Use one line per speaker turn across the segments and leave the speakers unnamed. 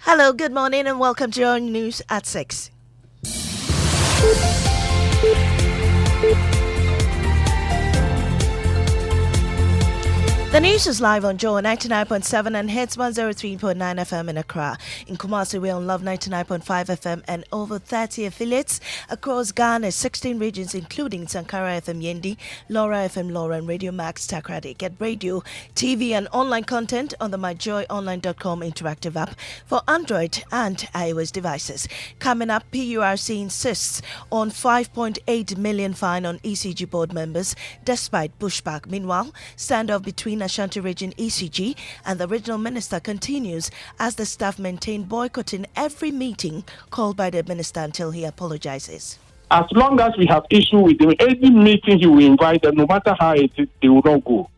Hello, good morning, and welcome to our news at 6. The news is live on Joe 99.7 and hits 103.9 FM in Accra. In Kumasi, we're on Love 99.5 FM and over 30 affiliates across Ghana, 16 regions, including Sankara FM Yendi, Laura FM Laura, and Radio Max Takrade. Get radio, TV, and online content on the myjoyonline.com interactive app for Android and iOS devices. Coming up, PURC insists on 5.8 million fine on ECG board members despite pushback. Meanwhile, standoff between Ashanti Region ECG and the regional minister continues as the staff maintain boycotting every meeting called by the minister until he apologizes.
As long as we have issue with him, any meeting he will invite them, no matter how it is, they will not go.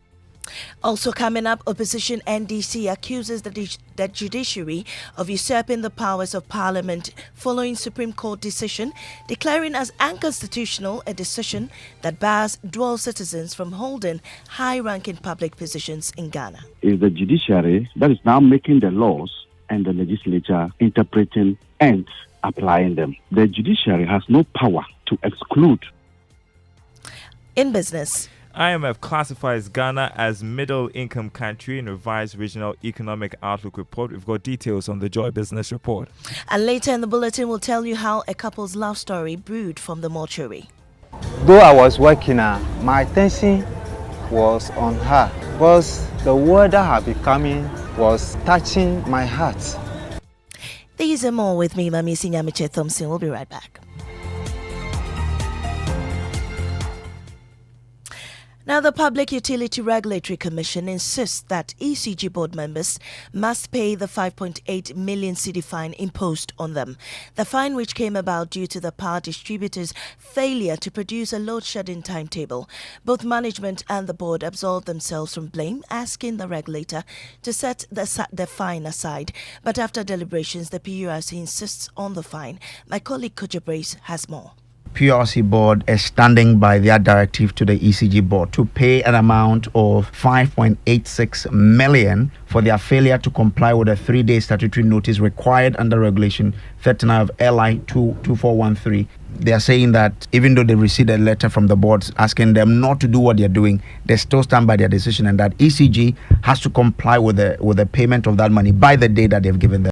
Also coming up, opposition NDC accuses the judiciary of usurping the powers of parliament following Supreme Court decision declaring as unconstitutional a decision that bars dual citizens from holding high-ranking public positions in Ghana.
It's the judiciary that is now making the laws and the legislature interpreting and applying them. The judiciary has no power to exclude.
In business,
IMF classifies Ghana as middle-income country in revised regional economic outlook report. We've got details on the Joy Business Report.
And later in the bulletin, we'll tell you how a couple's love story brewed from the mortuary.
Though I was working, my attention was on her because the word that had been coming was touching my heart.
These and more with me, Mami Sinyamiche Thompson. We'll be right back. Now, the Public Utility Regulatory Commission insists that ECG board members must pay the 5.8 million cedi fine imposed on them. The fine, which came about due to the power distributors' failure to produce a load-shedding timetable. Both management and the board absolved themselves from blame, asking the regulator to set the fine aside. But after deliberations, the PURC insists on the fine. My colleague Cadbury has more.
PRC board is standing by their directive to the ECG board to pay an amount of 5.86 million for their failure to comply with a 3-day statutory notice required under regulation 39 of LI 2413. They are saying that even though they received a letter from the boards asking them not to do what they're doing, they still stand by their decision, and that ECG has to comply with the payment of that money by the day that they've given them.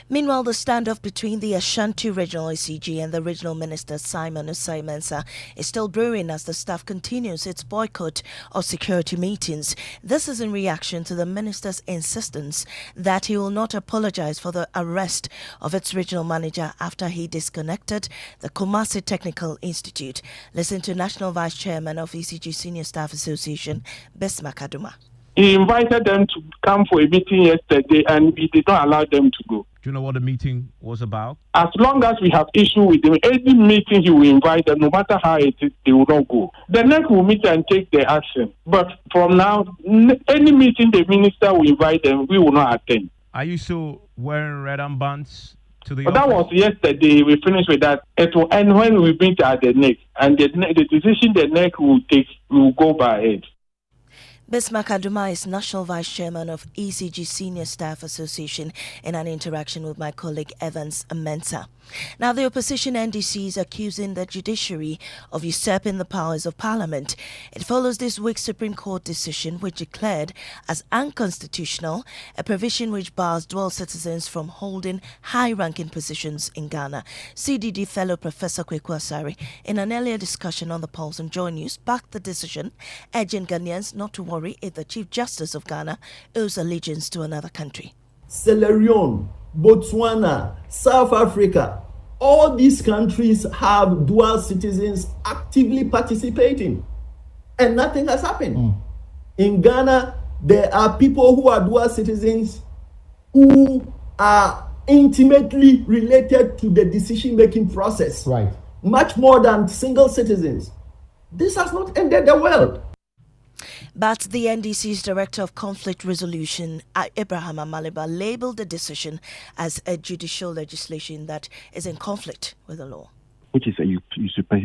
Meanwhile, the standoff between the Ashanti Regional ECG and the Regional Minister Simon Osei Mensah is still brewing as the staff continues its boycott of security meetings. This is in reaction to the minister's insistence that he will not apologize for the arrest of its regional manager after he disconnected the Kumasi Technical Institute. Listen to National Vice Chairman of ECG Senior Staff Association, Bismarck Aduma.
He invited them to come for a meeting yesterday and we did not allow them to go.
Do you know what the meeting was about?
As long as we have issue with him, any meeting he will invite them, no matter how it is, they will not go. The next will meet and take the action. But from now, any meeting the minister will invite them, we will not attend.
Are you still wearing red armbands to the
But that was
office?
yesterday. We finished with that. It will end when we meet at the next. And the decision the next will take, we will go by it.
Bismarck Aduma is National Vice Chairman of ECG Senior Staff Association in an interaction with my colleague Evans Mensah. Now, the opposition NDC is accusing the judiciary of usurping the powers of parliament. It follows this week's Supreme Court decision which declared as unconstitutional a provision which bars dual citizens from holding high-ranking positions in Ghana. CDD fellow Professor Quay, in an earlier discussion on the Pulse and Joy News, backed the decision, urging Ghanaians not to worry if the Chief Justice of Ghana owes allegiance to another country.
Sierra Leone, Botswana, South Africa, all these countries have dual citizens actively participating, and nothing has happened. In Ghana, there are people who are dual citizens who are intimately related to the decision-making process,
right?
Much more than single citizens. This has not ended the world.
But the NDC's Director of Conflict Resolution, Abraham Amaliba, labelled the decision as a judicial legislation that is in conflict with the law.
Which is a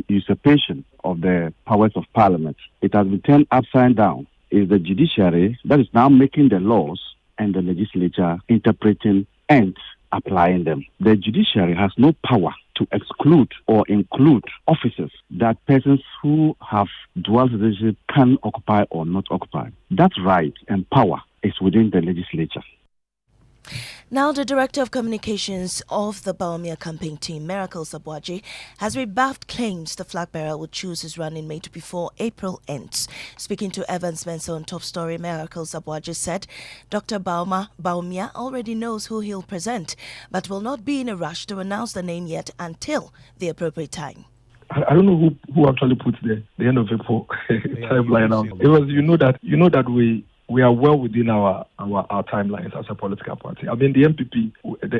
usurpation of the powers of parliament. It has been turned upside down. It's the judiciary that is now making the laws and the legislature interpreting and applying them. The judiciary has no power to exclude or include offices that persons who have dual citizenship can occupy or not occupy. That right and power is within the legislature.
Now, the Director of Communications of the Baumia campaign team, Miracle Sabaji, has rebuffed claims the flag bearer would choose his running mate before April ends. Speaking to Evans Mensah on Top Story, Miracle Sabaji said Dr. Baumia already knows who he'll present, but will not be in a rush to announce the name yet until the appropriate time.
I don't know who actually put the end of April timeline out. It was that we are well within our timelines as a political party. I mean, the MPP,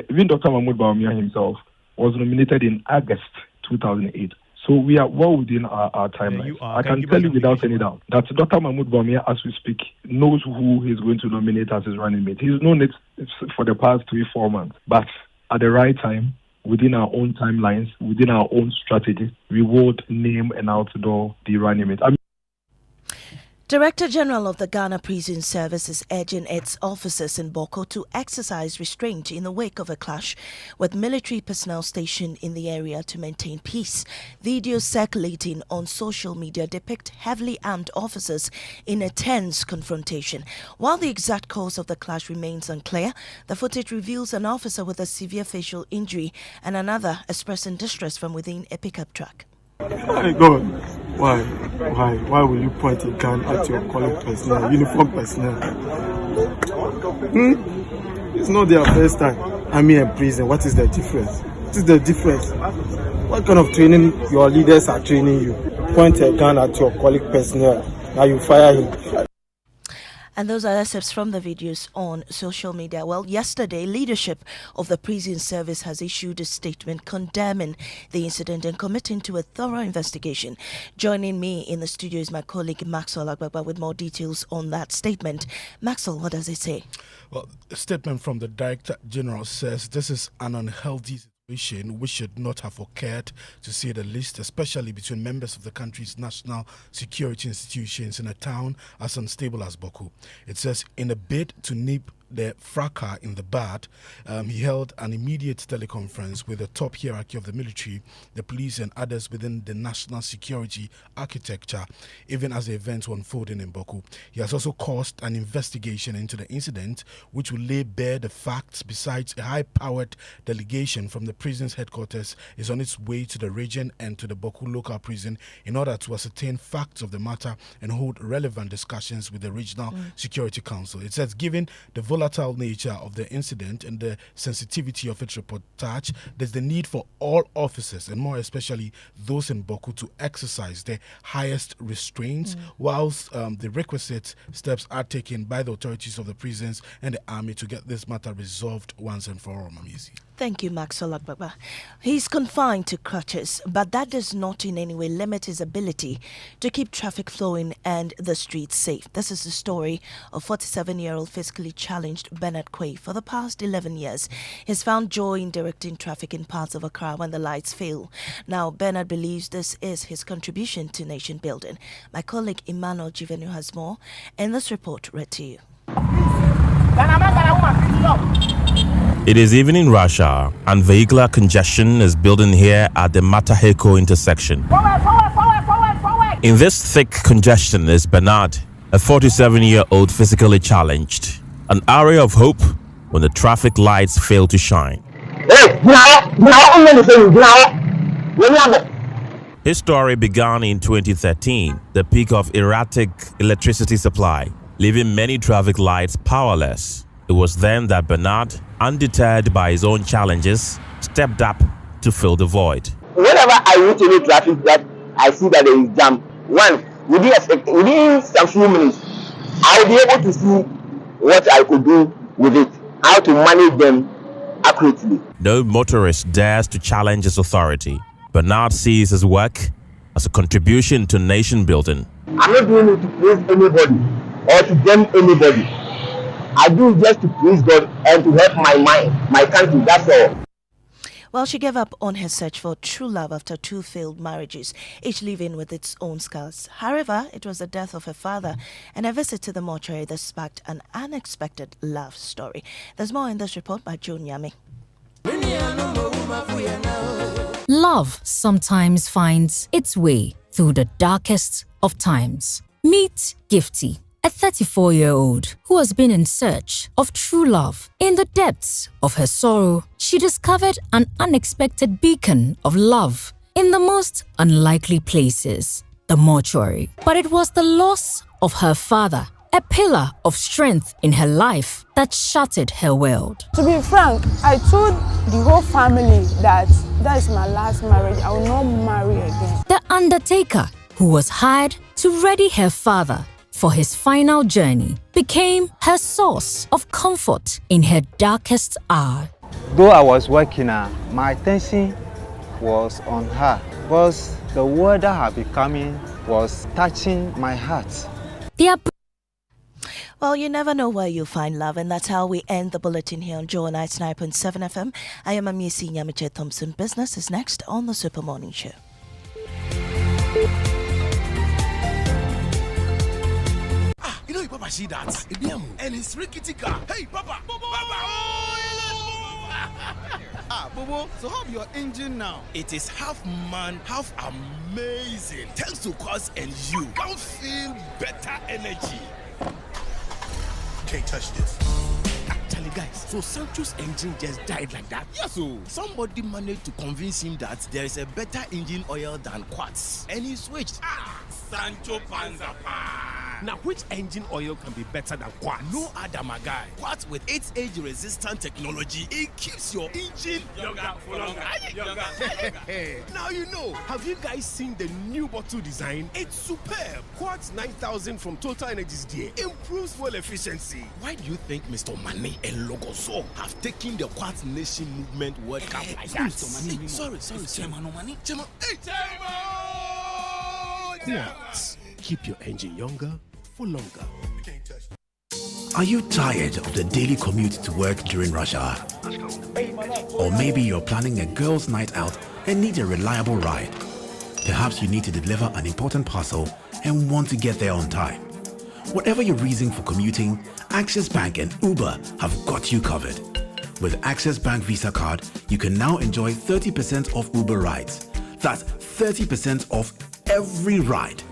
even Dr. Mahmoud Baumia himself, was nominated in August 2008. So we are well within our timelines. I can tell you without any doubt that Dr. Mahmoud Baumia, as we speak, knows who he's going to nominate as his running mate. He's known it for the past 3-4 months. But at the right time, within our own timelines, within our own strategy, we would name and outdoor the running mate.
Director General of the Ghana Prison Service is urging its officers in Boko to exercise restraint in the wake of a clash with military personnel stationed in the area to maintain peace. Videos circulating on social media depict heavily armed officers in a tense confrontation. While the exact cause of the clash remains unclear, the footage reveals an officer with a severe facial injury and another expressing distress from within a pickup truck.
My God, why will you point a gun at your colleague personnel, uniform personnel? It's not their first time. I'm here in prison. What is the difference? What is the difference? What kind of training your leaders are training you? Point a gun at your colleague personnel, now you fire him.
And those are excerpts from the videos on social media. Well, yesterday, leadership of the prison service has issued a statement condemning the incident and committing to a thorough investigation. Joining me in the studio is my colleague Maxwell Agbagba with more details on that statement. Maxwell, what does it say?
Well, a statement from the Director General says this is an unhealthy situation which should not have occurred, to say the least, especially between members of the country's national security institutions in a town as unstable as Boko. It says, in a bid to nip the fracas in the bud, he held an immediate teleconference with the top hierarchy of the military, the police and others within the national security architecture, even as the events were unfolding in Boko. He has also caused an investigation into the incident, which will lay bare the facts. Besides, a high-powered delegation from the prison's headquarters is on its way to the region and to the Boko local prison in order to ascertain facts of the matter and hold relevant discussions with the Regional Security Council. It says, given the volatile nature of the incident and the sensitivity of its reportage, there's the need for all officers, and more especially those in Boko, to exercise their highest restraints, whilst the requisite steps are taken by the authorities of the prisons and the army to get this matter resolved once and for all. Mamisi.
Thank you, Maxwell Agbagba. He's confined to crutches, but that does not in any way limit his ability to keep traffic flowing and the streets safe. This is the story of 47-year-old physically challenged Bernard Quay. For the past 11 years, he's found joy in directing traffic in parts of Accra when the lights fail. Now, Bernard believes this is his contribution to nation building. My colleague Emmanuel Jivenu has more, and this report read to you.
It is evening rush hour, and vehicular congestion is building here at the Mataheko intersection. In this thick congestion is Bernard, a 47-year-old physically challenged. An area of hope when the traffic lights fail to shine. His story began in 2013, the peak of erratic electricity supply, leaving many traffic lights powerless. It was then that Bernard, undeterred by his own challenges, stepped up to fill the void.
Whenever I reach any traffic that I see that there is jam, within some few minutes, I'll be able to see what I could do with it, how to manage them accurately.
No motorist dares to challenge his authority. Bernard sees his work as a contribution to nation building.
I'm not doing it to praise anybody or to blame anybody. I do it just to praise God and to help my country, that's all.
Well, she gave up on her search for true love after 2 failed marriages, each living with its own scars. However, it was the death of her father and a visit to the mortuary that sparked an unexpected love story. There's more in this report by June Yami.
Love sometimes finds its way through the darkest of times. Meet Gifty, a 34-year-old who has been in search of true love. In the depths of her sorrow, she discovered an unexpected beacon of love in the most unlikely places, the mortuary. But it was the loss of her father, a pillar of strength in her life, that shattered her world.
To be frank, I told the whole family that is my last marriage. I will not marry again.
The undertaker, who was hired to ready her father for his final journey, became her source of comfort in her darkest hour.
Though I was working, my attention was on her because the word that had been coming was touching my heart.
Well, you never know where you'll find love, and that's how we end the bulletin here on Joe 99.7 FM. I am Amisi Nyamiche Thompson. Business is next on the Super Morning Show.
You know, Papa, see that? And it's rickety car. Hey, Papa!
Bobo, so how your engine now?
It is half man, half amazing. Thanks to Quats and you. Can feel better energy. Can't touch this. Actually, guys, so Sancho's engine just died like that? Yes, so somebody managed to convince him that there is a better engine oil than Quats, and he switched. Sancho Panzapa. Now, which engine oil can be better than Quats? No other, my guy. Quats with its age-resistant technology, it keeps your engine younger for longer. Now you know. Have you guys seen the new bottle design? It's superb. Quats 9000 from Total Energies there improves fuel efficiency. Why do you think Mr. Mane and Logoso have taken the Quats Nation Movement World Cup like that? Sorry. Chairman. Hey, Quats. Keep your engine younger for longer. Are you tired of the daily commute to work during rush hour? Or maybe you're planning a girls' night out and need a reliable ride. Perhaps you need to deliver an important parcel and want to get there on time. Whatever your reason for commuting, Access Bank and Uber have got you covered. With Access Bank Visa card, you can now enjoy 30% off Uber rides. That's 30% off every ride.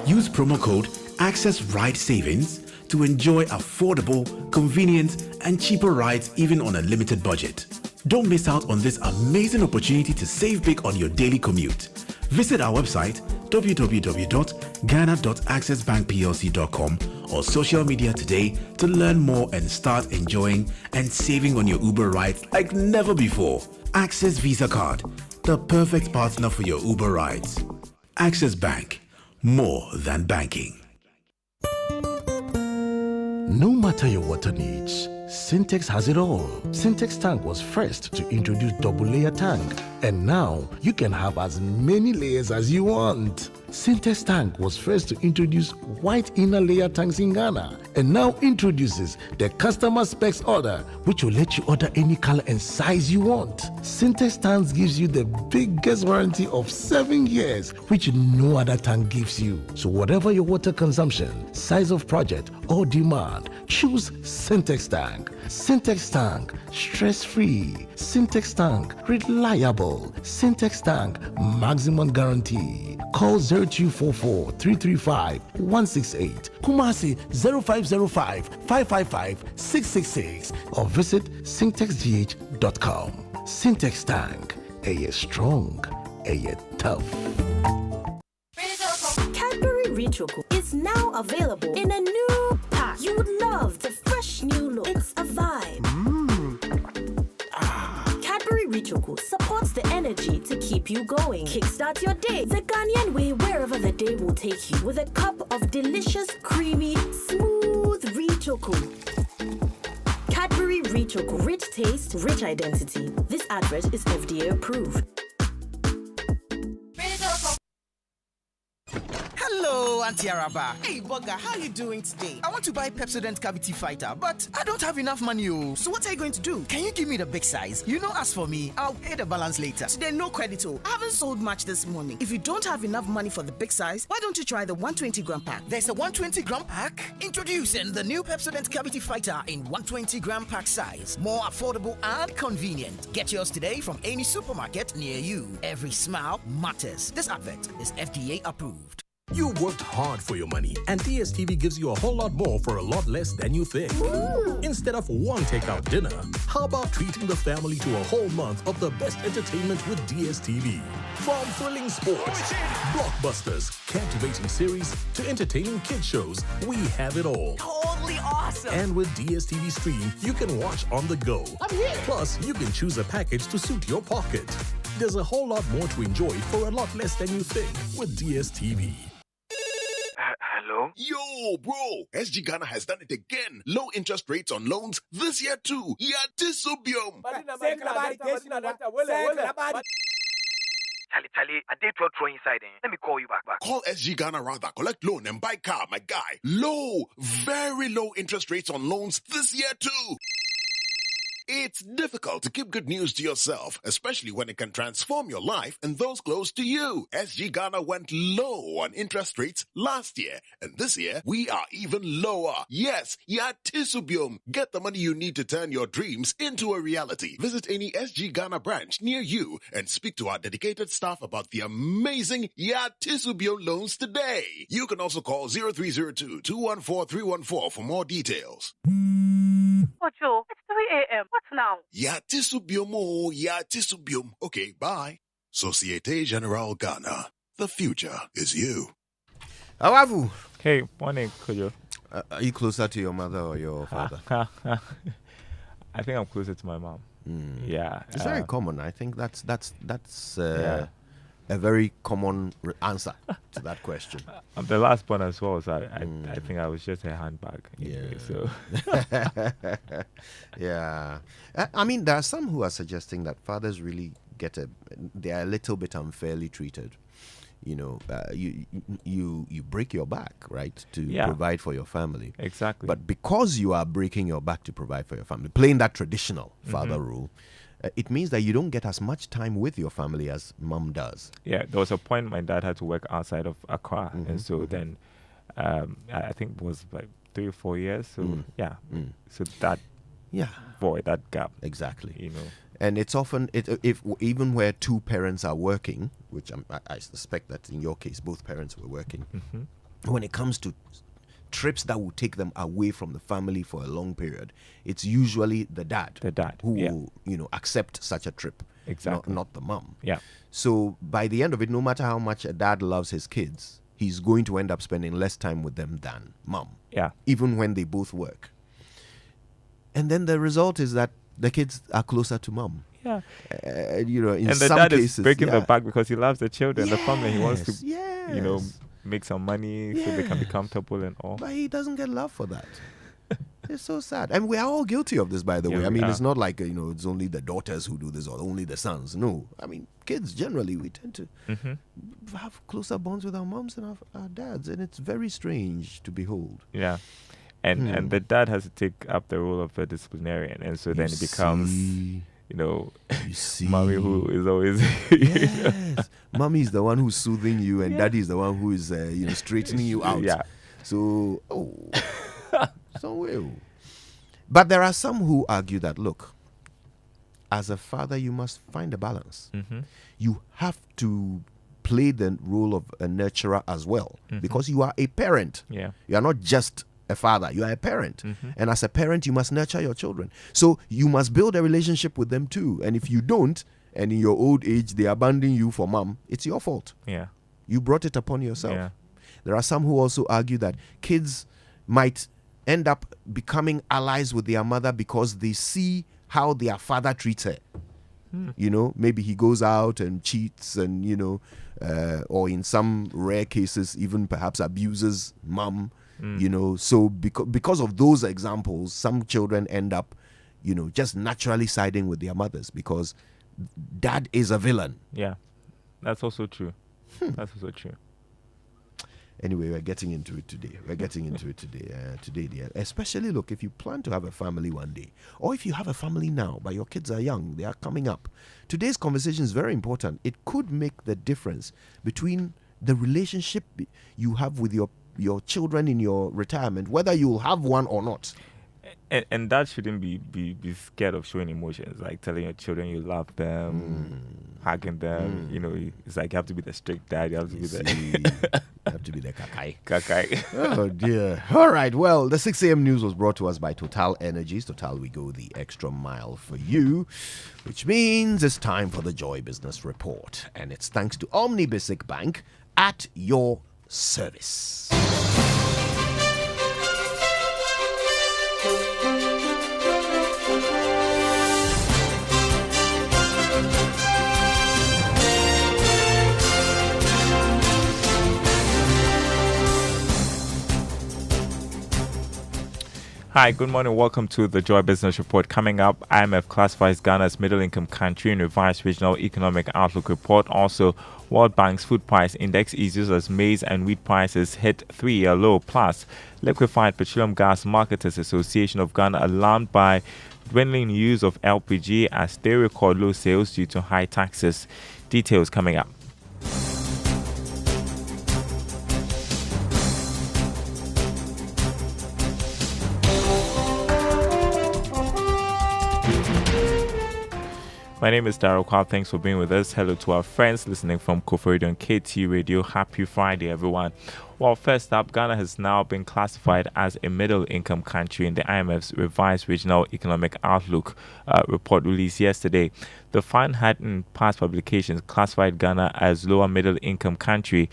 Use promo code Access Ride Savings to enjoy affordable, convenient, and cheaper rides even on a limited budget. Don't miss out on this amazing opportunity to save big on your daily commute. Visit our website www.ghana.accessbankplc.com or social media today to learn more and start enjoying and saving on your Uber rides like never before. Access Visa Card, the perfect partner for your Uber rides. Access Bank, more than banking.
No matter your water needs, Synex has it all. Synex Tank was first to introduce double-layer tank, and now you can have as many layers as you want. Synex Tank was first to introduce white inner layer tanks in Ghana, and now introduces the customer specs order, which will let you order any color and size you want. Synex Tank gives you the biggest warranty of 7 years, which no other tank gives you. So whatever your water consumption, size of project, or demand, choose Synex Tank. Synex Tank, stress-free. Synex Tank, reliable. Synex Tank, maximum guarantee. Call 0244-335-168, Kumasi 0505-555-666, or visit syntexgh.com. Synex Tank, a strong, a tough.
Cadbury Choco is now available in a new pack. You would love the fresh new look. It's a vibe. Cadbury Choco supports the energy to keep you going. Kickstart your day the Ghanaian way, wherever the day will take you, with a cup of delicious, creamy, smooth Choco. Cadbury Choco, rich taste, rich identity. This advert is FDA approved.
Hello, Tiaraba. Hey, Bugger, how are you doing today? I want to buy Pepsodent Cavity Fighter, but I don't have enough money. So what are you going to do? Can you give me the big size? You know, as for me, I'll pay the balance later. Today, no credit. I haven't sold much this morning. If you don't have enough money for the big size, why don't you try the 120-gram pack? There's a 120-gram pack? Introducing the new Pepsodent Cavity Fighter in 120-gram pack size. More affordable and convenient. Get yours today from any supermarket near you. Every smile matters. This advert is FDA approved.
You worked hard for your money, and DSTV gives you a whole lot more for a lot less than you think. Instead of one takeout dinner, how about treating the family to a whole month of the best entertainment with DSTV? From thrilling sports, blockbusters, captivating series, to entertaining kid shows, we have it all.
Totally awesome.
And with DSTV Stream, you can watch on the go.
I'm here.
Plus, you can choose a package to suit your pocket. There's a whole lot more to enjoy for a lot less than you think with DSTV.
Hello? Yo, bro! SG Ghana has done it again. Low interest rates on loans this year too. Yatisubium.
Charlie, I did throw inside. Let me call you back.
Call SG Ghana rather. Collect loan and buy car, my guy. Very low interest rates on loans this year too. It's difficult to keep good news to yourself, especially when it can transform your life and those close to you. SG Ghana went low on interest rates last year, and this year we are even lower. Yes, Yatisubium. Get the money you need to turn your dreams into a reality. Visit any SG Ghana branch near you and speak to our dedicated staff about the amazing Yatisubium loans today. You can also call 0302-214-314 for more details.
Ocho, it's 3 a.m. What's now?
Yatisubium. Okay, bye. Societe Generale Ghana. The future is you.
How have you?
Hey, morning, Kojo.
Are you closer to your mother or your father?
I think I'm closer to my mom. Yeah.
It's very common. I think that's a very common answer to that question.
I'm the last one as well, so I think I was just a handbag. Anyway, so.
Yeah. I mean, there are some who are suggesting that fathers really they are a little bit unfairly treated. You know, you break your back, right, to provide for your family.
Exactly.
But because you are breaking your back to provide for your family, playing that traditional father rule, it means that you don't get as much time with your family as mom does.
Yeah, there was a point my dad had to work outside of Accra, and so then I think it was like 3 or 4 years. So so that void, that gap,
exactly.
You know,
and it's often if even where two parents are working, which I suspect that in your case both parents were working, when it comes to trips that will take them away from the family for a long period, it's usually the dad who will, accept such a trip.
Exactly.
Not the mom.
Yeah.
So by the end of it, no matter how much a dad loves his kids, he's going to end up spending less time with them than mom.
Yeah.
Even when they both work. And then the result is that the kids are closer to mom.
Yeah.
In
and the
some
dad
cases,
is breaking the back because he loves the children, the family. He wants to,
Yes.
make some money so they can be comfortable and all.
But he doesn't get love for that. It's so sad. And we are all guilty of this, by the way. I mean, it's not like, it's only the daughters who do this or only the sons. No. I mean, kids, generally, we tend to have closer bonds with our moms and our dads. And it's very strange to behold.
Yeah. And the dad has to take up the role of a disciplinarian. And so then it becomes... mommy who is always
yes. Mommy is the one who's soothing you, and daddy is the one who is straightening you out.
Yeah.
So well. But there are some who argue that, look, as a father, you must find a balance. You have to play the role of a nurturer as well, because you are a parent.
Yeah.
You are not just a father, you are a parent. And as a parent, you must nurture your children. So you must build a relationship with them too. And if you don't, and in your old age they abandon you for mom, it's your fault.
Yeah.
You brought it upon yourself.
Yeah.
There are some who also argue that kids might end up becoming allies with their mother because they see how their father treats her. Maybe he goes out and cheats and, or in some rare cases even perhaps abuses mom. So because of those examples, some children end up, just naturally siding with their mothers because dad is a villain.
Yeah, that's also true. That's also true.
Anyway, we're getting into it today. Today, dear. Especially, look, if you plan to have a family one day, or if you have a family now, but your kids are young, they are coming up. Today's conversation is very important. It could make the difference between the relationship you have with your children in your retirement, whether you'll have one or not.
And that shouldn't be scared of showing emotions, like telling your children you love them, hugging them. You know, it's like you have to be the strict dad. You have to be the kakai.
Oh dear. All right. Well, the 6 a.m. news was brought to us by Total Energies. Total, we go the extra mile for you, which means it's time for the Joy Business Report, and it's thanks to Omni Basic Bank at your service.
Hi, good morning. Welcome to the Joy Business Report. Coming up, IMF classifies Ghana as middle-income country in revised regional economic outlook report. Also, World Bank's food price index eases as maize and wheat prices hit 3-year low. Plus, Liquefied Petroleum Gas Marketers Association of Ghana alarmed by dwindling use of LPG as they record low sales due to high taxes. Details coming up. My name is Daryl Quats. Thanks for being with us. Hello to our friends listening from Koforidon and KT Radio. Happy Friday, everyone. Well, first up, Ghana has now been classified as a middle-income country in the IMF's revised regional economic outlook report released yesterday. The fund had in past publications classified Ghana as lower middle-income country.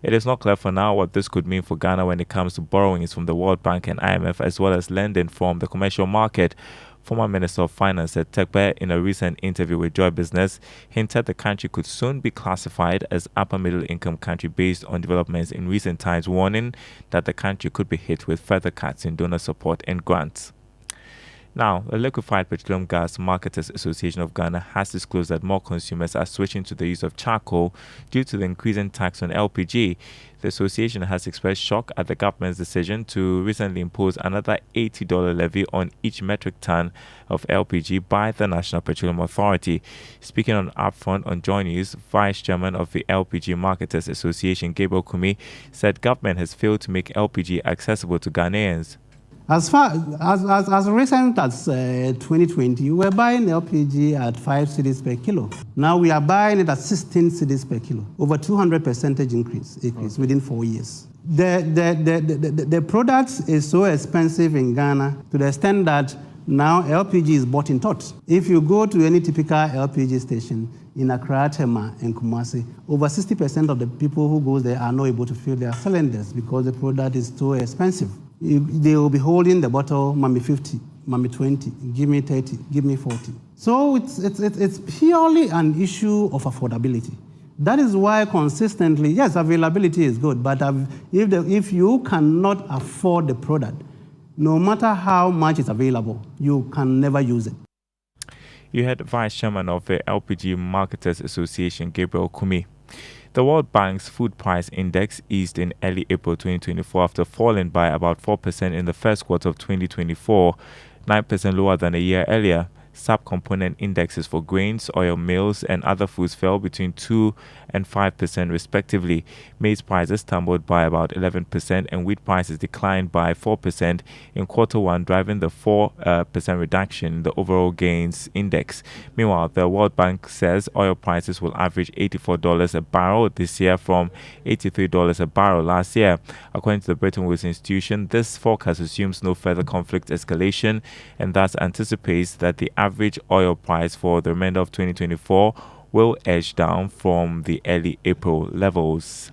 It is not clear for now what this could mean for Ghana when it comes to borrowings from the World Bank and IMF, as well as lending from the commercial market. Former Minister of Finance Tekbe, in a recent interview with Joy Business, hinted the country could soon be classified as upper middle income country based on developments in recent times, warning that the country could be hit with further cuts in donor support and grants. Now, the Liquefied Petroleum Gas Marketers Association of Ghana has disclosed that more consumers are switching to the use of charcoal due to the increasing tax on LPG. The association has expressed shock at the government's decision to recently impose another $80 levy on each metric ton of LPG by the National Petroleum Authority. Speaking on Upfront on Joy News, Vice Chairman of the LPG Marketers Association, Gabriel Quay, said government has failed to make LPG accessible to Ghanaians.
As recent as 2020, we were buying LPG at 5 cedis per kilo. Now we are buying it at 16 cedis per kilo, over 200% increase within 4 years. The product is so expensive in Ghana to the extent that now LPG is bought in tots. If you go to any typical LPG station in Accra, Tema, and Kumasi, over 60% of the people who go there are not able to fill their cylinders because the product is too expensive. They will be holding the bottle, mommy 50, mommy 20, give me 30, give me 40. So it's purely an issue of affordability. That is why consistently, yes, availability is good, but if you cannot afford the product, no matter how much is available, you can never use it.
You had Vice Chairman of the LPG Marketers Association, Gabriel Quay. The World Bank's food price index eased in early April 2024 after falling by about 4% in the first quarter of 2024, 9% lower than a year earlier. Subcomponent indexes for grains, oil, meals, and other foods fell between 2 and 5% respectively. Maize prices tumbled by about 11% and wheat prices declined by 4% in quarter one, driving the 4% reduction in the overall gains index. Meanwhile, the World Bank says oil prices will average $84 a barrel this year from $83 a barrel last year. According to the Bretton Woods Institution, this forecast assumes no further conflict escalation and thus anticipates that the average oil price for the remainder of 2024 will edge down from the early April levels.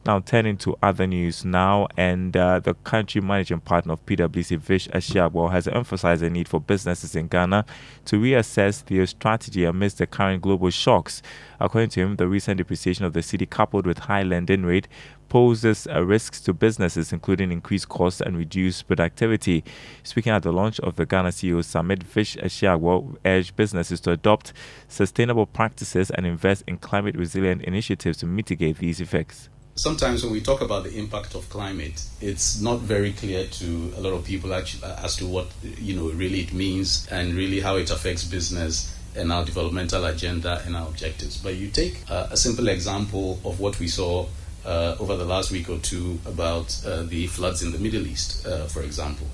Now turning to other news now, and the country managing partner of PwC, Vish Ashiagbo, has emphasized the need for businesses in Ghana to reassess their strategy amidst the current global shocks. According to him, the recent depreciation of the cedi coupled with high lending rate poses risks to businesses, including increased costs and reduced productivity. Speaking at the launch of the Ghana CEO Summit, Vish Ashiagbo urged businesses to adopt sustainable practices and invest in climate-resilient initiatives to mitigate these effects.
Sometimes when we talk about the impact of climate, it's not very clear to a lot of people actually as to what really it means and really how it affects business and our developmental agenda and our objectives. But you take a simple example of what we saw over the last week or two about the floods in the Middle East, for example,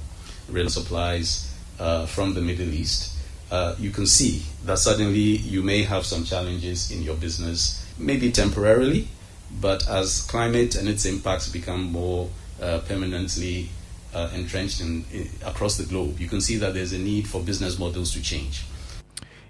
rail supplies from the Middle East. You can see that suddenly you may have some challenges in your business, maybe temporarily, but as climate and its impacts become more permanently entrenched across the globe, you can see that there's a need for business models to change.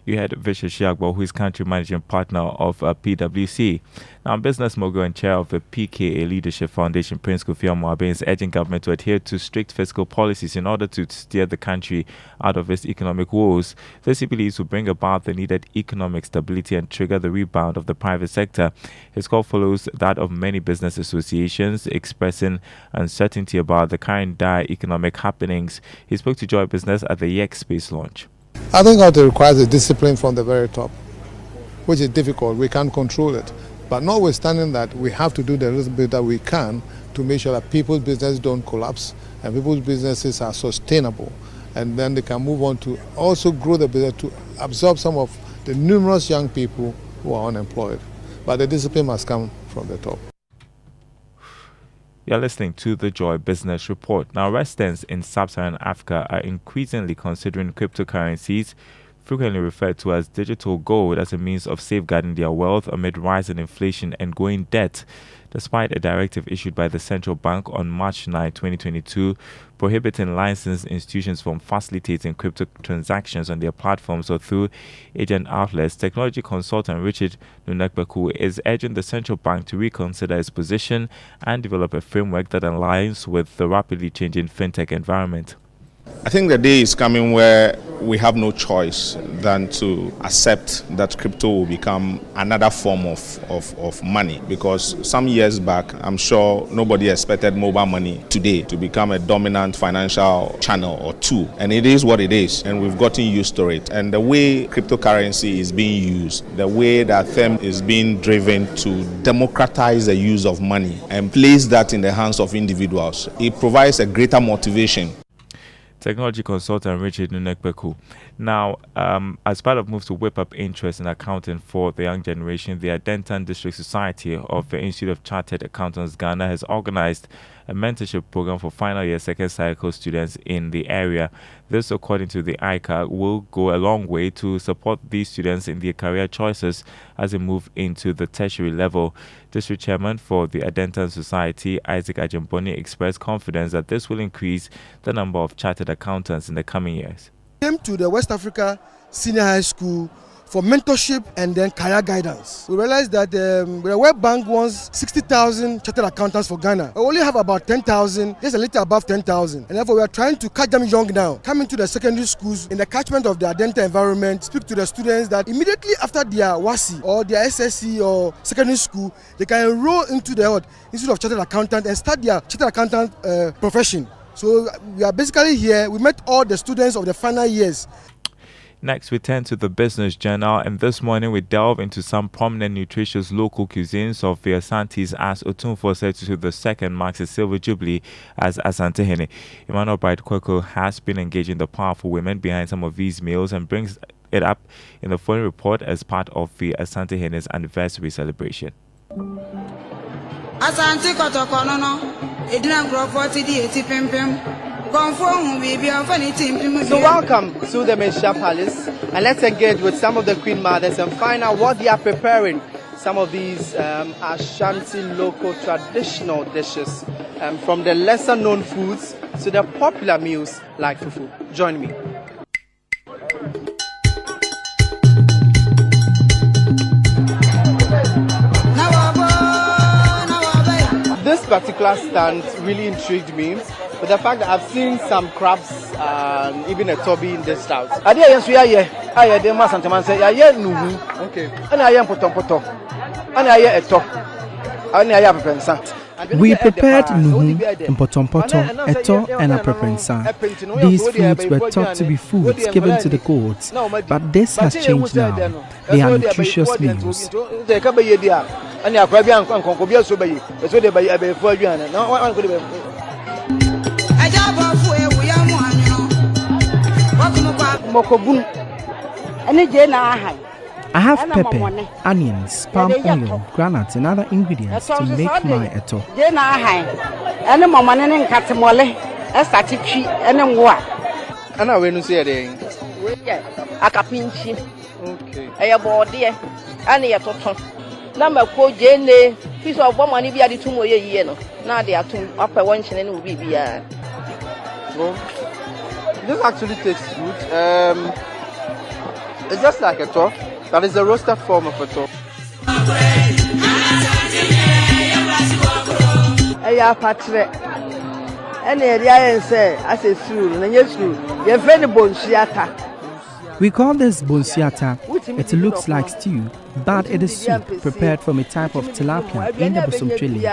You had Visha Shiagbo, who is country managing partner of PwC. Now, business mogul and chair of the PKA Leadership Foundation, Prince Kofi Amoabe, is urging government to adhere to strict fiscal policies in order to steer the country out of its economic woes. This, he believes, will bring about the needed economic stability and trigger the rebound of the private sector. His call follows that of many business associations expressing uncertainty about the current dire economic happenings. He spoke to Joy Business at the YEC Space launch.
I think what it requires is discipline from the very top, which is difficult. We can't control it. But notwithstanding that, we have to do the little bit that we can to make sure that people's businesses don't collapse and people's businesses are sustainable. And then they can move on to also grow the business to absorb some of the numerous young people who are unemployed. But the discipline must come from the top.
You're listening to the Joy Business Report. Now, residents in sub-Saharan Africa are increasingly considering cryptocurrencies, frequently referred to as digital gold, as a means of safeguarding their wealth amid rising inflation and growing debt. Despite a directive issued by the central bank on March 9, 2022, prohibiting licensed institutions from facilitating crypto transactions on their platforms or through agent outlets, technology consultant Richard Nunekbeku is urging the central bank to reconsider its position and develop a framework that aligns with the rapidly changing fintech environment.
I think the day is coming where we have no choice than to accept that crypto will become another form of money, because some years back, I'm sure nobody expected mobile money today to become a dominant financial channel or tool. And it is what it is, and we've gotten used to it. And the way cryptocurrency is being used, the way that theme is being driven to democratize the use of money and place that in the hands of individuals, it provides a greater motivation.
Technology consultant Richard Nunekbeku. Now, as part of moves to whip up interest in accounting for the young generation, the Adentan District Society of the Institute of Chartered Accountants Ghana has organized a mentorship program for final year second cycle students in the area. This, according to the ICA, will go a long way to support these students in their career choices as they move into the tertiary level. District Chairman for the Adentan Society, Isaac Ajamboni, expressed confidence that this will increase the number of chartered accountants in the coming years.
Came to the West Africa Senior High School for mentorship and then career guidance. We realized that the World Bank wants 60,000 chartered accountants for Ghana. We only have about 10,000, just a little above 10,000. And therefore we are trying to catch them young now, come into the secondary schools in the catchment of the Adenta environment, speak to the students that immediately after their WASI or their SSC or secondary school, they can enroll into the Institute of Chartered Accountant and start their chartered accountant profession. So we are basically here, we met all the students of the final years.
Next, we turn to the Business Journal, and this morning we delve into some prominent nutritious local cuisines of the Asantes as Otumfo said to the second marks a silver jubilee as Asantehene. Emmanuel Bright Kweko has been engaging the powerful women behind some of these meals and brings it up in the following report as part of the Asantehene's anniversary celebration.
Asante kotokono edina grofo ti di eti pimpim. So
welcome to the Mesha Palace, and let's engage with some of the Queen Mothers and find out what they are preparing. Some of these Ashanti local traditional dishes, from the lesser known foods to the popular meals like fufu. Join me. This particular stand really intrigued me with the fact that I've seen some crabs and even a toby in this house. Okay.
We prepared nuhu, mpotompoto, eto, and aprepensa. These foods were thought to be foods given to the gods, but this has changed now. They are nutritious meals. I have pepper, onions, palm oil, granite, and other ingredients to make my eto.
This actually tastes good. It's just like a top. That is a roasted form of a top.
We call this bonsiata. It looks like stew, but it is soup prepared from a type of tilapia in the bosomchili.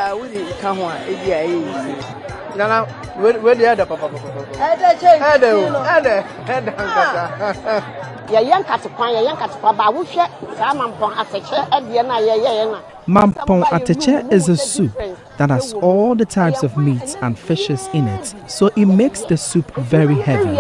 Mampong ateche is a soup that has all the types of meats and fishes in it, so it makes the soup very heavy.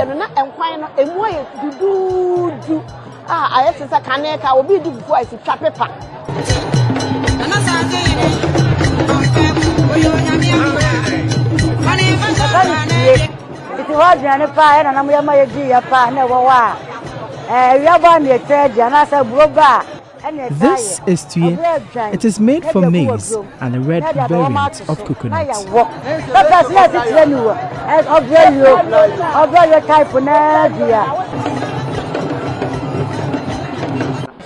This is tuye. It is made from maize and a red variant of coconut.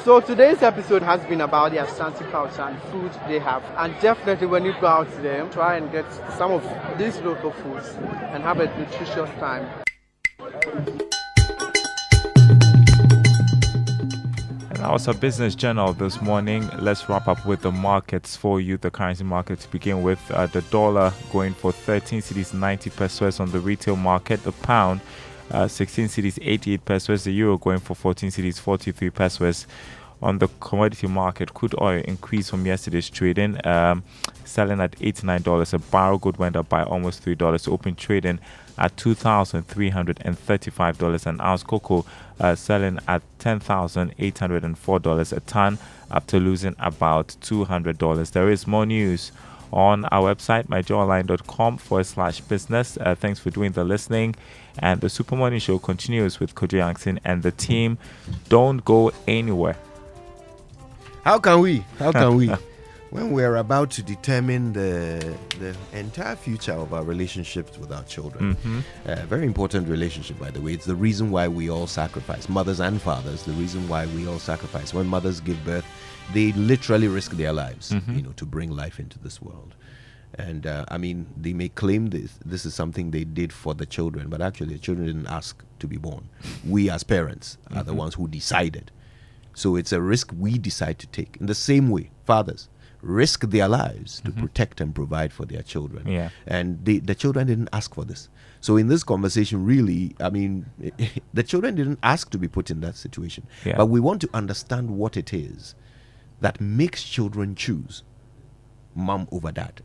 So today's episode has been about the Ashanti culture and food they have, and definitely when you go out there, try and get some of these local foods and have a nutritious time.
That was our business journal this morning. Let's wrap up with the markets for you. The currency market to begin with. The dollar going for 13 cedis 90 pesos on the retail market. The pound 16 cedis 88 pesos. The euro going for 14 cedis 43 pesos. On the commodity market, crude oil increased from yesterday's trading, selling at $89 a barrel. Gold went up by almost $3. Open trading at $2,335 an ounce. Cocoa selling at $10,804 a ton after losing about $200. There is more news on our website, myjoyonline.com/business. Thanks for doing the listening. And the Super Morning Show continues with Kojo Yankson and the team. Don't go anywhere.
How can we? When we're about to determine the entire future of our relationships with our children. Very important relationship, by the way. It's the reason why we all sacrifice. Mothers and fathers, the reason why we all sacrifice. When mothers give birth, they literally risk their lives, to bring life into this world. And they may claim this is something they did for the children, but actually the children didn't ask to be born. We as parents are the ones who decided. So it's a risk we decide to take. In the same way, fathers risk their lives to protect and provide for their children.
Yeah.
And the children didn't ask for this. So in this conversation, really, the children didn't ask to be put in that situation.
Yeah.
But we want to understand what it is that makes children choose mom over dad.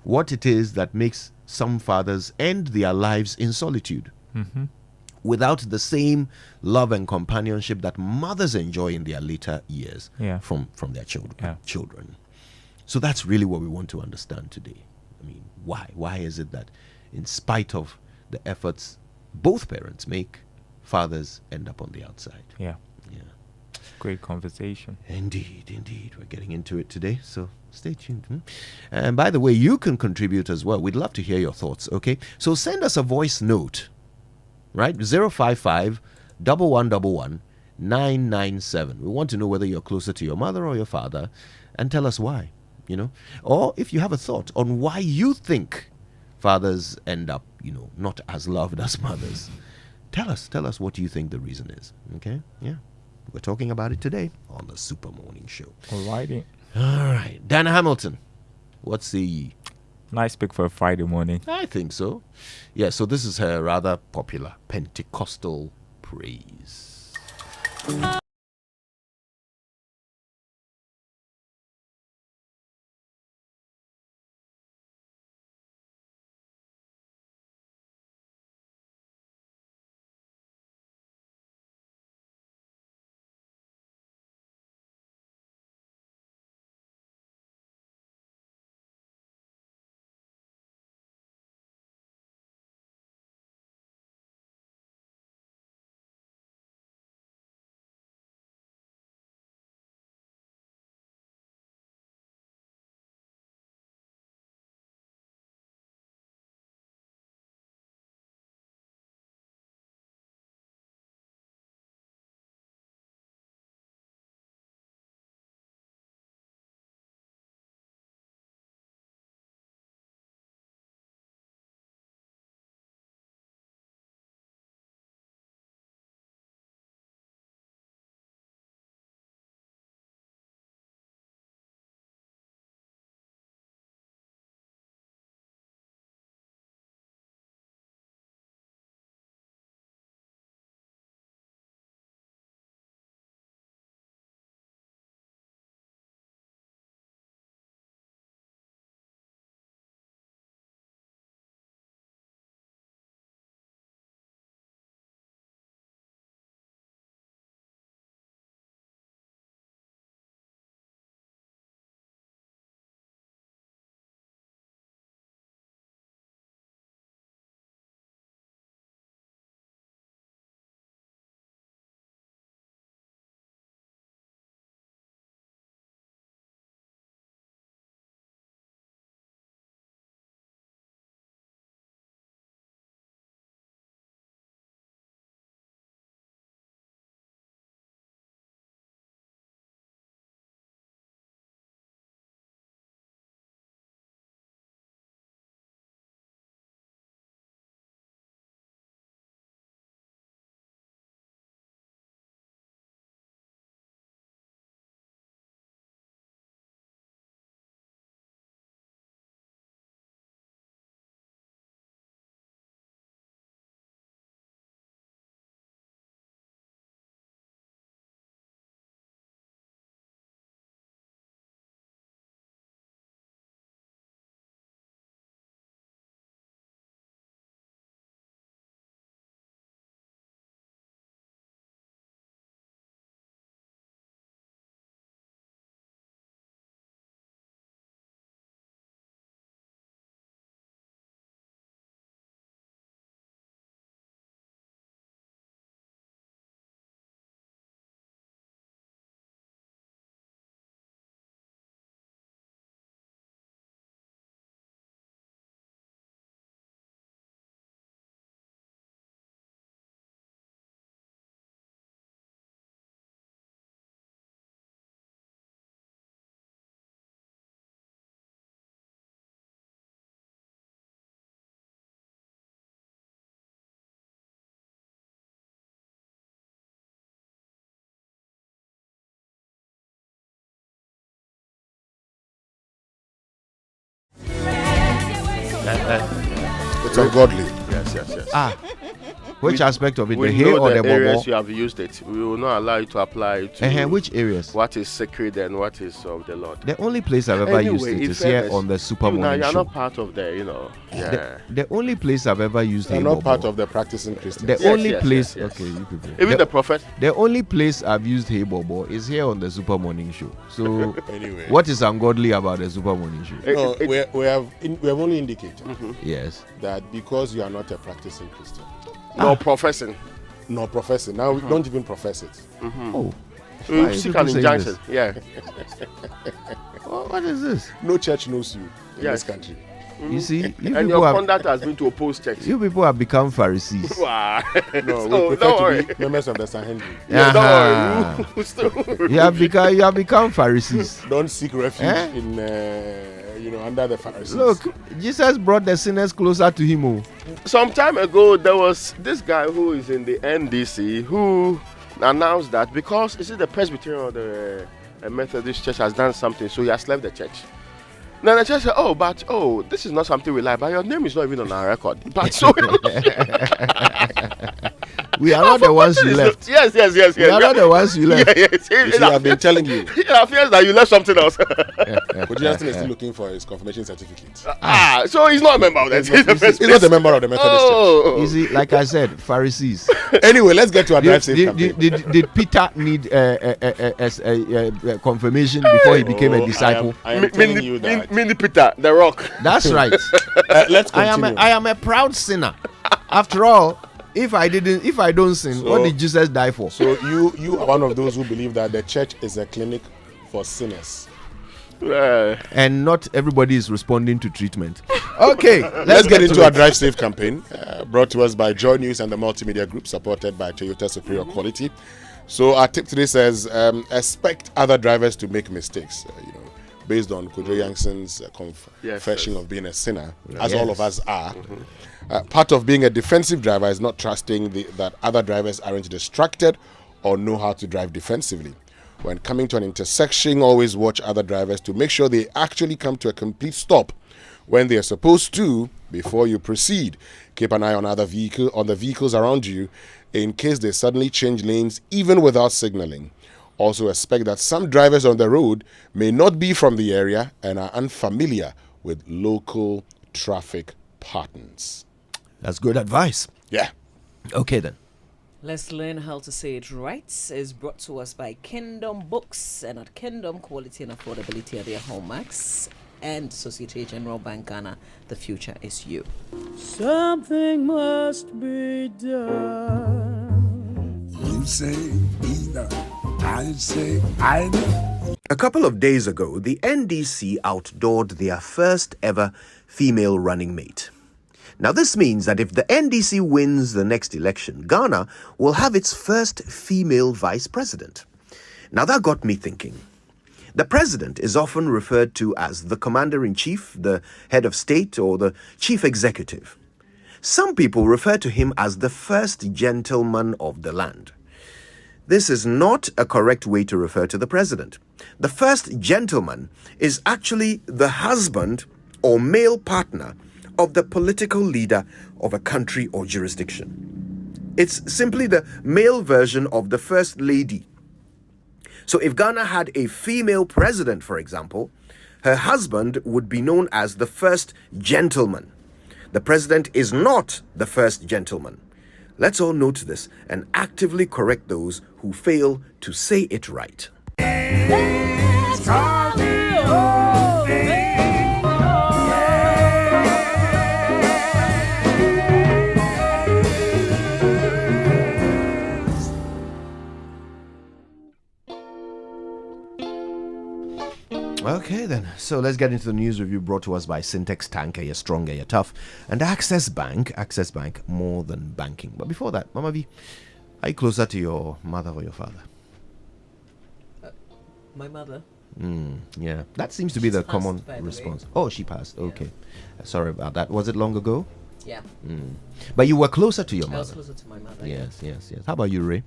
What it is that makes some fathers end their lives in solitude. Without the same love and companionship that mothers enjoy in their later years from their children. So that's really what we want to understand today. Why? Why is it that in spite of the efforts both parents make, fathers end up on the outside?
Yeah. Great conversation.
Indeed. We're getting into it today, so stay tuned. And by the way, you can contribute as well. We'd love to hear your thoughts, okay? So send us a voice note. Right? 055 1111 997. We want to know whether you're closer to your mother or your father, and tell us why, Or if you have a thought on why you think fathers end up, not as loved as mothers. Tell us what you think the reason is. Okay? Yeah. We're talking about it today on the Super Morning Show.
Alrighty.
All right. Dan Hamilton, what say ye?
Nice pick for a Friday morning.
I think so. Yeah, so this is her rather popular Pentecostal Praise.
It's ungodly.
Ah, which aspect of it?
We
The hay
know
or
the
the
areas
bobo?
you have used it. We will not allow you to apply it to
Which areas?
what is sacred and what is of the Lord.
The only place I've ever used
Anyway,
it
in
is here
fairness,
on the Super
you know,
Morning
you're
Show.
not part of the,
The only place I've ever used
They're
hay
not
bobo.
part of the practicing Christians.
The only place, okay, you people.
Even the prophet.
The only place I've used hey bobo is here on the Super Morning Show. So,
Anyway.
what is ungodly about the Super Morning Show?
No, we have only indicated
Yes.
that because you are not a practicing Christian,
nor professing.
Nor professing. Now we don't even profess it.
Oh.
We seek an injunction. Yeah.
What is this?
No church knows you in
Yes.
this country.
You see, you
And
people
your
have,
conduct has been to oppose church.
you people have become Pharisees.
Wow.
No,
So,
we
don't
prefer
worry.
to be members of the Sanhedrin.
Yeah, don't
Uh-huh.
worry. You still-
You have become Pharisees.
Don't seek refuge
Eh?
in under the Pharisees.
Look, Jesus brought the sinners closer to him. Oh.
Some time ago, there was this guy who is in the NDC who announced that because the Presbyterian or the Methodist Church has done something, so he has left the church. Then the church said, this is not something we like, but your name is not even on our record. But so
we are not the ones you left.
Yes.
We are not the ones you left.
Yes.
I've been telling you.
It appears that you left something else.
But Justin is still looking for his confirmation certificate.
So he's not a member of that.
He's not a member of the Methodist Church.
You see, like I said, Pharisees.
Anyway, let's get to our drive safe campaign.
Did Peter need a confirmation before he became a disciple?
I am telling you that.
Mini Peter, the rock.
That's right.
Let's continue.
I am a proud sinner. After all, if I don't sin, what did Jesus die for?
So you are one of those who believe that the church is a clinic for sinners.
And not everybody is responding to treatment. Okay,
let's get into our Drive Safe campaign, brought to us by Joy News and the Multimedia Group, supported by Toyota Superior Quality. So our tip today says, expect other drivers to make mistakes. Based on Kojo Yangson's confession of being a sinner, as all of us are. Part of being a defensive driver is not trusting that other drivers aren't distracted or know how to drive defensively. When coming to an intersection, always watch other drivers to make sure they actually come to a complete stop when they are supposed to before you proceed. Keep an eye on the vehicles around you in case they suddenly change lanes even without signaling. Also expect that some drivers on the road may not be from the area and are unfamiliar with local traffic patterns.
That's good advice.
Yeah.
Okay then.
Let's learn how to say it right. Is brought to us by Kingdom Books, and at Kingdom, quality and affordability are their hallmarks. And Societe General Bank Ghana, the future is you.
Something must be done. You say either, I say either.
A couple of days ago, the NDC outdoored their first ever female running mate. Now, this means that if the NDC wins the next election, Ghana will have its first female vice president. Now, that got me thinking. The president is often referred to as the commander-in-chief, the head of state, or the chief executive. Some people refer to him as the first gentleman of the land. This is not a correct way to refer to the president. The first gentleman is actually the husband or male partner of the political leader of a country or jurisdiction. It's simply the male version of the first lady. So if Ghana had a female president, for example, her husband would be known as the first gentleman. The president is not the first gentleman. Let's all note this and actively correct those who fail to say it right.
Okay then, so let's get into the news review brought to us by Synex Tank. You're strong, you're tough. And Access Bank, more than banking. But before that, Mama V, are you closer to your mother or your father?
My mother.
Yeah, that seems to be the common response. Oh, she passed. Okay. Sorry about that. Was it long ago?
Yeah.
But you were closer to your mother.
I was closer to my mother.
Yes. How about you, Ray?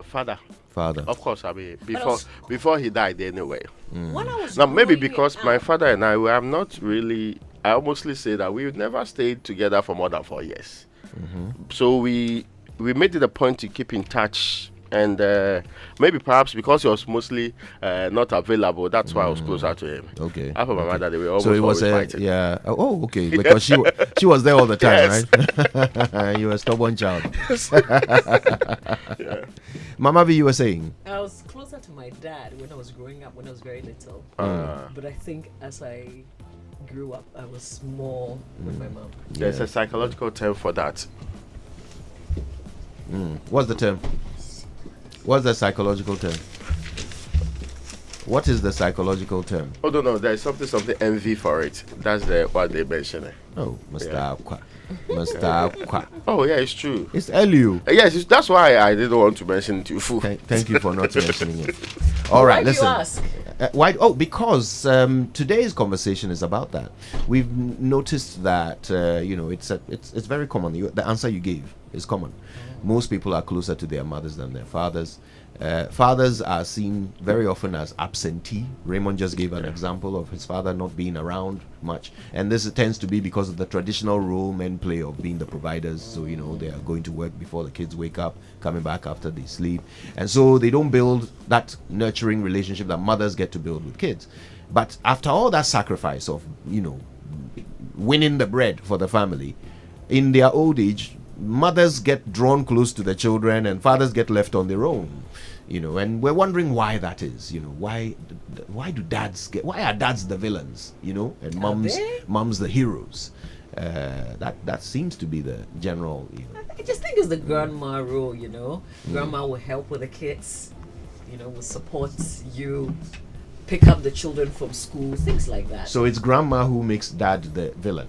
Father.
Of
course, I mean, before he died anyway.
When I was
now, maybe because my father and I were not really, I mostly say that we never stayed together for more than 4 years. So we made it a point to keep in touch. And maybe perhaps because he was mostly not available, that's why I was closer to him.
Okay.
After my mother, they were almost
so it was
always fighting.
Yeah. Oh, okay. Because she was there all the time, right? You were a stubborn child.
Yeah.
Mama V, you were saying?
I was closer to my dad when I was growing up, when I was very little. But I think as I grew up, I was more with my mom.
There's a psychological term for that.
What's the term? What's the psychological term? What is the psychological term?
Oh, no, there's something envy for it. That's what they mention.
Oh, Mr. Quay. Mr. Quay.
Oh, yeah, it's true.
It's Elio.
Yes, that's why I didn't want to mention it to you.
Thank you for not mentioning it. All right, listen.
Why do you ask?
Why? Oh, because today's conversation is about that. We've noticed that it's very common. The answer you gave is common. most people are closer to their mothers than their fathers. Fathers are seen very often as absentee. Raymond just gave an example of his father not being around much, and this tends to be because of the traditional role men play of being the providers. So they are going to work before the kids wake up, coming back after they sleep, and so they don't build that nurturing relationship that mothers get to build with kids. But after all that sacrifice of winning the bread for the family, in their old age, mothers get drawn close to the children and fathers get left on their own. And we're wondering why that is. Why are dads the villains? And moms the heroes. That seems to be the general.
I just think it's the grandma role. Grandma will help with the kids. Will support you, pick up the children from school, things like that.
So it's grandma who makes dad the villain.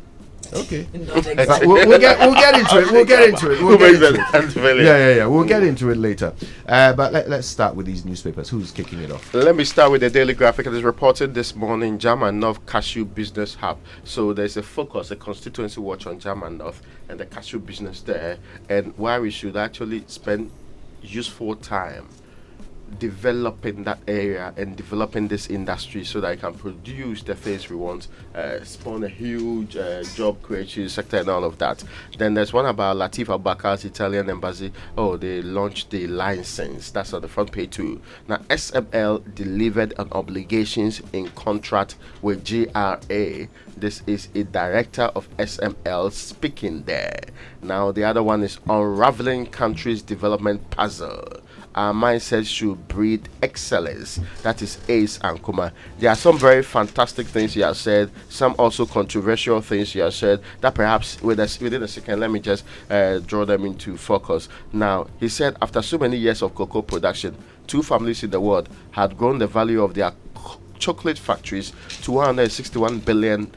Okay.
Not exactly.
We'll get into it. We'll get into it.
Yeah.
We'll get into it later. But let's start with these newspapers. Who's kicking it off?
Let me start with the Daily Graphic. It is reported this morning, Jam and North Cashew Business Hub. So there's a focus, a constituency watch on Jam and North and the cashew business there, and why we should actually spend useful time developing that area and developing this industry so that it can produce the things we want, spawn a huge job creation sector and all of that. Then there's one about Latif Abakar's Italian embassy. They launched the license. That's on the front page too. Now SML delivered on obligations in contract with GRA. This is a director of SML speaking there. Now the other one is unraveling country's development puzzle. Our mindset should breed excellence. That is Ace and Kuma. There are some very fantastic things he has said, some also controversial things he has said that perhaps within a second, let me just draw them into focus. Now, he said after so many years of cocoa production, 2 families in the world had grown the value of their chocolate factories to $161 billion,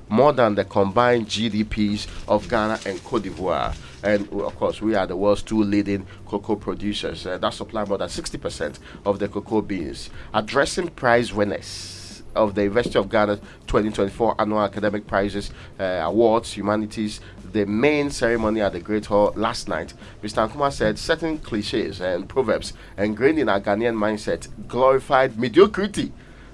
more than the combined GDPs of Ghana and Cote d'Ivoire. And of course, we are the world's 2 leading cocoa producers that supply more than 60% of the cocoa beans. Addressing prize winners of the University of Ghana 2024 Annual Academic Prizes Awards Humanities, the main ceremony at the Great Hall last night, Mr. Nkrumah said certain cliches and proverbs ingrained in our Ghanaian mindset glorified mediocrity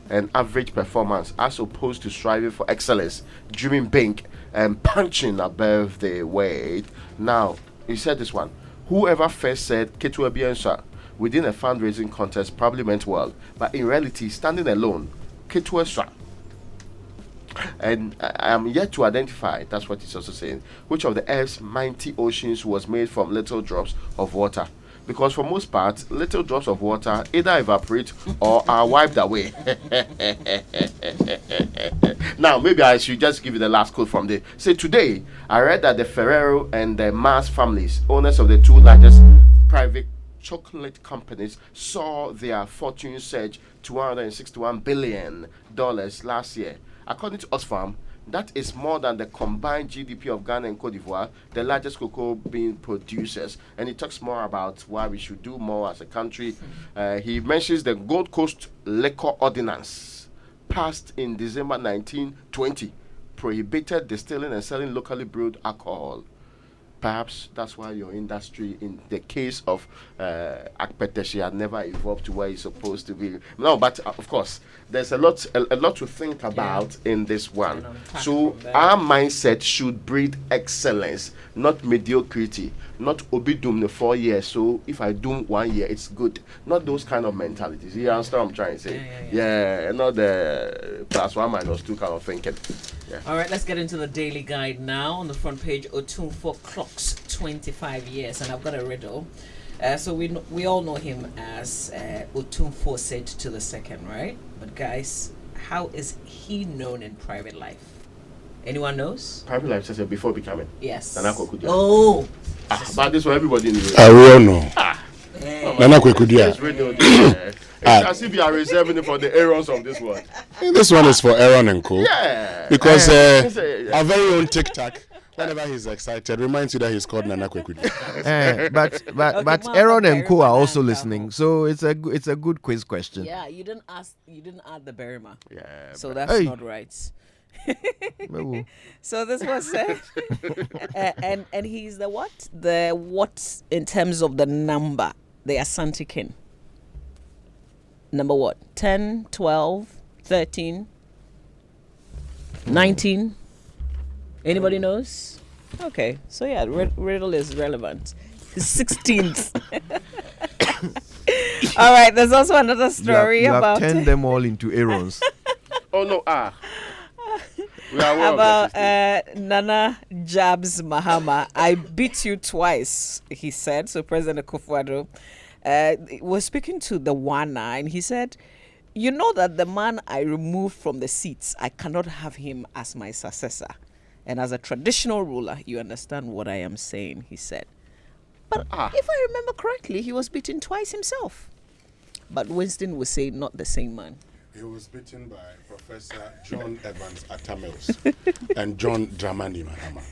and average performance as opposed to striving for excellence, dreaming big and punching above the weight. Now, he said this one: whoever first said Ketua Biensha within a fundraising contest probably meant well, but in reality, standing alone, Ketua Sha. And I am yet to identify, that's what he's also saying, which of the Earth's mighty oceans was made from little drops of water. Because for most part, little drops of water either evaporate or are wiped away. Now, maybe I should just give you the last quote from there. Say, today, I read that the Ferrero and the Mars families, owners of the 2 largest private chocolate companies, saw their fortune surge to $161 billion last year. According to Oxfam, that is more than the combined GDP of Ghana and Cote d'Ivoire, the largest cocoa bean producers. And he talks more about why we should do more as a country. He mentions the Gold Coast Liquor Ordinance, passed in December 1920, prohibited distilling and selling locally brewed alcohol. Perhaps that's why your industry, in the case of Akpeteshi, had never evolved to where it's supposed to be. No, but of course, there's a lot to think about in this one. So our mindset should breed excellence, not mediocrity, not obidum the 4 years. So if I do 1 year, it's good. Not those kind of mentalities. You understand what I'm trying to say? Yeah, not the +1 -2 kind of thinking. Yeah.
All right, let's get into the daily guide now. On the front page, Otumfuo clocks 25 years, and I've got a riddle. So we all know him as Otumfuo said to the second, right? But guys, how is he known in private life? Anyone knows?
Private life, says before becoming.
Yes.
Oh. But this one everybody knew.
We all know. Nana Kwekudia.
It's as if you are reserving it for the errors of this one.
This one is for Aaron and Co.
Yeah.
Because our very own TikTok, whenever he's excited, reminds you that he's called Nana Kwekudia.
But Aaron and Co are also listening, so it's a good quiz question.
Yeah, you didn't add the Berima.
Yeah.
So that's not right. So this was and he's the what? The what in terms of the number? The Asante king. Number what? 10, 12, 13, 19? Anybody knows? Okay, so yeah, riddle is relevant. The 16th. All right, there's also another story
you
about...
have turned them all into Aarons.
Oh, no,
about Nana Jabs Mahama. I beat you twice, he said. So President Akufo-Addo was speaking to the Wana, and he said, you know that the man I removed from the seats, I cannot have him as my successor. And as a traditional ruler, you understand what I am saying, he said. But if I remember correctly, he was beaten twice himself. But Winston would say not the same man.
He was beaten by Professor John Evans Atamils and John Dramani Mahama.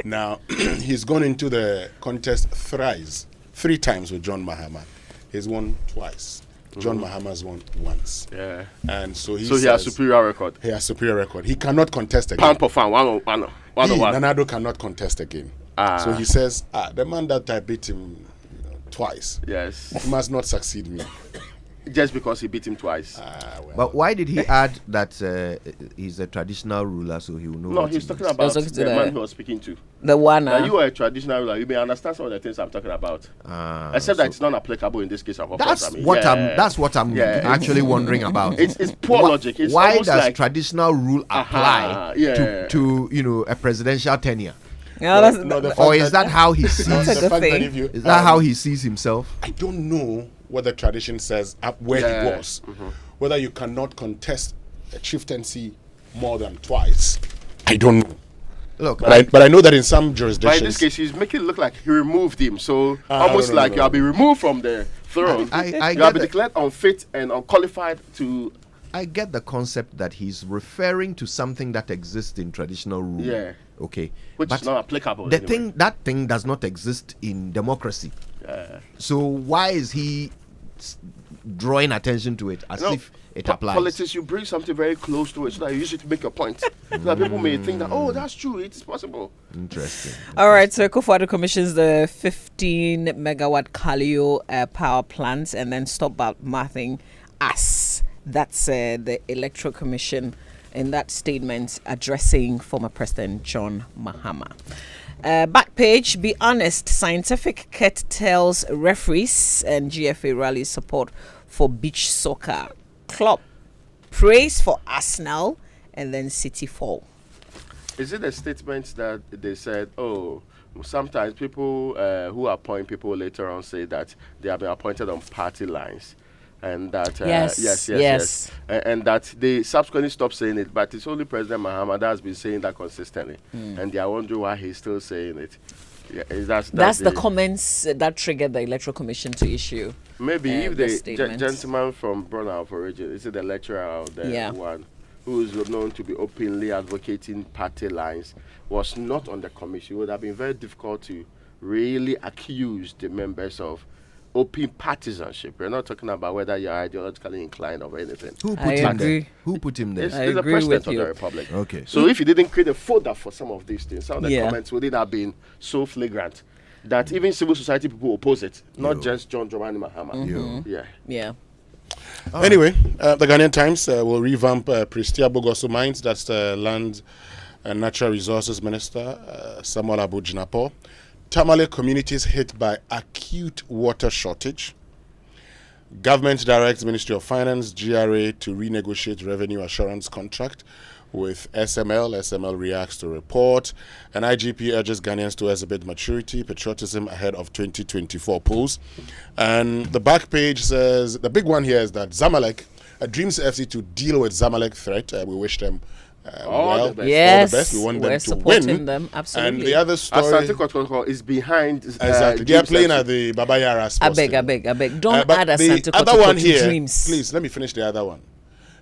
Now, he's gone into the contest three times with John Mahama. He's won twice. John Mahama's won once.
Yeah.
And so he
has superior record.
He has superior record. He cannot contest again.
Pound per pound, one.
Nanado cannot contest again. So he says, the man that I beat him twice,
yes,
he must not succeed me.
Just because he beat him twice.
But why did he add that he's a traditional ruler, so he will know?
No, he's talking about the man he was speaking to.
The one.
Now you are a traditional ruler. You may understand some of the things I'm talking about. Except that it's not applicable in this case.
That's what I'm actually wondering about.
It's poor logic. It's
why does traditional rule apply to a presidential tenure? Or is that how he sees? Is that how he sees himself?
I don't know what the tradition says where he was. Whether you cannot contest a chieftaincy more than twice, I don't know.
Look,
but I know that in some jurisdictions.
But in this case, he's making it look like he removed him. So almost you have been removed from the throne. You have been declared unfit and unqualified to.
I get the concept that he's referring to something that exists in traditional rule.
Yeah.
Okay.
Which is not applicable.
That thing does not exist in democracy. So why is he drawing attention to it as if it applies?
Politics, you bring something very close to it so that you use it to make your point. So that people may think that, that's true, it's possible.
Interesting.
All right, so Akufo-Addo commissions the 15 megawatt Kalio power plants and then stop mathing us. That's the Electoral Commission in that statement addressing former President John Mahama. Back page, be honest, scientific kit tells referees and GFA rally support for beach soccer. Club praise for Arsenal and then City fall.
Is it a statement that they said, sometimes people who appoint people later on say that they have been appointed on party lines? And that yes. And that they subsequently stopped saying it, but it's only President Mahama that has been saying that consistently, and they are wondering why he's still saying it.
That's the comments that triggered the Electoral Commission to issue.
Maybe if the gentleman from Brunel of origin, is it the lecturer out there, one who is known to be openly advocating party lines, was not on the commission, it would have been very difficult to really accuse the members of open partisanship. We're not talking about whether you're ideologically inclined or anything.
Who put him there? Who put him there?
It's the president of the republic.
Okay.
So if you didn't create a folder for some of these things, some of the comments wouldn't have been so flagrant that even civil society people oppose it, not just John Dramani Mahama.
Yeah.
Anyway, the Ghanaian Times will revamp Prestia Bogoso Mines. That's the Land and Natural Resources Minister, Samuel Abu Jinapo. Tamale communities hit by acute water shortage. Government directs Ministry of Finance, GRA, to renegotiate revenue assurance contract with SML. SML reacts to report. And IGP urges Ghanaians to exhibit maturity, patriotism ahead of 2024 polls. And the back page says, the big one here is that Zamalek dreams FC to deal with Zamalek threat. We wish them all the best.
Yes,
all the best. We want them to
supporting them, absolutely.
And the other story
is behind.
Exactly. They are playing at the Baba Yara Sports.
I beg. Don't add Asante
Kotoko other one
to
here,
dreams.
Please, let me finish the other one.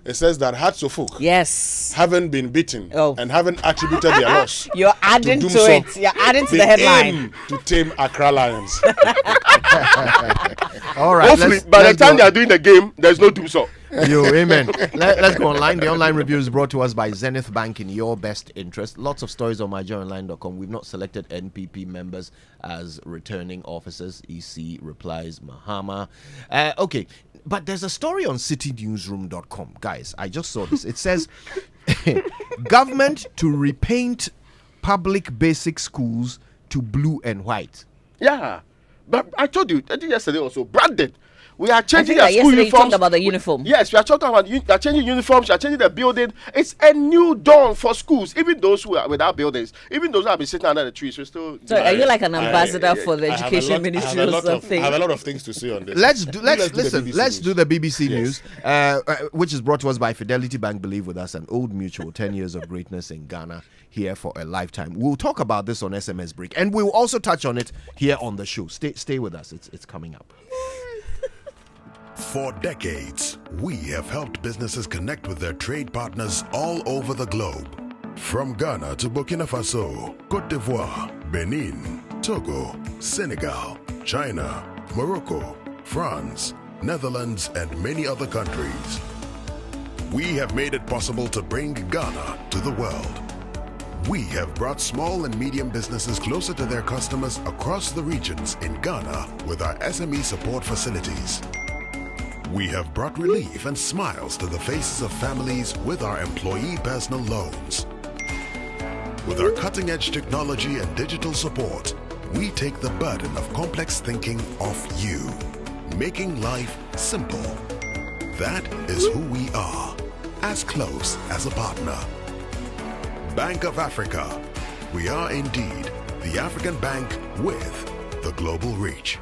It says that Hearts of Folk haven't been beaten and haven't attributed their loss.
You're adding to it. You're adding to the headline.
To tame Accra Lions.
All right.
Hopefully, by the time they are doing the game, there's no doom so.
Yo, amen. Let's go online. The online review is brought to us by Zenith Bank in your best interest. Lots of stories on myjoyonline.com. We've not selected NPP members as returning officers. EC replies Mahama. Okay, but there's a story on citynewsroom.com. Guys, I just saw this. It says, government to repaint public basic schools to blue and white.
Yeah, but I told you, I think yesterday also, branded. We are changing
our
school uniforms.
You talked about the uniform.
Yes, we are talking about they are changing uniforms. We are changing the building. It's a new dawn for schools. Even those who are without buildings, even those who have been sitting under the trees, we're still.
So, are you like an ambassador for the education ministry or something?
I have a lot of things to say on this.
Let's do the BBC News, which is brought to us by Fidelity Bank. Believe with us, an old mutual, 10 years of greatness in Ghana, here for a lifetime. We'll talk about this on SMS Break, and we'll also touch on it here on the show. Stay with us. It's coming up.
For decades, we have helped businesses connect with their trade partners all over the globe. From Ghana to Burkina Faso, Côte d'Ivoire, Benin, Togo, Senegal, China, Morocco, France, Netherlands, and many other countries. We have made it possible to bring Ghana to the world. We have brought small and medium businesses closer to their customers across the regions in Ghana with our SME support facilities. We have brought relief and smiles to the faces of families with our employee personal loans. With our cutting-edge technology and digital support, we take the burden of complex thinking off you, making life simple. That is who we are, as close as a partner. Bank of Africa. We are indeed the African bank with the global reach.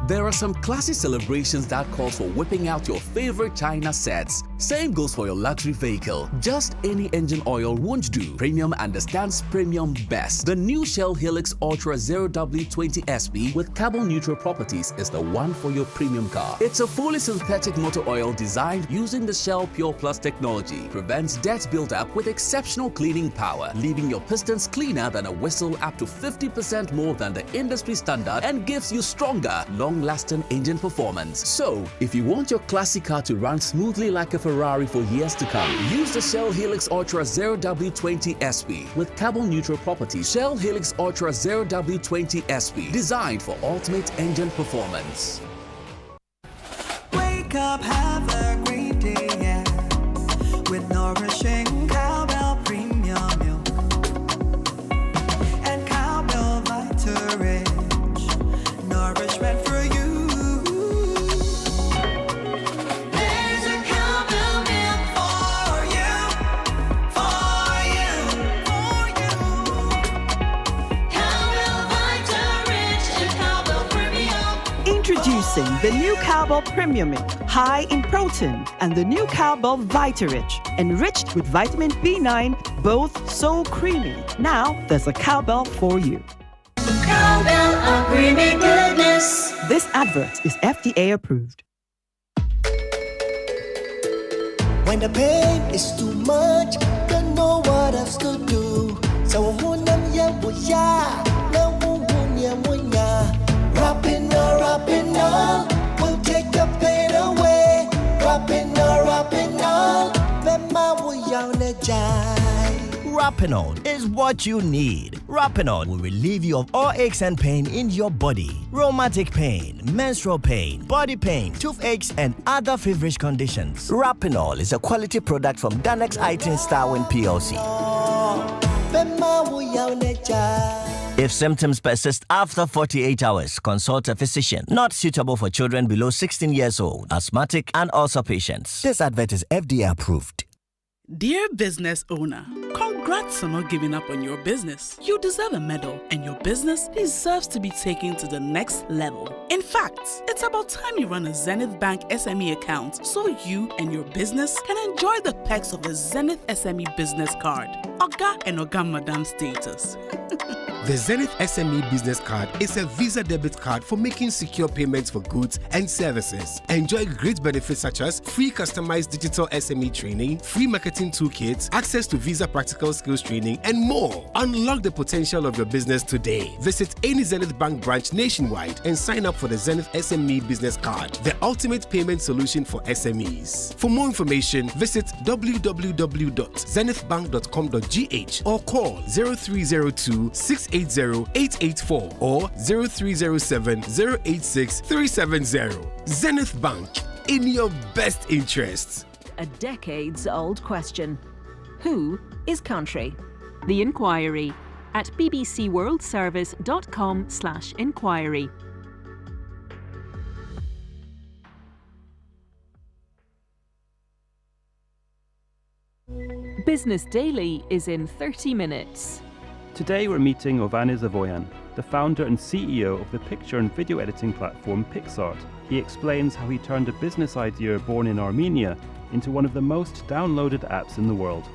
There are some classy celebrations that call for whipping out your favorite China sets. Same goes for your luxury vehicle. Just any engine oil won't do. Premium understands premium best. The new Shell Helix Ultra 0W20 SP with carbon neutral properties is the one for your premium car. It's a fully synthetic motor oil designed using the Shell Pure Plus technology. Prevents dirt buildup with exceptional cleaning power, leaving your pistons cleaner than a whistle, up to 50% more than the industry standard, and gives you stronger, long-lasting engine performance. So, if you want your classic car to run smoothly like a Ferrari for years to come, use the Shell Helix Ultra 0W20 SP with carbon neutral properties. Shell Helix Ultra 0W20 SP, designed for ultimate engine performance.
Wake up, have a great day, yeah, with nourishing cowbell premium milk and cowbell Vita-Rich nourishment for you. There's a cowbell milk for you, for you, for you. Cowbell Vita-Rich and cowbell premium.
Introducing the new Cowbell Premium Milk, high in protein, and the new Cowbell Vita-Rich, enriched with vitamin B9, both so creamy. Now there's a cowbell for you.
Cowbell, a creamy goodness.
This advert is FDA approved.
When the pain is too much, don't know what else to do. So rapping all, will take the pain away. Rapping all,
Rapinol is what you need. Rapinol will relieve you of all aches and pain in your body. Rheumatic pain, menstrual pain, body pain, toothaches, and other feverish conditions. Rapinol is a quality product from Danex Itin Starwin PLC. If symptoms persist after 48 hours, consult a physician. Not suitable for children below 16 years old, asthmatic, and ulcer patients. This advert is FDA approved.
Dear business owner, congrats on not giving up on your business. You deserve a medal, and your business deserves to be taken to the next level. In fact, it's about time you run a Zenith Bank SME account so you and your business can enjoy the perks of the Zenith SME Business Card. Oga and Oga Madam status.
The Zenith SME Business Card is a Visa debit card for making secure payments for goods and services. Enjoy great benefits such as free customized digital SME training, free marketing toolkits, access to Visa practical skills training, and more. Unlock the potential of your business today. Visit any Zenith Bank branch nationwide and sign up for the Zenith SME Business Card, the ultimate payment solution for SMEs. For more information, visit www.zenithbank.com.gh or call 0302 680-884 or 0307-086-370. Zenith Bank, in your best interests.
A decades-old question. Who is country? The Inquiry at bbcworldservice.com/inquiry. Business Daily is in 30 minutes.
Today we're meeting Ovanes Avoyan, the founder and CEO of the picture and video editing platform PixArt. He explains how he turned a business idea born in Armenia into one of the most downloaded apps in the world.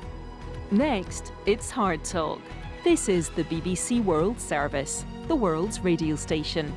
Next, it's Hard Talk. This is the BBC World Service, the world's radio station.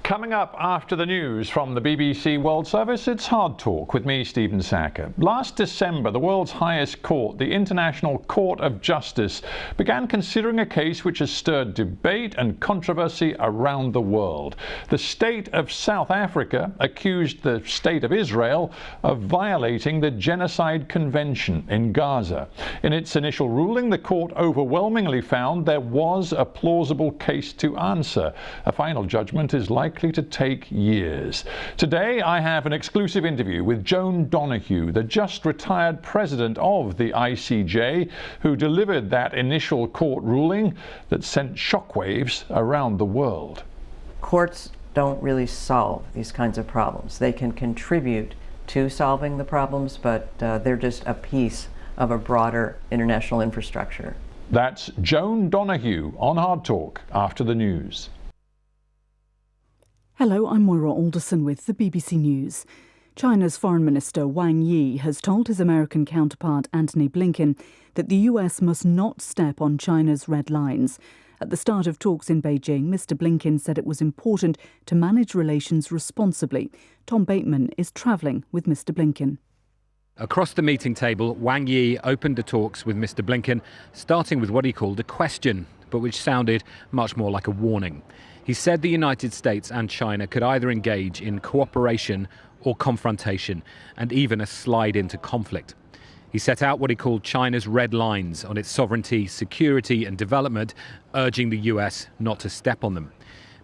Coming up after the news from the BBC World Service, it's Hard Talk with me, Stephen Sacker. Last December, the world's highest court, the International Court of Justice, began considering a case which has stirred debate and controversy around the world. The state of South Africa accused the state of Israel of violating the Genocide Convention in Gaza. In its initial ruling, the court overwhelmingly found there was a plausible case to answer. A final judgment is likely to take years. Today I have an exclusive interview with Joan Donoghue, the just retired president of the ICJ, who delivered that initial court ruling that sent shockwaves around the world.
Courts don't really solve these kinds of problems. They can contribute to solving the problems, but they're just a piece of a broader international infrastructure.
That's Joan Donoghue on Hard Talk after the news.
Hello, I'm Moira Alderson with the BBC News. China's Foreign Minister Wang Yi has told his American counterpart Antony Blinken that the US must not step on China's red lines. At the start of talks in Beijing, Mr. Blinken said it was important to manage relations responsibly. Tom Bateman is travelling with Mr. Blinken.
Across the meeting table, Wang Yi opened the talks with Mr. Blinken, starting with what he called a question, but which sounded much more like a warning. He said the United States and China could either engage in cooperation or confrontation, and even a slide into conflict. He set out what he called China's red lines on its sovereignty, security and development, urging the US not to step on them.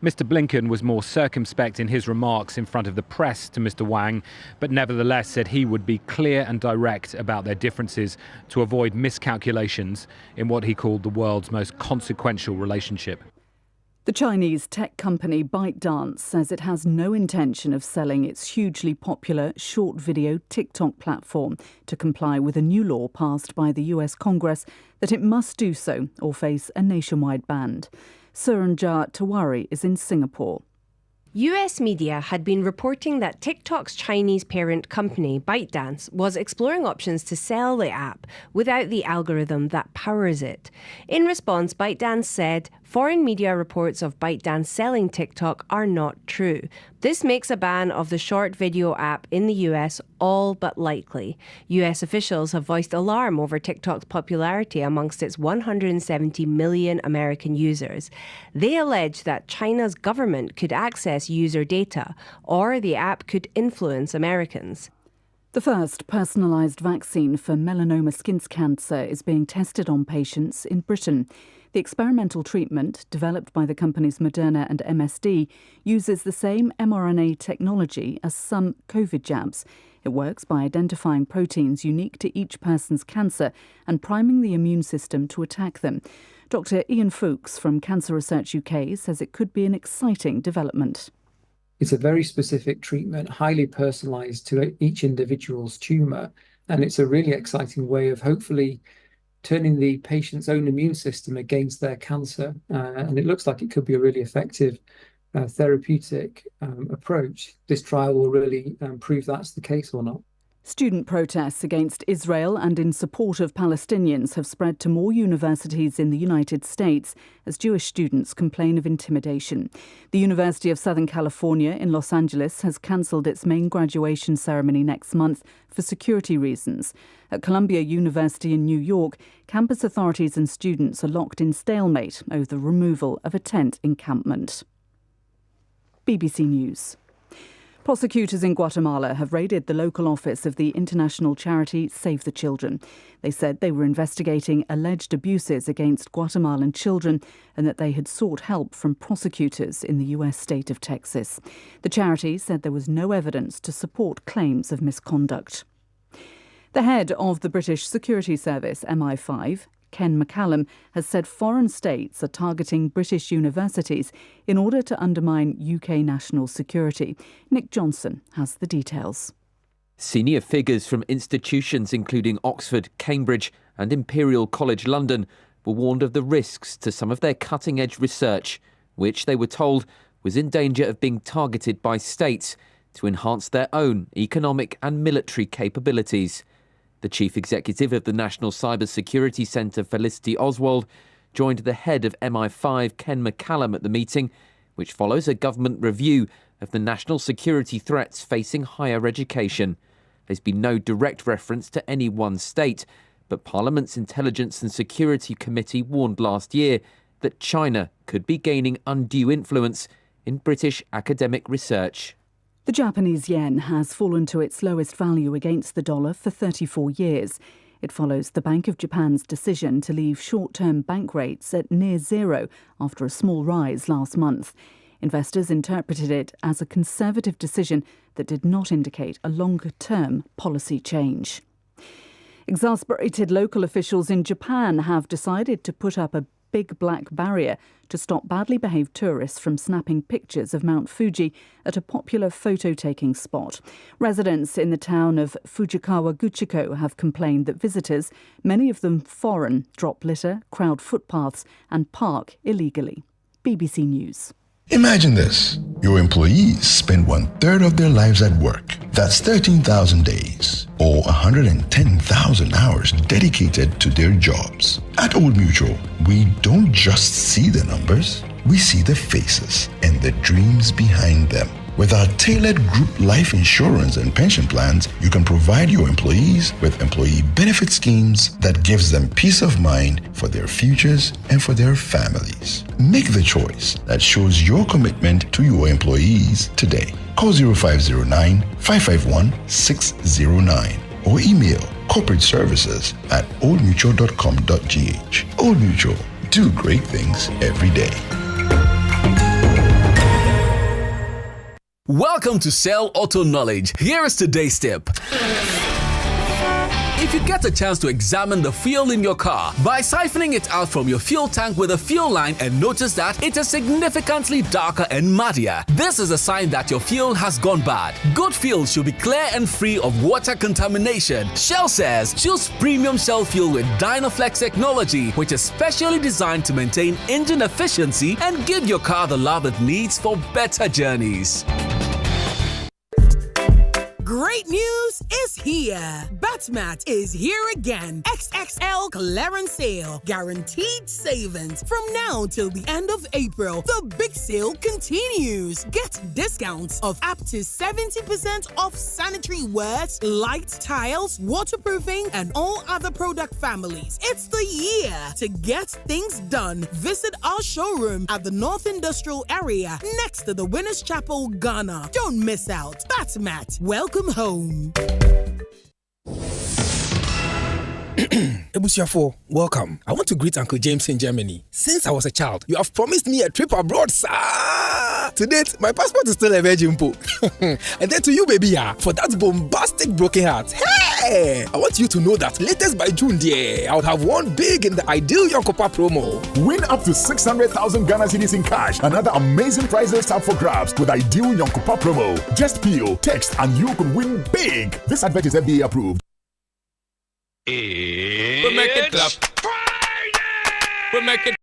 Mr. Blinken was more circumspect in his remarks in front of the press to Mr. Wang, but nevertheless said he would be clear and direct about their differences to avoid miscalculations in what he called the world's most consequential relationship.
The Chinese tech company ByteDance says it has no intention of selling its hugely popular short video TikTok platform to comply with a new law passed by the US Congress that it must do so or face a nationwide ban. Suranjot Tawari is in Singapore.
US media had been reporting that TikTok's Chinese parent company, ByteDance, was exploring options to sell the app without the algorithm that powers it. In response, ByteDance said, foreign media reports of ByteDance selling TikTok are not true. This makes a ban of the short video app in the US all but likely. US officials have voiced alarm over TikTok's popularity amongst its 170 million American users. They allege that China's government could access user data, or the app could influence Americans.
The first personalised vaccine for melanoma skin cancer is being tested on patients in Britain. The experimental treatment, developed by the companies Moderna and MSD, uses the same mRNA technology as some COVID jabs. It works by identifying proteins unique to each person's cancer and priming the immune system to attack them. Dr. Ian Fuchs from Cancer Research UK says it could be an exciting development.
It's a very specific treatment, highly personalised to each individual's tumour, and it's a really exciting way of hopefully turning the patient's own immune system against their cancer. And it looks like it could be a really effective therapeutic approach, this trial will really prove that's the case or not.
Student protests against Israel and in support of Palestinians have spread to more universities in the United States as Jewish students complain of intimidation. The University of Southern California in Los Angeles has cancelled its main graduation ceremony next month for security reasons. At Columbia University in New York, campus authorities and students are locked in stalemate over the removal of a tent encampment. BBC News. Prosecutors in Guatemala have raided the local office of the international charity Save the Children. They said they were investigating alleged abuses against Guatemalan children and that they had sought help from prosecutors in the US state of Texas. The charity said there was no evidence to support claims of misconduct. The head of the British Security Service, MI5, Ken McCallum, has said foreign states are targeting British universities in order to undermine UK national security. Nick Johnson has the details.
Senior figures from institutions including Oxford, Cambridge and Imperial College London were warned of the risks to some of their cutting-edge research, which they were told was in danger of being targeted by states to enhance their own economic and military capabilities. The chief executive of the National Cyber Security Centre, Felicity Oswald, joined the head of MI5, Ken McCallum, at the meeting, which follows a government review of the national security threats facing higher education. There's been no direct reference to any one state, but Parliament's Intelligence and Security Committee warned last year that China could be gaining undue influence in British academic research.
The Japanese yen has fallen to its lowest value against the dollar for 34 years. It follows the Bank of Japan's decision to leave short-term bank rates at near zero after a small rise last month. Investors interpreted it as a conservative decision that did not indicate a longer-term policy change. Exasperated local officials in Japan have decided to put up a big black barrier to stop badly behaved tourists from snapping pictures of Mount Fuji at a popular photo-taking spot. Residents in the town of Fujikawa Guchiko have complained that visitors, many of them foreign, drop litter, crowd footpaths and park illegally. BBC News.
Imagine this. Your employees spend 1/3 of their lives at work. That's 13,000 days or 110,000 hours dedicated to their jobs. At Old Mutual, we don't just see the numbers, we see the faces and the dreams behind them. With our tailored group life insurance and pension plans, you can provide your employees with employee benefit schemes that gives them peace of mind for their futures and for their families. Make the choice that shows your commitment to your employees today. Call 0509 551 609 or email corporateservices@oldmutual.com.gh. Old Mutual, do great things every day.
Welcome to Cell Auto Knowledge. Here is today's tip. If you get a chance to examine the fuel in your car by siphoning it out from your fuel tank with a fuel line and notice that it is significantly darker and muddier, this is a sign that your fuel has gone bad. Good fuel should be clear and free of water contamination. Shell says choose premium Shell fuel with Dynaflex technology, which is specially designed to maintain engine efficiency and give your car the love it needs for better journeys.
Great news is here. Batmat is here again. XXL clearance sale. Guaranteed savings. From now till the end of April, the big sale continues. Get discounts of up to 70% off sanitary wares, light tiles, waterproofing, and all other product families. It's the year to get things done. Visit our showroom at the North Industrial Area next to the Winners Chapel, Ghana. Don't miss out. Batmat, welcome home.
Ebusiafo, welcome. I want to greet Uncle James in Germany. Since I was a child, you have promised me a trip abroad, sir. To date, my passport is still a virgin po. And then to you, baby, for that bombastic broken heart. Hey! I want you to know that latest by June, dear, I would have won big in the Ideal Yonkopa promo.
Win up to 600,000 Ghana cedis in cash and other amazing prizes up for grabs with Ideal Yonkopa promo. Just peel, text, and you could win big. This advert is FDA approved.
We make it clap. Friday! We make it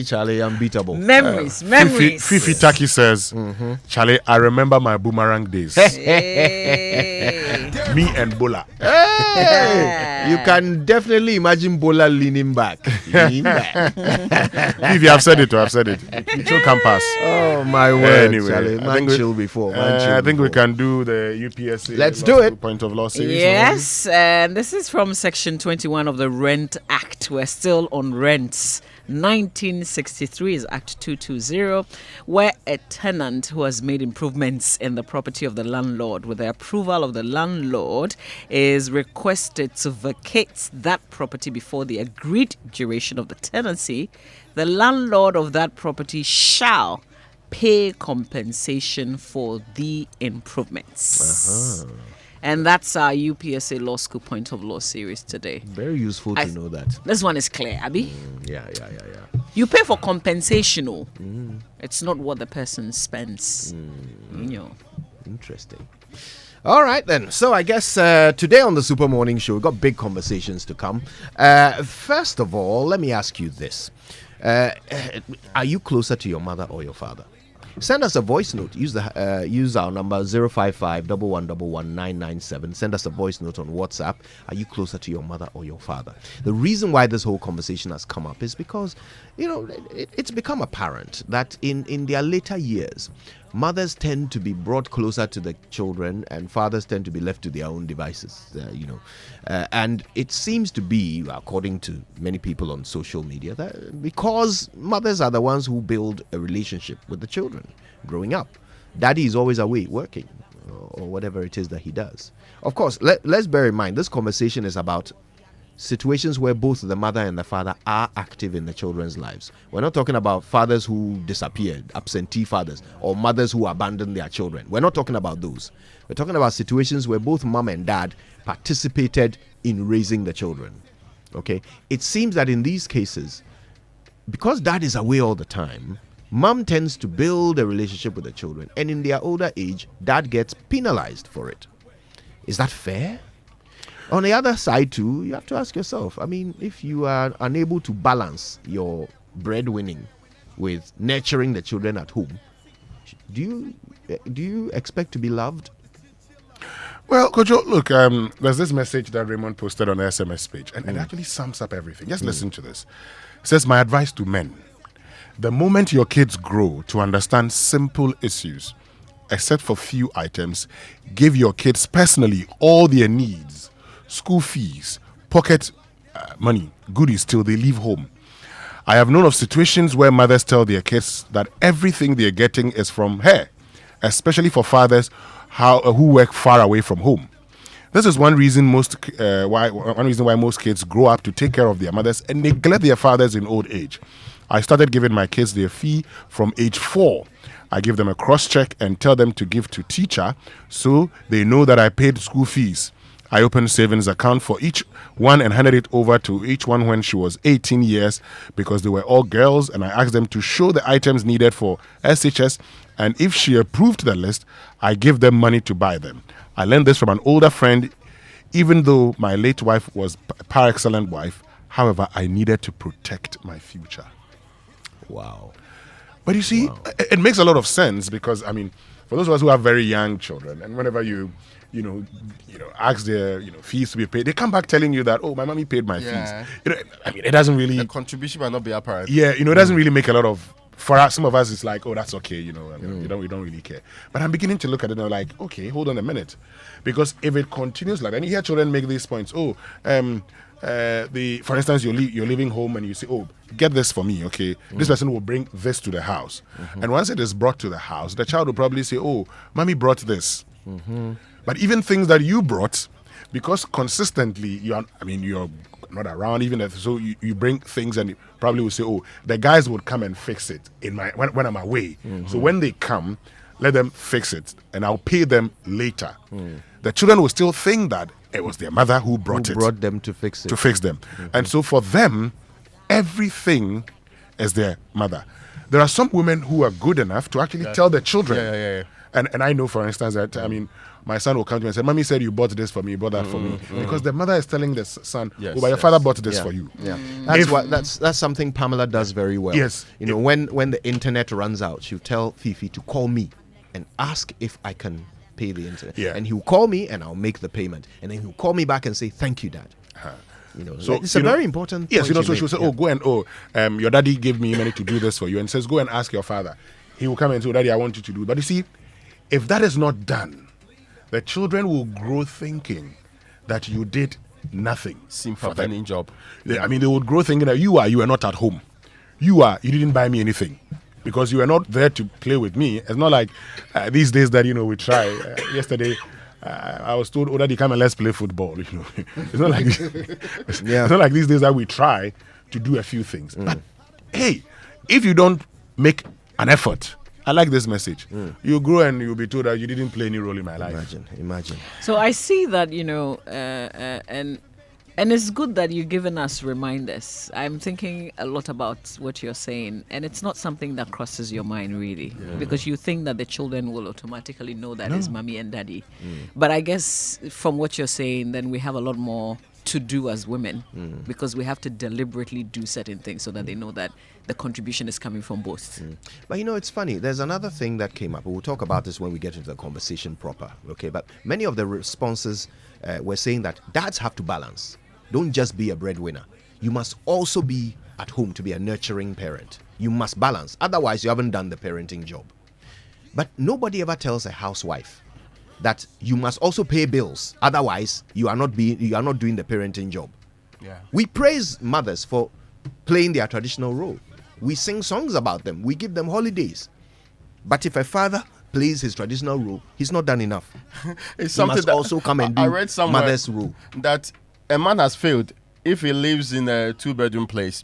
Charlie, unbeatable.
Memories.
Fifi Taki says, Charlie, I remember my boomerang days. Me and Bola.
Hey, you can definitely imagine Bola leaning back.
If you have said it, I've said it. Chill campus.
Oh my word,
anyway,
Charlie. Man chill before.
I think we can do the UPSA.
Let's do it.
Point of law series.
Yes, and this is from Section 21 of the Rent Act. We're still on rents. 1963 is Act 220, where a tenant who has made improvements in the property of the landlord with the approval of the landlord is requested to vacate that property before the agreed duration of the tenancy. The landlord of that property shall pay compensation for the improvements. And that's our UPSA Law School Point of Law series today.
Very useful to know that.
This one is clear, Abby.
Yeah.
You pay for compensation. It's not what the person spends.
Interesting. All right, then. So I guess today on the Super Morning Show, we've got big conversations to come. First of all, let me ask you this. Are you closer to your mother or your father? Send us a voice note. Use our number 055-111-997. Send us a voice note on WhatsApp. Are you closer to your mother or your father? The reason why this whole conversation has come up is because, it's become apparent that in their later years, mothers tend to be brought closer to the children and fathers tend to be left to their own devices, and it seems to be, according to many people on social media, that because mothers are the ones who build a relationship with the children growing up. Daddy is always away working or whatever it is that he does. Of course, let's bear in mind, this conversation is about situations where both the mother and the father are active in the children's lives. We're not talking about fathers who disappeared, absentee fathers, or mothers who abandoned their children. We're not talking about those. We're talking about situations where both mom and dad participated in raising the children. Okay? It seems that in these cases, because dad is away all the time, mom tends to build a relationship with the children, and in their older age, dad gets penalized for it. Is that fair? On the other side too, you have to ask yourself, if you are unable to balance your breadwinning with nurturing the children at home, do you expect to be loved?
Well, Kojo, look, there's this message that Raymond posted on the SMS page, and it actually sums up everything. Just listen to this. It says, my advice to men: the moment your kids grow to understand simple issues, except for few items, give your kids personally all their needs, school fees, pocket money, goodies till they leave home. I have known of situations where mothers tell their kids that everything they're getting is from her, especially for fathers who work far away from home. This is one reason why most kids grow up to take care of their mothers and neglect their fathers in old age. I started giving my kids their fee from age 4. I give them a cross check and tell them to give to teacher so they know that I paid school fees. I opened savings account for each one and handed it over to each one when she was 18 years because they were all girls, and I asked them to show the items needed for SHS, and if she approved the list, I give them money to buy them. I learned this from an older friend, even though my late wife was a par excellent wife. However, I needed to protect my future.
Wow.
But you see, it makes a lot of sense because, for those of us who have very young children, and whenever you ask their fees to be paid, they come back telling you that, oh, my mommy paid my fees. It doesn't really.
The contribution might not be apparent.
Yeah, it doesn't really make a lot of. For us, some of us, it's like, oh, that's okay, we don't really care. But I'm beginning to look at it and like, okay, hold on a minute, because if it continues like that, and you hear children make these points, for instance, you're leaving home and you say, oh, get this for me, okay? This person will bring this to the house, and once it is brought to the house, the child will probably say, oh, mommy brought this. But even things that you brought, because consistently you're not around, even if so you bring things and you probably will say, oh, the guys would come and fix it when I'm away. So when they come, let them fix it and I'll pay them later. The children will still think that it was their mother who brought
them to fix it.
To fix them. And so for them, everything is their mother. There are some women who are good enough to actually tell their children. And I know, for instance, that my son will come to me and say, Mommy said you bought this for me, you bought that for me. Because the mother is telling the son,
Yes,
but your father bought this for you.
Yeah. That's something Pamela does very well.
Yes.
When the internet runs out, she'll tell Fifi to call me and ask if I can pay the internet.
Yeah.
And he'll call me and I'll make the payment. And then he'll call me back and say, thank you, Dad.
So
it's a very important
Yes,
point
so she'll say, go and your daddy gave me money to do this for you, and says, go and ask your father. He will come and say, Daddy, I want you to do it. But you see, if that is not done, the children will grow thinking that you did nothing.
Sympathetic job.
They would grow thinking that you are not at home. You didn't buy me anything because you were not there to play with me. It's not like these days that we try. Yesterday, I was told, Daddy, come and let's play football. It's not like it's not like these days that we try to do a few things. But hey, if you don't make an effort, I like this message. You grow and you'll be told that you didn't play any role in my life.
Imagine.
So I see that, and it's good that you've given us reminders. I'm thinking a lot about what you're saying, and it's not something that crosses your mind really, because you think that the children will automatically know that it's mommy and daddy. But I guess from what you're saying, then we have a lot more to do as women, because we have to deliberately do certain things so that they know that the contribution is coming from both.
But it's funny, there's another thing that came up. We'll talk about this when we get into the conversation proper, okay? But many of the responses were saying that dads have to balance. Don't just be a breadwinner. You must also be at home to be a nurturing parent. You must balance, otherwise you haven't done the parenting job. But nobody ever tells a housewife that you must also pay bills, otherwise you are not doing the parenting job. We praise mothers for playing their traditional role. We sing songs about them, we give them holidays. But if a father plays his traditional role, he's not done enough.
It's
he must also come and do
I read somewhere
mother's role.
That a man has failed if he lives in a 2-bedroom place,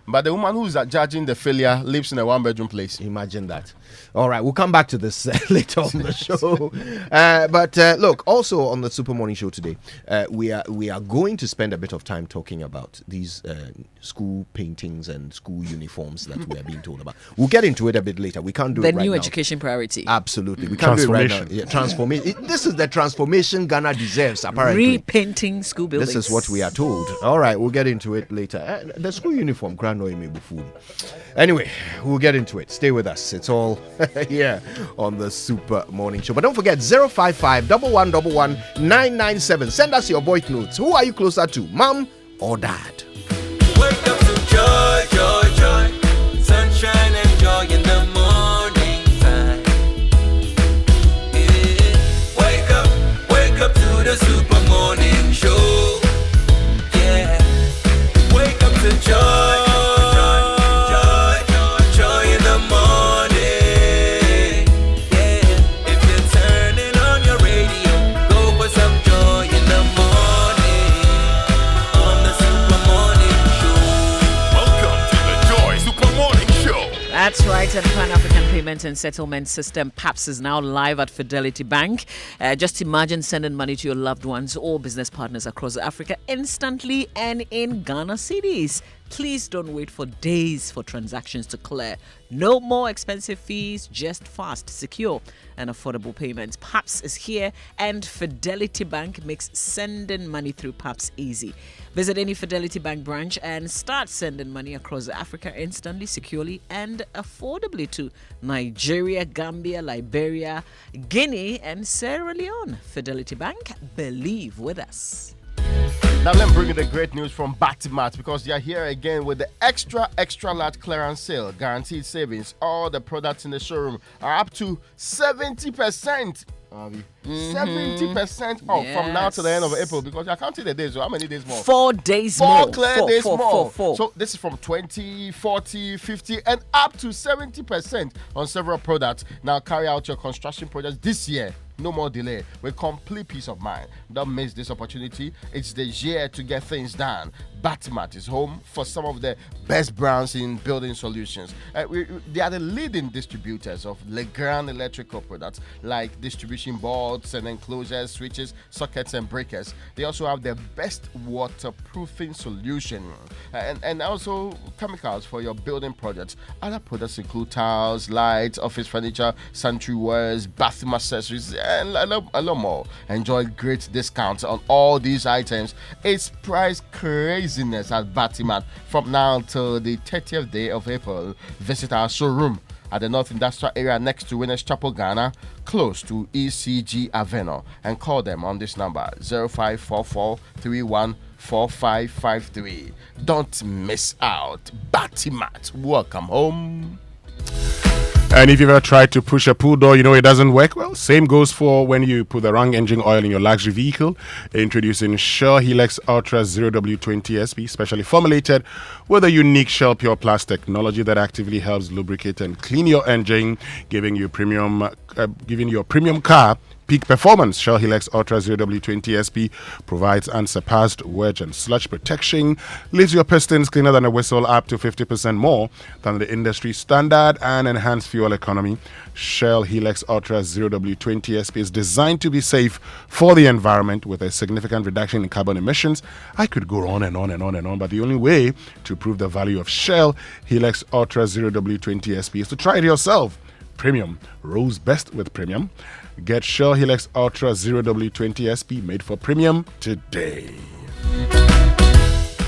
but the woman who's judging the failure lives in a 1-bedroom place.
Imagine that. All right, we'll come back to this later on the show. But look, also on the Super Morning Show today, we are going to spend a bit of time talking about these school paintings and school uniforms that we are being told about. We'll get into it a bit later. We can't do it right now.
The new education priority.
Absolutely. We can't do it right now. Yeah, transformation. This is the transformation Ghana deserves, apparently.
Repainting school buildings.
This is what we are told. All right, we'll get into it later. The school uniform, anyway, we'll get into it. Stay with us. It's all here on the Super Morning Show. But don't forget, 055 1111 997. Send us your voice notes. Who are you closer to, mom or dad?
Wake up to joy, joy, joy. Sunshine and joy in the morning time. Yeah. Wake up to the Super Morning Show. Yeah. Wake up to joy.
That's right, and Pan-African Payment and Settlement System, PAPS, is now live at Fidelity Bank. Just imagine sending money to your loved ones or business partners across Africa instantly and in Ghana cedis. Please don't wait for days for transactions to clear. No more expensive fees, just fast, secure, and affordable payments. PAPS is here, and Fidelity Bank makes sending money through PAPS easy. Visit any Fidelity Bank branch and start sending money across Africa instantly, securely, and affordably to Nigeria, Gambia, Liberia, Guinea, and Sierra Leone. Fidelity Bank, believe with us.
Now let me bring you the great news from Batimat, because they are here again with the extra large clearance sale. Guaranteed savings. All the products in the showroom are up to 70%. 70% off from now to the end of April, because you're counting the days. So how many days more?
4 days
Four
more.
Clear days more.
Four.
So this is from 20, 40, 50, and up to 70% on several products. Now carry out your construction projects this year. No more delay, with complete peace of mind. Don't miss this opportunity. It's the year to get things done. Batimat is home for some of the best brands in building solutions. They are the leading distributors of Legrand electrical products like distribution boards and enclosures, switches, sockets, and breakers. They also have the best waterproofing solution and also chemicals for your building projects. Other products include tiles, lights, office furniture, sanitary wares, bathroom accessories, and a lot more. Enjoy great discounts on all these items. It's price craziness at Batimat from now till the 30th day of April. Visit our showroom at the North Industrial Area next to Winners Chapel, Ghana, close to ECG Avenue, and call them on this number 0544314553. Don't miss out. Batimat, welcome home.
And if you've ever tried to push a pool door, you know it doesn't work. Well, same goes for when you put the wrong engine oil in your luxury vehicle. Introducing Shell Helix Ultra 0W20 SP, specially formulated with a unique Shell Pure Plus technology that actively helps lubricate and clean your engine, giving your premium car peak performance. Shell Helix Ultra 0W20 SP provides unsurpassed wedge and sludge protection, leaves your pistons cleaner than a whistle, up to 50% more than the industry standard, and enhanced fuel economy. Shell Helix Ultra 0W20 SP is designed to be safe for the environment with a significant reduction in carbon emissions. I could go on and on and on and on, but the only way to prove the value of Shell Helix Ultra 0W20 SP is to try it yourself. Premium rolls best with premium. Get Shell Helix Ultra 0W20 SP made for premium today.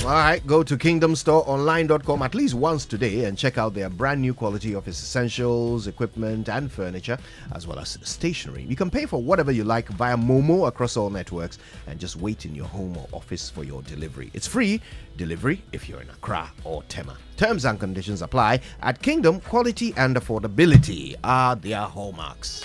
All right, go to kingdomstoreonline.com at least once today and check out their brand new quality of essentials, equipment, and furniture, as well as stationery. You can pay for whatever you like via Momo across all networks and just wait in your home or office for your delivery. It's free delivery if you're in Accra or Tema. Terms and conditions apply. At Kingdom, quality and affordability are their hallmarks.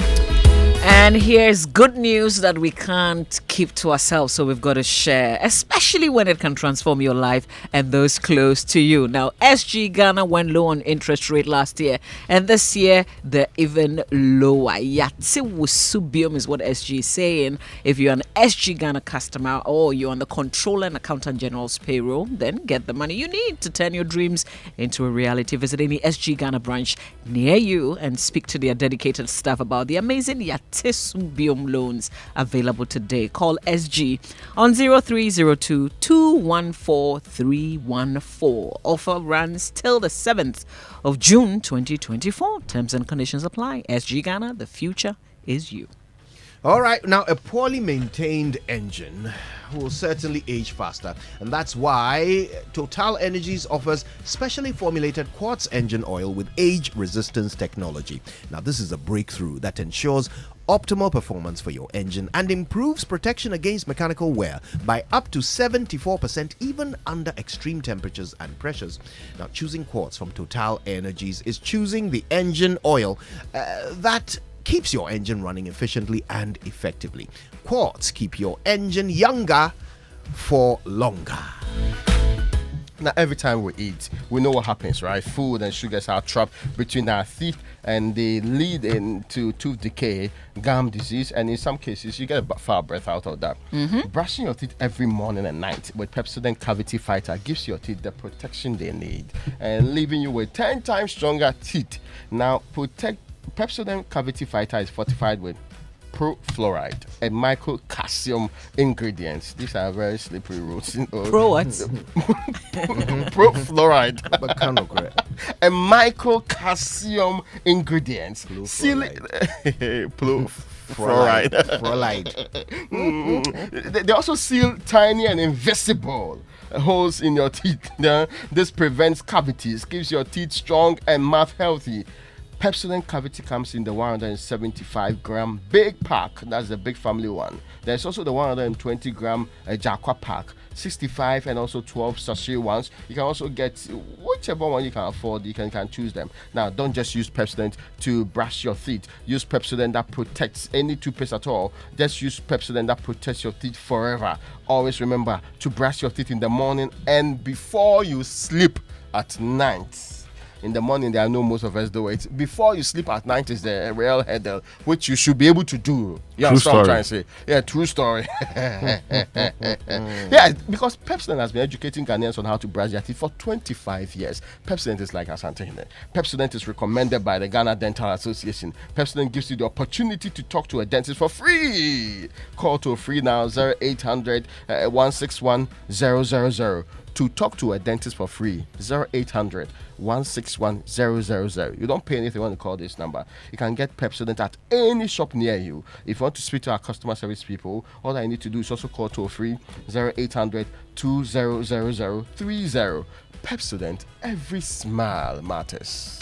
And here's good news that we can't keep to ourselves, so we've got to share, especially when it can transform your life and those close to you. Now, SG Ghana went low on interest rate last year, and this year they're even lower. Yatsi Wusubium is what SG is saying. If you're an SG Ghana customer or you're on the Controller and Accountant General's payroll, then get the money you need to turn your dreams into a reality. Visit any SG Ghana branch near you and speak to their dedicated staff about the amazing Yatisubium loans available today. Call SG on 0302 214 314. Offer runs till the 7th of June 2024. Terms and conditions apply. SG Ghana, the future is you.
All right, now a poorly maintained engine will certainly age faster, and that's why Total Energies offers specially formulated Quats engine oil with age resistance technology. Now, this is a breakthrough that ensures optimal performance for your engine and improves protection against mechanical wear by up to 74%, even under extreme temperatures and pressures. Now, choosing Quats from Total Energies is choosing the engine oil that keeps your engine running efficiently and effectively. Quats keep your engine younger for longer.
Now, every time we eat, we know what happens, right? Food and sugars are trapped between our teeth and they lead into tooth decay, gum disease, and in some cases, you get a foul breath out of that. Brushing your teeth every morning and night with Pepsodent Cavity Fighter gives your teeth the protection they need and leaving you with 10 times stronger teeth. Now, Pepsodent Cavity Fighter is fortified with pro-fluoride and micro-calcium ingredients. These are very slippery roots.
Pro what?
Pro-fluoride and micro-calcium ingredients. Fluoride. They also seal tiny and invisible holes in your teeth. This prevents cavities, keeps your teeth strong and mouth healthy. Pepsodent Cavity comes in the 175-gram big pack. That's the big family one. There's also the 120-gram Jakwa pack, 65 and also 12 sachet ones. You can also get whichever one you can afford. You can choose them. Now, don't just use Pepsodent to brush your teeth. Use Pepsodent that protects any toothpaste at all. Just use Pepsodent that protects your teeth forever. Always remember to brush your teeth in the morning and before you sleep at night. In the morning, there are no most of us do it. Before you sleep at night is the real hurdle, which you should be able to do. Yeah, that's what I'm trying to say. Yeah, true story. Yeah, because Pepsodent has been educating Ghanaians on how to brush their teeth for 25 years. Pepsodent is like Asante. Pepsodent is recommended by the Ghana Dental Association. Pepsodent gives you the opportunity to talk to a dentist for free. Call toll free now 0800 161 000. to talk to a dentist for free. 0800 161 000. You don't pay anything when you call this number. You can get Pepsodent at any shop near you. If you want to speak to our customer service people, all that you need to do is also call toll free 0800 200030. Pepsodent, every smile matters.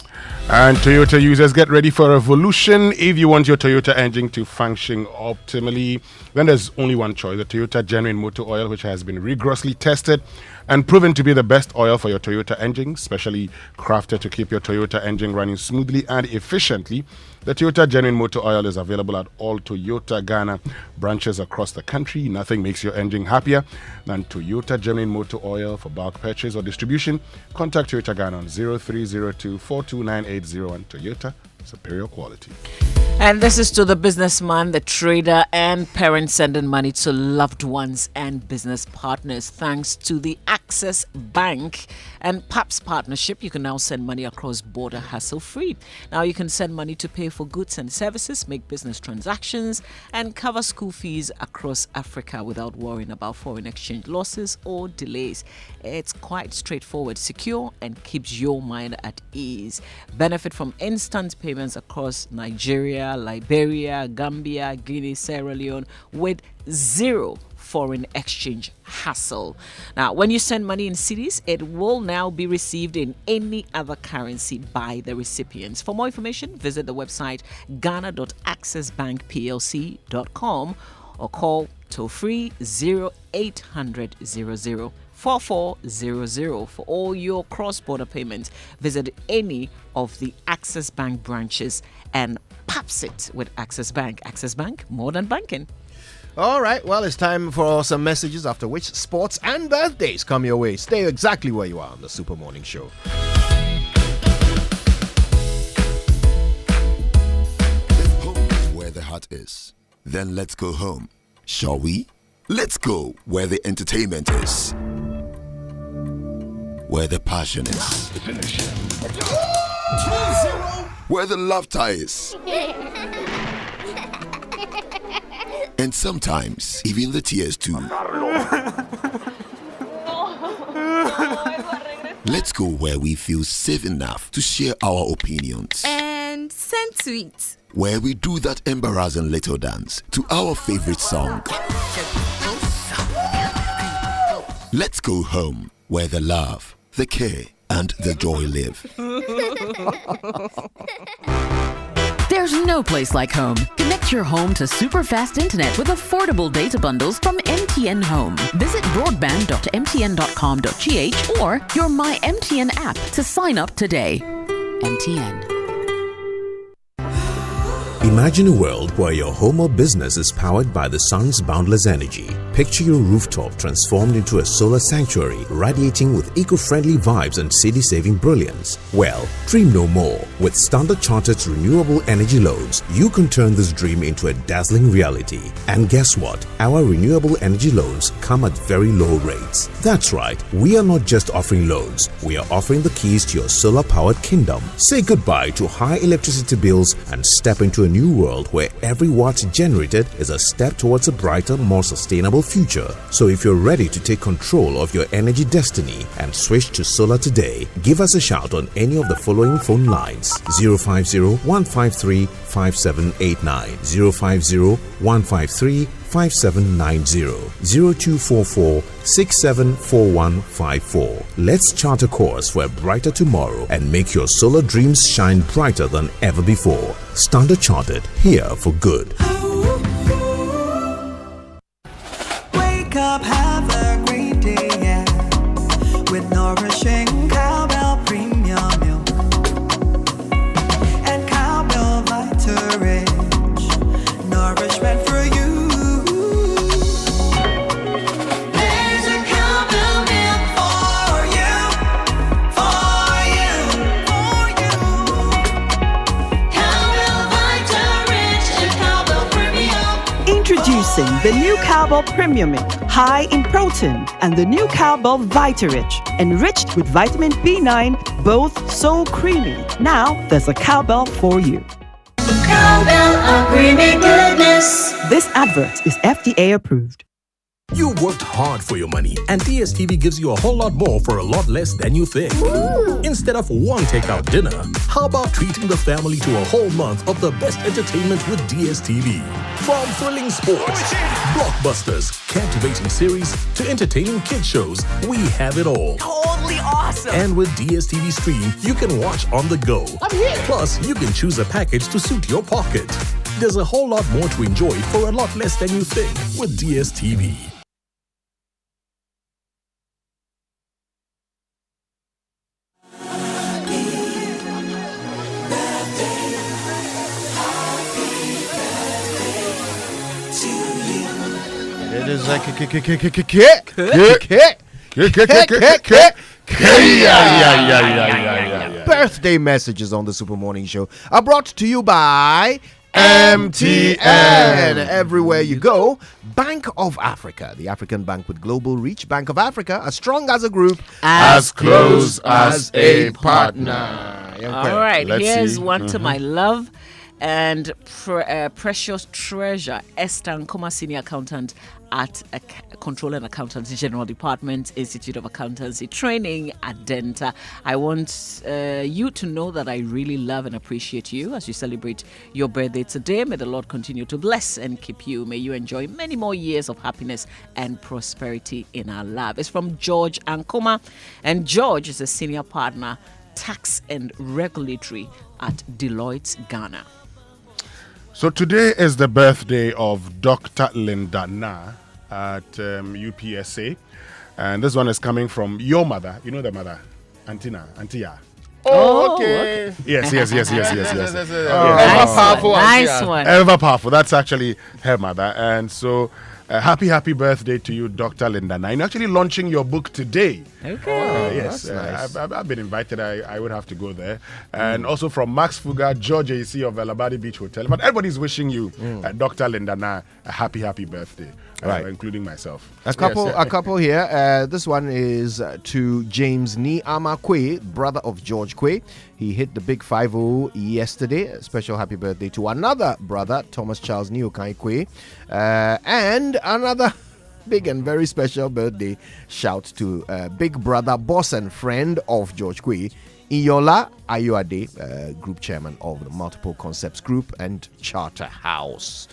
And Toyota users, get ready for revolution. If you want your Toyota engine to function optimally, then there's only one choice: the Toyota Genuine Motor Oil, which has been rigorously tested and proven to be the best oil for your Toyota engine, specially crafted to keep your Toyota engine running smoothly and efficiently. The Toyota Genuine Motor Oil is available at all Toyota Ghana branches across the country. Nothing makes your engine happier than Toyota Genuine Motor Oil. For bulk purchase or distribution, contact Toyota Ghana on 0302 42980. Toyota, superior quality.
And this is to the businessman, the trader, and parents sending money to loved ones and business partners. Thanks to the Access Bank and PAPS partnership, you can now send money across border hassle-free. Now you can send money to pay for goods and services, make business transactions, and cover school fees across Africa without worrying about foreign exchange losses or delays. It's quite straightforward, secure, and keeps your mind at ease. Benefit from instant payments across Nigeria, Liberia, Gambia, Guinea, Sierra Leone with zero foreign exchange hassle. Now, when you send money in cedis, it will now be received in any other currency by the recipients. For more information, visit the website ghana.accessbankplc.com or call toll free 0800 00 4400 for all your cross-border payments. Visit any of the Access Bank branches and PAPS it with Access Bank. Access Bank, more than banking.
All right, well, it's time for some messages, after which sports and birthdays come your way. Stay exactly where you are on the Super Morning Show.
If home is where the heart is, then let's go home. Shall we? Let's go where the entertainment is, where the passion is, where the laughter is, and sometimes even the tears too. Let's go where we feel safe enough to share our opinions
and send tweets,
where we do that embarrassing little dance to our favorite song. Let's go home where the love, the care, and the joy live.
There's no place like home. Connect your home to super fast internet with affordable data bundles from MTN Home. Visit broadband.mtn.com.gh or your My MTN app to sign up today. MTN.
Imagine a world where your home or business is powered by the sun's boundless energy. Picture your rooftop transformed into a solar sanctuary, radiating with eco-friendly vibes and city-saving brilliance. Well, dream no more. With Standard Chartered's renewable energy loans, you can turn this dream into a dazzling reality. And guess what? Our renewable energy loans come at very low rates. That's right, we are not just offering loans, we are offering the keys to your solar-powered kingdom. Say goodbye to high electricity bills and step into a new world where every watt generated is a step towards a brighter, more sustainable future. So if you're ready to take control of your energy destiny and switch to solar today, give us a shout on any of the following phone lines: 050-153-5789, 050-153-5790, 0244-674154. Let's chart a course for a brighter tomorrow and make your solar dreams shine brighter than ever before. Standard Chartered, here for good.
Wake up, have a great day, yeah, with nourishing cowbell premium milk and cowbell Vita Rich, nourishment for you. There's a cowbell milk for you, for you, for you. Cowbell Vita Rich and cowbell premium.
Introducing the new Cowbell Premium Milk, high in protein, and the new Cowbell Vita Rich, enriched with vitamin B9, both so creamy. Now there's a cowbell for you.
Cowbell, a creamy goodness.
This advert is FDA approved.
You worked hard for your money, and DSTV gives you a whole lot more for a lot less than you think. Ooh. Instead of one takeout dinner, how about treating the family to a whole month of the best entertainment with DSTV? From thrilling sports, blockbusters, captivating series, to entertaining kid shows, we have it all.
Totally awesome!
And with DSTV Stream, you can watch on the go.
I'm here!
Plus, you can choose a package to suit your pocket. There's a whole lot more to enjoy for a lot less than you think with DSTV.
It is birthday messages on the Super Morning Show are brought to you by MTN. Everywhere you go, Bank of Africa, the African bank with global reach. Bank of Africa, as strong as a group,
as close as a partner.
All right, here's one to my love and precious treasure, Esther Nkoma, senior accountant at Control and Accountancy General Department, Institute of Accountancy Training at Denta. I want you to know that I really love and appreciate you as you celebrate your birthday today. May the Lord continue to bless and keep you. May you enjoy many more years of happiness and prosperity in our lab. It's from George Nkoma, and George is a senior partner, tax and regulatory at Deloitte, Ghana.
So today is the birthday of Dr. Linda Na at UPSA. And this one is coming from your mother. You know the mother, Antia.
Oh, okay.
Yes.
Ever powerful.
Nice one.
Ever powerful. That's actually her mother. And so happy birthday to you, Dr. Linda Na. You're actually launching your book today.
Okay.
Yes,
that's nice.
I've been invited. I would have to go there. And also from Max Fuga, George AC of Elabadi Beach Hotel. But everybody's wishing you, Dr. Linda Na, a happy birthday. Right. Including myself.
A couple here. This one is to James Niama Quay, brother of George Quay. He hit the big 5-0 yesterday. A special happy birthday to another brother, Thomas Charles Niokai Quay. And another big and very special birthday shout to big brother, boss and friend of George Quay, Iyola Ayoade, group chairman of the Multiple Concepts Group and Charter House.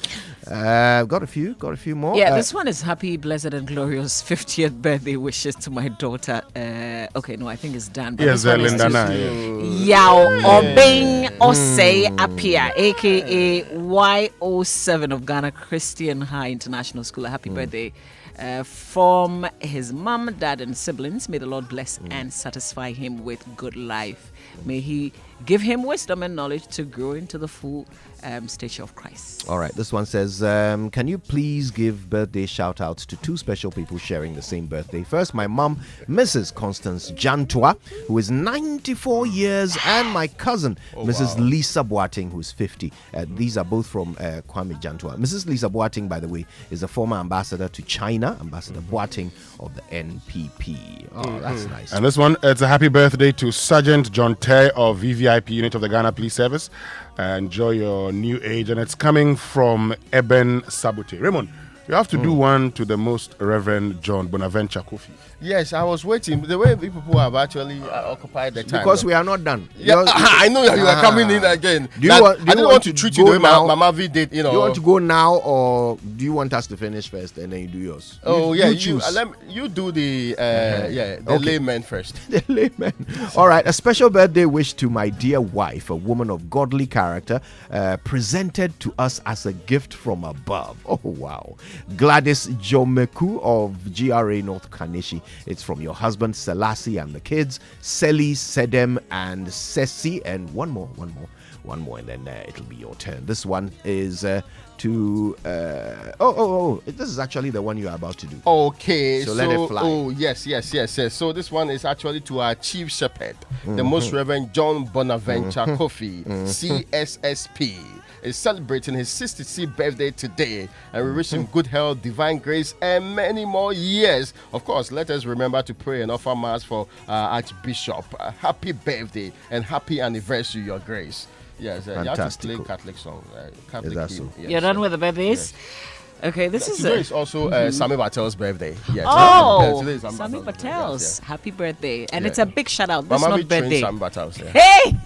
Got a few more.
Yeah, this one is happy, blessed, and glorious 50th birthday wishes to my daughter. Okay, no, I think it's Dan.
Yes, Linda Na.
Yao Obeng Osei Apia, aka Y07 of Ghana Christian High International School. A happy birthday. From his mom, dad, and siblings. May the Lord bless and satisfy him with good life. May he give him wisdom and knowledge to grow into the full stature of Christ.
All right, this one says, can you please give birthday shout outs to two special people sharing the same birthday? First, my mom, Mrs. Constance Jantua, who is 94 years, and my cousin, Mrs. Lisa Boating, who's 50. These are both from Kwame Jantua. Mrs. Lisa Boating, by the way, is the former ambassador to China, Ambassador Boating of the NPP. Oh, that's nice.
And this one, it's a happy birthday to Sergeant John Tay of VVIP unit of the Ghana Police Service. Enjoy your new age, and it's coming from Eben Sabute. Raymond, you have to do one to the Most Reverend John Bonaventure Kofi.
Yes, I was waiting. The way people have actually occupied the time.
Because we are not done.
Yeah, I know you are coming in again. I didn't want to treat you the way Mama V did. You know.
Do you want to go now, or do you want us to finish first and then you do yours?
You
choose.
You do the layman first.
The layman. All right. A special birthday wish to my dear wife, a woman of godly character, presented to us as a gift from above. Oh wow, Gladys Jomeku of GRA North Kaneshi. It's from your husband Selassie and the kids, Seli, Sedem, and Sesi, and one more, and then it'll be your turn. This one is to this is actually the one you are about to do.
Okay,
so let it fly.
Oh yes. So this one is actually to our chief shepherd, the Most Reverend John Bonaventure Kofi, CSSP. Is celebrating his 66th birthday today, and we wish him good health, divine grace, and many more years. Of course, let us remember to pray and offer mass for Archbishop. Happy birthday and happy anniversary, Your Grace. Yes, you have to play Catholic song. Catholic hymn. Yes,
you're done with the birthdays?
Yes.
Okay, this is
today is also Sami Patel's birthday. Yes.
Oh,
today is
Sami Patel's happy birthday, and
Yeah.
it's a big shout out. This
Mama
not birthday.
Sami Patel's. Yeah.
Hey.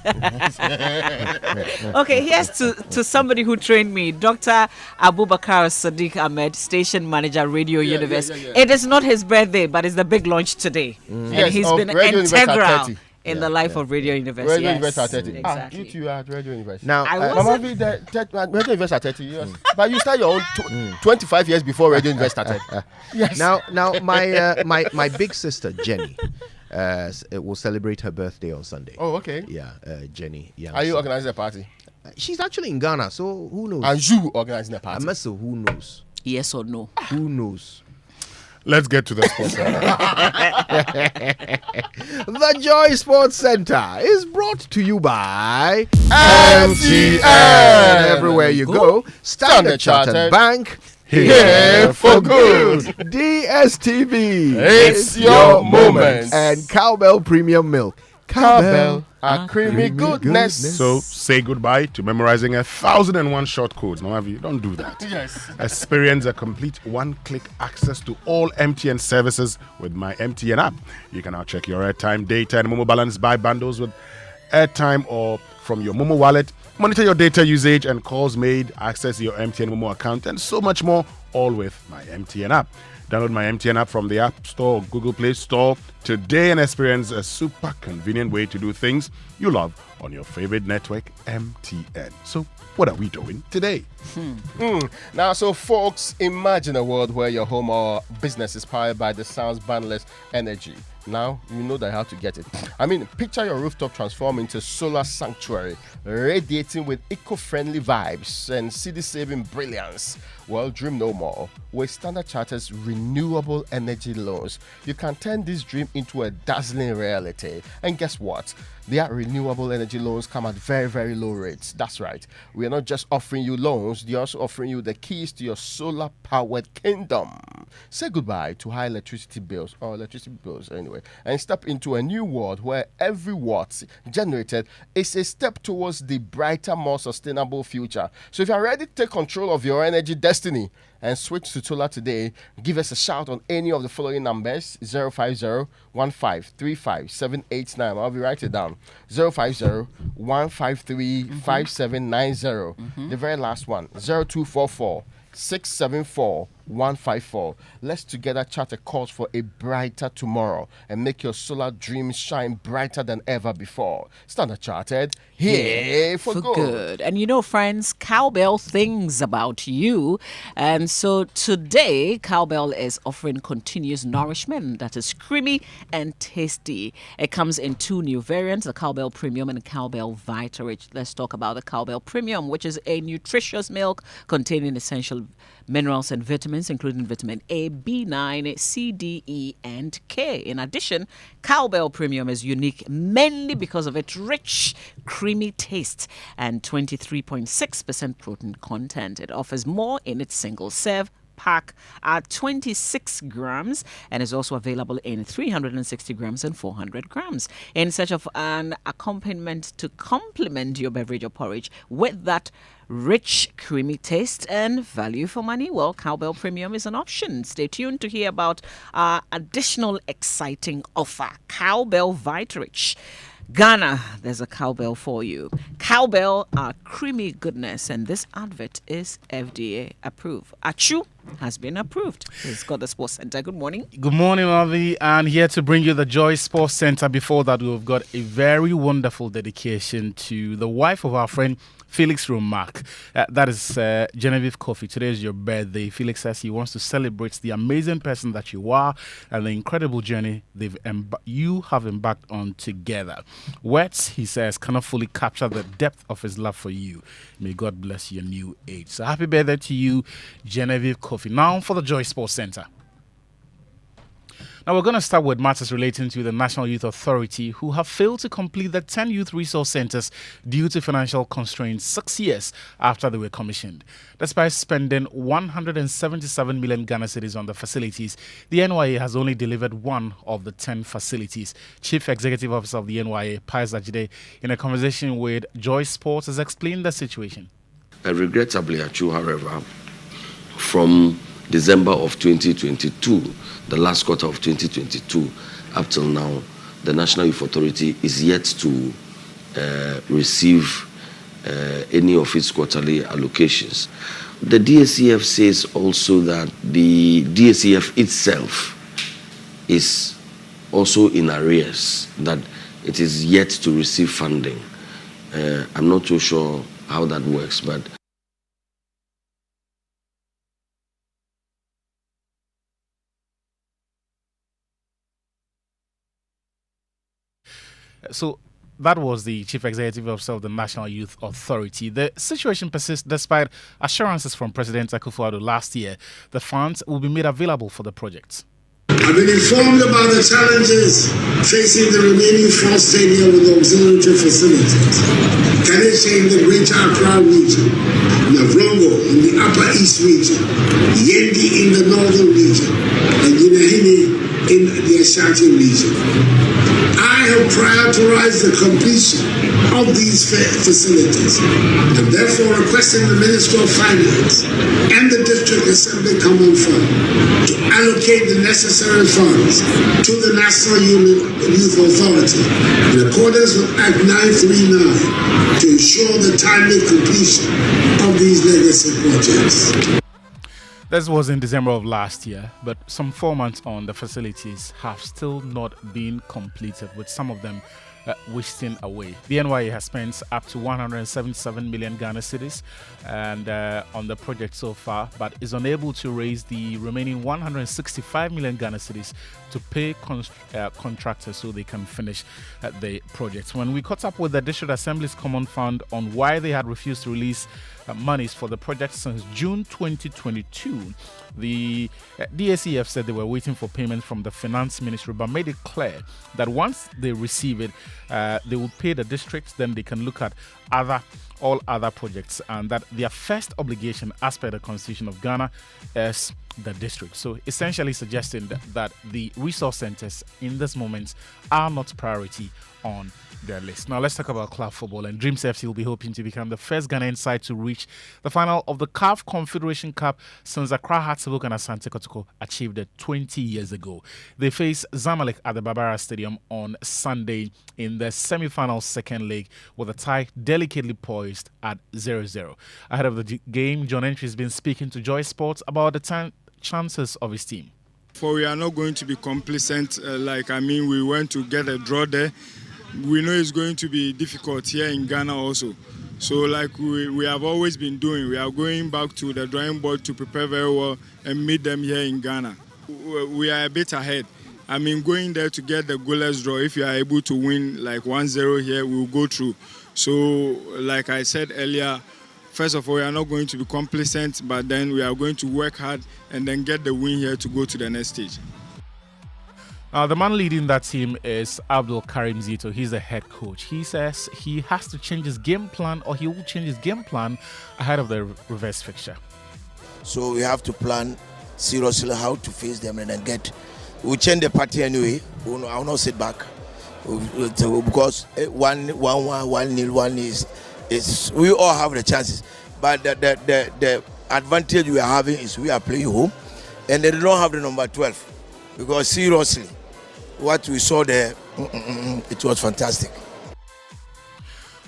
Okay, here's to somebody who trained me, Dr. Abubakar Sadiq Ahmed, station manager, Radio Universe.
yeah.
It is not his birthday, but it's the big launch today, and
Yes,
he's
of
been
Radio Universe at
integral
30.
in the life of Radio Universe.
Radio
Yes,
Universe at 30.
exactly.
You two are at Radio Universe.
Now,
I
Mama
wasn't.
be there. Radio Universe at 30 years. But you start your own 25 years before Radio Universe started. Yes.
Now, my big sister Jenny will celebrate her birthday on Sunday.
Oh, okay.
Yeah, Jenny. Yeah.
Are you organizing a party?
She's actually in Ghana, so who knows?
Are you organizing a party?
I must say, who knows?
Yes or no?
Who knows?
Let's get to the sports center.
The Joy Sports Center is brought to you by
MTN.
Everywhere you go, Standard Chartered Bank.
Here for good.
DSTV.
It's your moment.
And Cowbell Premium Milk.
Cowbell, a creamy goodness.
So say goodbye to memorizing 1,001 short codes. Now, don't do that.
Yes.
Experience a complete one-click access to all MTN services with my MTN app. You can now check your airtime, data, and Momo balance, buy bundles with airtime or from your Momo wallet, monitor your data usage and calls made, access your MTN Momo account, and so much more, all with my MTN app. Download my MTN app from the App Store or Google Play Store today and experience a super convenient way to do things you love on your favorite network, MTN. So, what are we doing today?
Now, so folks, imagine a world where your home or business is powered by the sun's boundless energy. Now, you know that how to get it. I mean, picture your rooftop transform into solar sanctuary, radiating with eco-friendly vibes and city-saving brilliance. Well, dream no more. With Standard Chartered's renewable energy loans, you can turn this dream into a dazzling reality. And guess what? Their renewable energy loans come at very, very low rates. That's right. We are not just offering you loans, they're also offering you the keys to your solar-powered kingdom. Say goodbye to high electricity bills, anyway, and step into a new world where every watt generated is a step towards the brighter, more sustainable future. So if you're ready to take control of your energy destiny and switch to solar today, give us a shout on any of the following numbers: 050-1535-789. I'll be writing it down. 050-153-5790. The very last one, 0244-674-154. Let's together chart a course for a brighter tomorrow and make your solar dreams shine brighter than ever before. Standard Chartered, here for good.
And you know, friends, Cowbell thinks about you. And so today, Cowbell is offering continuous nourishment that is creamy and tasty. It comes in two new variants, the Cowbell Premium and the Cowbell Vitarich. Let's talk about the Cowbell Premium, which is a nutritious milk containing essential minerals and vitamins, including vitamin A, B9, C, D, E, and K. In addition, Cowbell Premium is unique mainly because of its rich, creamy taste and 23.6% protein content. It offers more in its single serve pack at 26 grams and is also available in 360 grams and 400 grams. In search of an accompaniment to complement your beverage or porridge with that rich, creamy taste and value for money, well, Cowbell Premium is an option. Stay tuned to hear about our additional exciting offer, Cowbell Vitarich. Ghana, there's a cowbell for you. Cowbell are creamy goodness, and this advert is FDA approved. Achu has been approved. It's got the Sports Center. Good morning.
Good morning, Avi, and here to bring you the Joy Sports Center. Before that, we've got a very wonderful dedication to the wife of our friend Felix Romac. That is Genevieve Coffey. Today is your birthday. Felix says he wants to celebrate the amazing person that you are and the incredible journey you have embarked on together. Words, he says, cannot fully capture the depth of his love for you. May God bless your new age. So happy birthday to you, Genevieve Coffey. Now for the Joy Sports Center. Now, we're going to start with matters relating to the National Youth Authority, who have failed to complete the 10 youth resource centers due to financial constraints 6 years after they were commissioned. Despite spending 177 million Ghana cedis on the facilities, the NYA has only delivered one of the 10 facilities. Chief Executive Officer of the NYA, Pius Ajide, in a conversation with Joy Sports, has explained the situation.
Regrettably, Achu, however, from December of 2022, the last quarter of 2022, up till now, the National Youth Authority is yet to receive any of its quarterly allocations. The DSEF says also that the DSEF itself is also in arrears, that it is yet to receive funding. I'm not too sure how that works, but
so that was the Chief Executive Officer of the National Youth Authority. The situation persists despite assurances from President Akufo-Addo last year that funds will be made available for the project.
I've been informed about the challenges facing the remaining 4 stadiums with auxiliary facilities. Kanesha in the Greater Accra region, Navrongo in the Upper East region, Yendi in the Northern region, and Yinahini in the Ashanti region. I have prioritized the completion of these facilities and therefore requesting the Minister of Finance and the District Assembly Common Fund to allocate the necessary funds to the National Youth Authority in accordance with Act 939 to ensure the timely completion of these legacy projects.
This was in December of last year, but some 4 months on, the facilities have still not been completed, with some of them wasting away. The NYA has spent up to 177 million Ghana cedis and on the project so far, but is unable to raise the remaining 165 million Ghana cedis to pay contractors so they can finish the project. When we caught up with the District Assembly's Common Fund on why they had refused to release monies for the project since June 2022, the DSEF said they were waiting for payment from the Finance Ministry, but made it clear that once they receive it, they will pay the districts, then they can look at all other projects, and that their first obligation as per the Constitution of Ghana is the district. So essentially suggesting that the resource centers in this moment are not priority on their list. Now let's talk about club football, and Dreams FC will be hoping to become the first Ghanaian side to reach the final of the CAF Confederation Cup since Accra Hearts-Sabok and Asante Kotoko achieved it 20 years ago. They face Zamalek at the Barbara Stadium on Sunday in the semi-final second leg, with a tie delicately poised at 0-0. Ahead of the game, John Entry has been speaking to Joy Sports about the chances of his team.
For we are not going to be complacent. We went to get a draw there. We know it's going to be difficult here in Ghana also. So like we have always been doing, we are going back to the drawing board to prepare very well and meet them here in Ghana. We are a bit ahead. Going there to get the goalless draw, if you are able to win like 1-0 here, we will go through. So like I said earlier, first of all, we are not going to be complacent, but then we are going to work hard and then get the win here to go to the next stage.
The man leading that team is Abdul Karim Zito. He's the head coach. He says he has to change his game plan, or he will change his game plan ahead of the reverse fixture.
So we have to plan seriously how to face them and then we'll change the party anyway. I will not sit back because 1-0 is we all have the chances. But the advantage we are having is we are playing home and they don't have the number 12 because seriously, what we saw there, it was fantastic.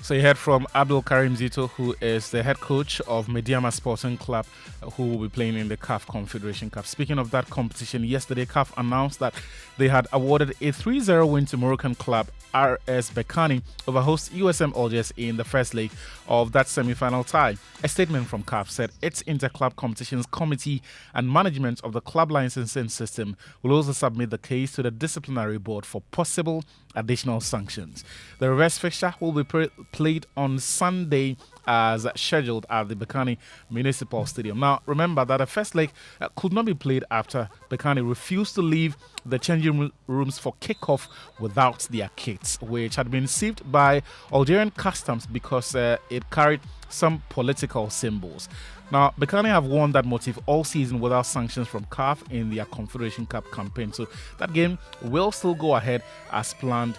So you heard from Abdul Karim Zito, who is the head coach of Mediama Sporting Club, who will be playing in the CAF Confederation Cup. Speaking of that competition, yesterday CAF announced that they had awarded a 3-0 win to Moroccan club RS Berkane over host USM Algiers in the first leg of that semi-final tie. A statement from CAF said its Interclub Competitions Committee and management of the club licensing system will also submit the case to the disciplinary board for possible additional sanctions. The reverse fixture will be played on Sunday as scheduled at the Berkane Municipal Stadium. Now, remember that the first leg could not be played after Berkane refused to leave the changing rooms for kickoff without their kits, which had been seized by Algerian customs because it carried some political symbols. Now, Berkane have won that motif all season without sanctions from CAF in their Confederation Cup campaign. So that game will still go ahead as planned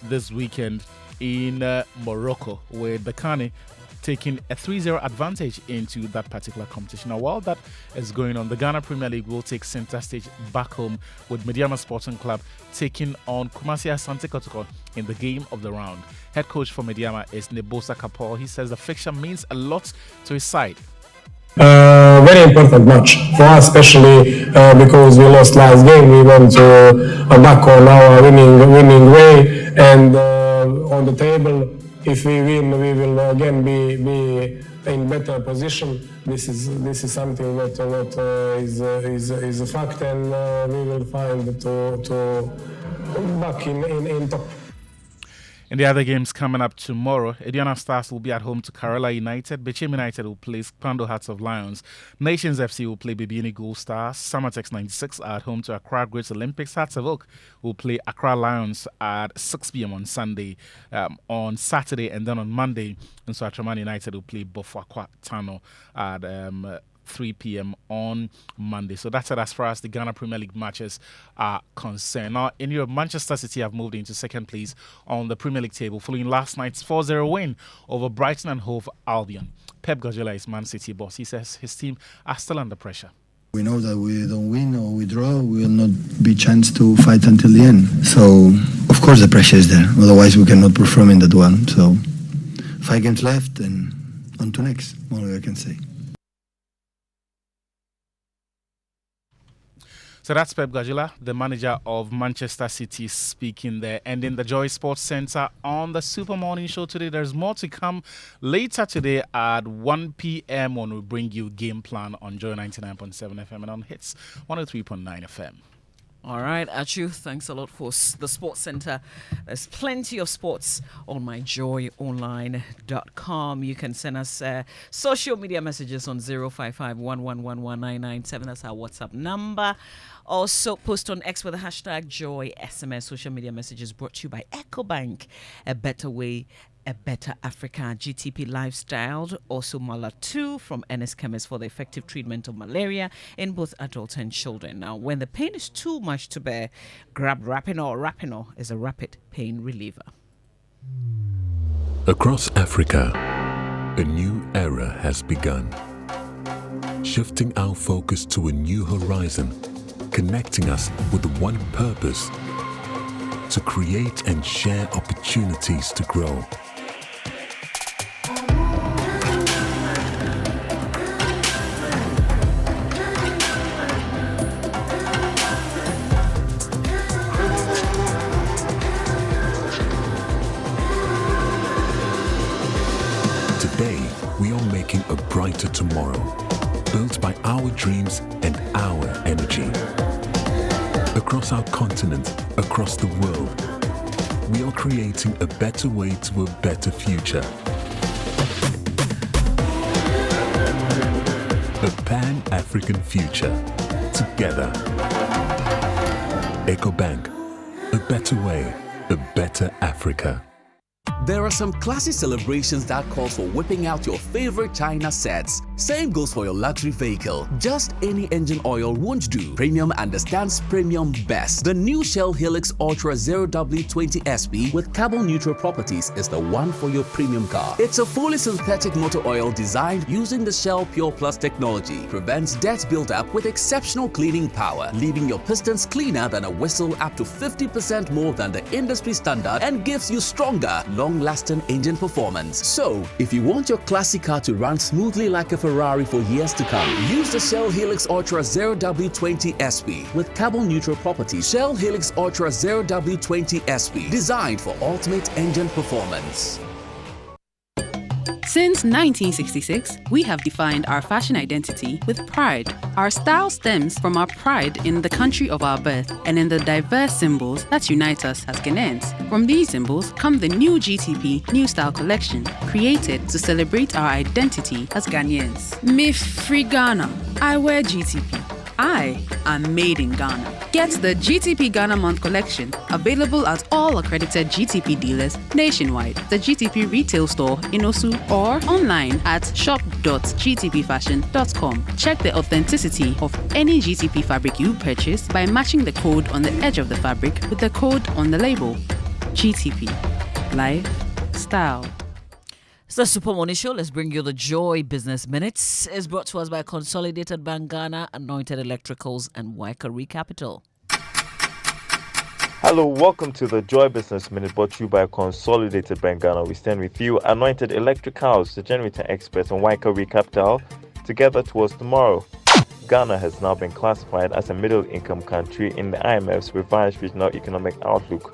this weekend in Morocco, with Berkane taking a 3-0 advantage into that particular competition. Now, while that is going on, the Ghana Premier League will take center stage back home with Mediama Sporting Club taking on Kumasi Asante Kotoko in the game of the round. Head coach for Mediama is Nebosa Kapor. He says the fixture means a lot to his side.
Very important match for us, especially because we lost last game. We went back on our winning way, and on the table, if we win, we will again be in better position. This is something that is a fact, and we will find to back in top.
In the other games coming up tomorrow, Ediana Stars will be at home to Kerala United. Bechem United will play Pando Hearts of Lions. Nations FC will play Bibini Gold Stars. Summertex 96 are at home to Accra Great Olympics. Hearts of Oak will play Accra Lions at 6 p.m. on Sunday. On Saturday and then on Monday, Nsawatramani United will play Bofakwa Tano at 3 p.m. on Monday. So that's it as far as the Ghana Premier League matches are concerned. Now, in Europe, Manchester City have moved into second place on the Premier League table following last night's 4-0 win over Brighton and Hove Albion. Pep Guardiola is Man City boss. He says his team are still under pressure.
We know that we don't win or we draw, we will not be chance to fight until the end. So, of course, the pressure is there. Otherwise, we cannot perform in that one. So, 5 games left and on to next. All I can say.
So that's Pep Guardiola, the manager of Manchester City, speaking there. And in the Joy Sports Centre on the Super Morning Show today, there's more to come later today at 1 p.m. when we bring you Game Plan on Joy 99.7 FM and on Hits 103.9 FM.
All right, Achu, thanks a lot for the Sports Center. There's plenty of sports on myjoyonline.com. You can send us social media messages on 055-111-1997. That's our WhatsApp number. Also, post on X with the hashtag JoySMS. Social media messages brought to you by EcoBank, a better way, a better Africa. GTP Lifestyle, also Mala 2 from NS Chemist for the effective treatment of malaria in both adults and children. Now, when the pain is too much to bear, grab Rapinol. Rapinol is a rapid pain reliever.
Across Africa, a new era has begun, shifting our focus to a new horizon, connecting us with one purpose: to create and share opportunities to grow. Today, we are making a brighter tomorrow, built by our dreams and our energy. Across our continent, across the world, we are creating a better way to a better future. A Pan-African future. Together. EcoBank. A better way, a better Africa.
There are some classy celebrations that calls for whipping out your favorite China sets. Same goes for your luxury vehicle. Just any engine oil won't do. Premium understands premium best. The new Shell Helix Ultra 0W20 SP with carbon neutral properties is the one for your premium car. It's a fully synthetic motor oil designed using the Shell Pure Plus technology. Prevents dirt buildup with exceptional cleaning power, leaving your pistons cleaner than a whistle, up to 50% more than the industry standard, and gives you stronger, long-lasting engine performance. So, if you want your classic car to run smoothly like a Ferrari for years to come, use the Shell Helix Ultra 0W20 SP with carbon neutral properties. Shell Helix Ultra 0W20 SP, designed for ultimate engine performance.
Since 1966, we have defined our fashion identity with pride. Our style stems from our pride in the country of our birth and in the diverse symbols that unite us as Ghanaians. From these symbols come the new GTP New Style Collection, created to celebrate our identity as Ghanaians. Me free Ghana, I wear GTP. I am made in Ghana. Get the GTP Ghana Month collection, available at all accredited GTP dealers nationwide, the GTP retail store in Osu, or online at shop.gtpfashion.com. Check the authenticity of any GTP fabric you purchase by matching the code on the edge of the fabric with the code on the label. GTP. Life. Style.
It's the Super Morning Show. Let's bring you the Joy Business Minutes. It's brought to us by Consolidated Bank Ghana, Anointed Electricals, and Waikari Capital.
Hello, welcome to the Joy Business Minute brought to you by Consolidated Bank Ghana. We stand with you, Anointed Electricals, the generator experts, and Waikari Capital, together towards tomorrow. Ghana has now been classified as a middle-income country in the IMF's revised regional economic outlook.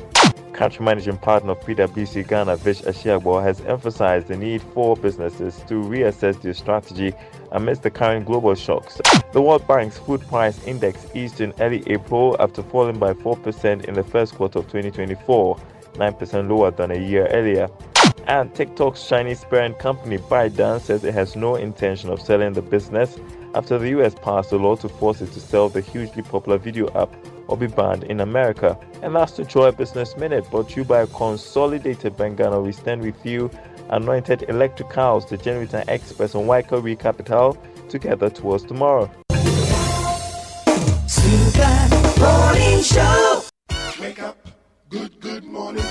Country managing partner of PwC Ghana, Vish Ashiagbo, has emphasized the need for businesses to reassess their strategy amidst the current global shocks. The World Bank's food price index eased in early April after falling by 4% in the first quarter of 2024, 9% lower than a year earlier. And TikTok's Chinese parent company ByteDance says it has no intention of selling the business after the US passed a law to force it to sell the hugely popular video app or be banned in America. And that's the Joy Business Minute brought to you by Consolidated Bank Ghana. We stand with you, Anointed Electricals, the generator experts, on Waikari Capital, together towards tomorrow.
Super Morning Show.
Wake up. Good morning.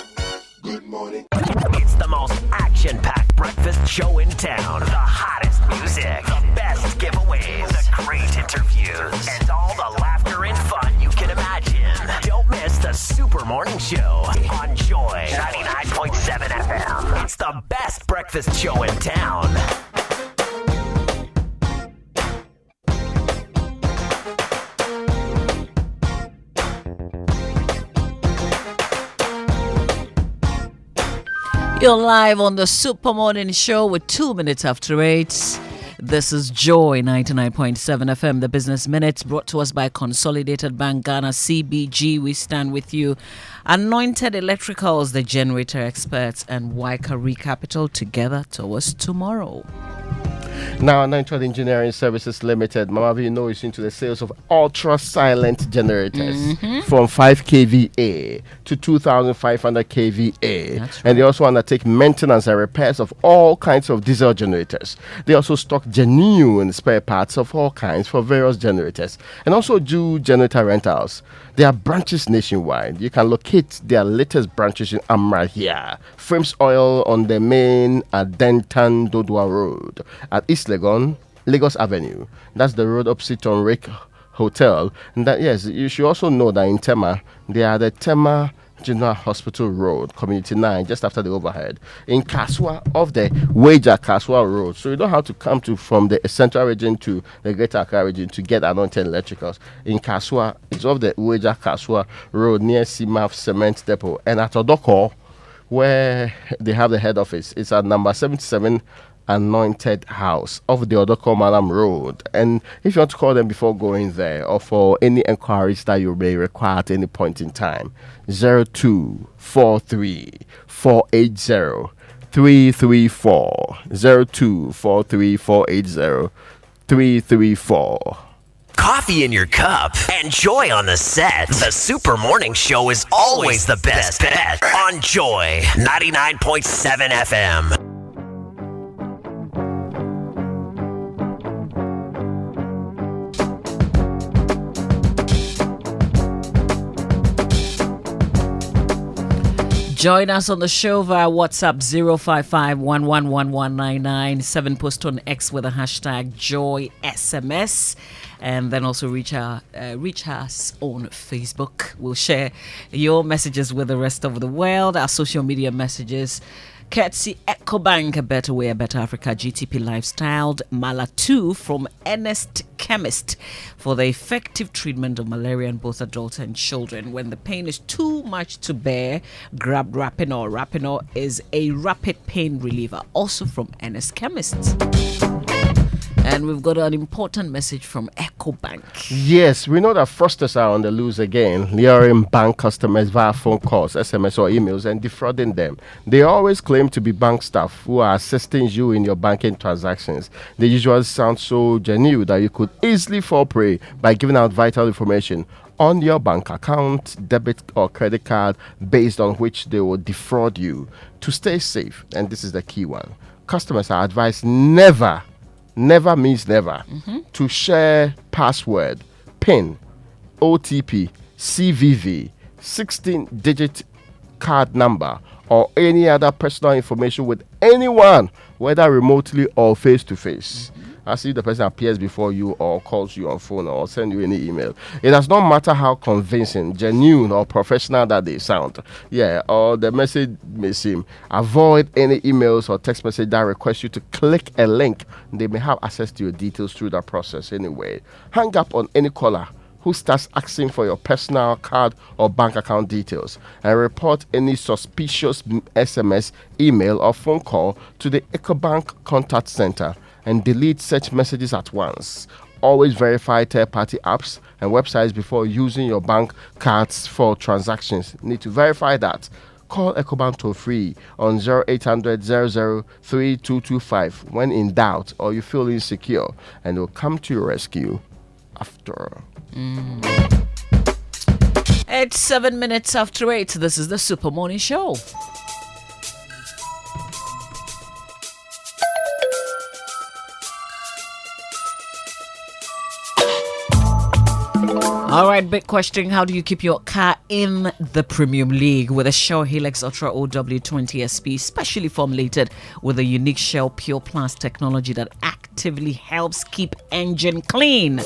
Good morning.
It's the most action-packed breakfast show in town. The hottest music, the best giveaways, the great interviews, and all the laughter and fun you can imagine. Don't miss the Super Morning Show on Joy 99.7 FM. It's the best breakfast show in town.
You're live on the Super Morning Show with 2 minutes after 8. This is Joy 99.7 FM, the Business Minute, brought to us by Consolidated Bank Ghana, CBG. We stand with you. Anointed Electricals, the generator experts, and Waikari Capital, together towards tomorrow.
Now, Anointed Engineering Services Limited, Mama V, is into the sales of ultra silent generators from 5 kVA to 2,500 kVA. Right. And they also undertake maintenance and repairs of all kinds of diesel generators. They also stock genuine spare parts of all kinds for various generators and also do generator rentals. There are branches nationwide. You can locate their latest branches in Amra here. Frames Oil on the main at Denton Dodua Road at East Legon, Lagos Avenue. That's the road opposite on Rick Hotel. And that, yes, you should also know that in Tema, they are the Tema General Hospital Road, Community 9, just after the overhead. In Kaswa, off the Wager Kaswa Road. So you don't have to come from the central region to the Greater Accra region to get Anointed Electricals. In Kaswa, it's off the Wager Kaswa Road near CMAF Cement Depot. And at Odoko, where they have the head office, it's at number 77 Anointed House off the Odoko Malam Road. And if you want to call them before going there or for any enquiries that you may require at any point in time, 0243 480 334 0243 480 334.
Coffee in your cup and Joy on the set. The Super Morning Show is always the best bet on Joy 99.7 FM.
Join us on the show via WhatsApp 055-111199, post on X with the hashtag JoySMS, and then also reach us on Facebook. We'll share your messages with the rest of the world, our social media messages. Courtesy EcoBank, a better way, a better Africa, GTP Lifestyle, Mala 2 from Ernest Chemist for the effective treatment of malaria in both adults and children. When the pain is too much to bear, grab Rapinol. Rapinol is a rapid pain reliever, also from Ernest Chemist. And we've got an important message from EcoBank.
Yes, we know that fraudsters are on the loose again, luring bank customers via phone calls, SMS or emails and defrauding them. They always claim to be bank staff who are assisting you in your banking transactions. They usually sound so genuine that you could easily fall prey by giving out vital information on your bank account, debit or credit card, based on which they will defraud you. To stay safe, and this is the key one, customers are advised never means never to share password, PIN, OTP, CVV, 16-digit card number or any other personal information with anyone, whether remotely or face to face. As if the person appears before you or calls you on phone or send you any email. It does not matter how convincing, genuine, or professional that they sound. Or the message may seem. Avoid any emails or text message that request you to click a link. They may have access to your details through that process anyway. Hang up on any caller who starts asking for your personal card or bank account details, and report any suspicious SMS, email, or phone call to the EcoBank Contact Center, and delete such messages at once. Always verify third-party apps and websites before using your bank cards for transactions. Need to verify that. Call EcoBank toll-free on 0800 00 3225 when in doubt or you feel insecure, and they'll come to your rescue after.
It's 7 minutes after 8. This is the Super Morning Show. All right, big question. How do you keep your car in the Premium League with a Shell Helix Ultra OW20 SP, specially formulated with a unique Shell Pure Plus technology that actively helps keep engine clean?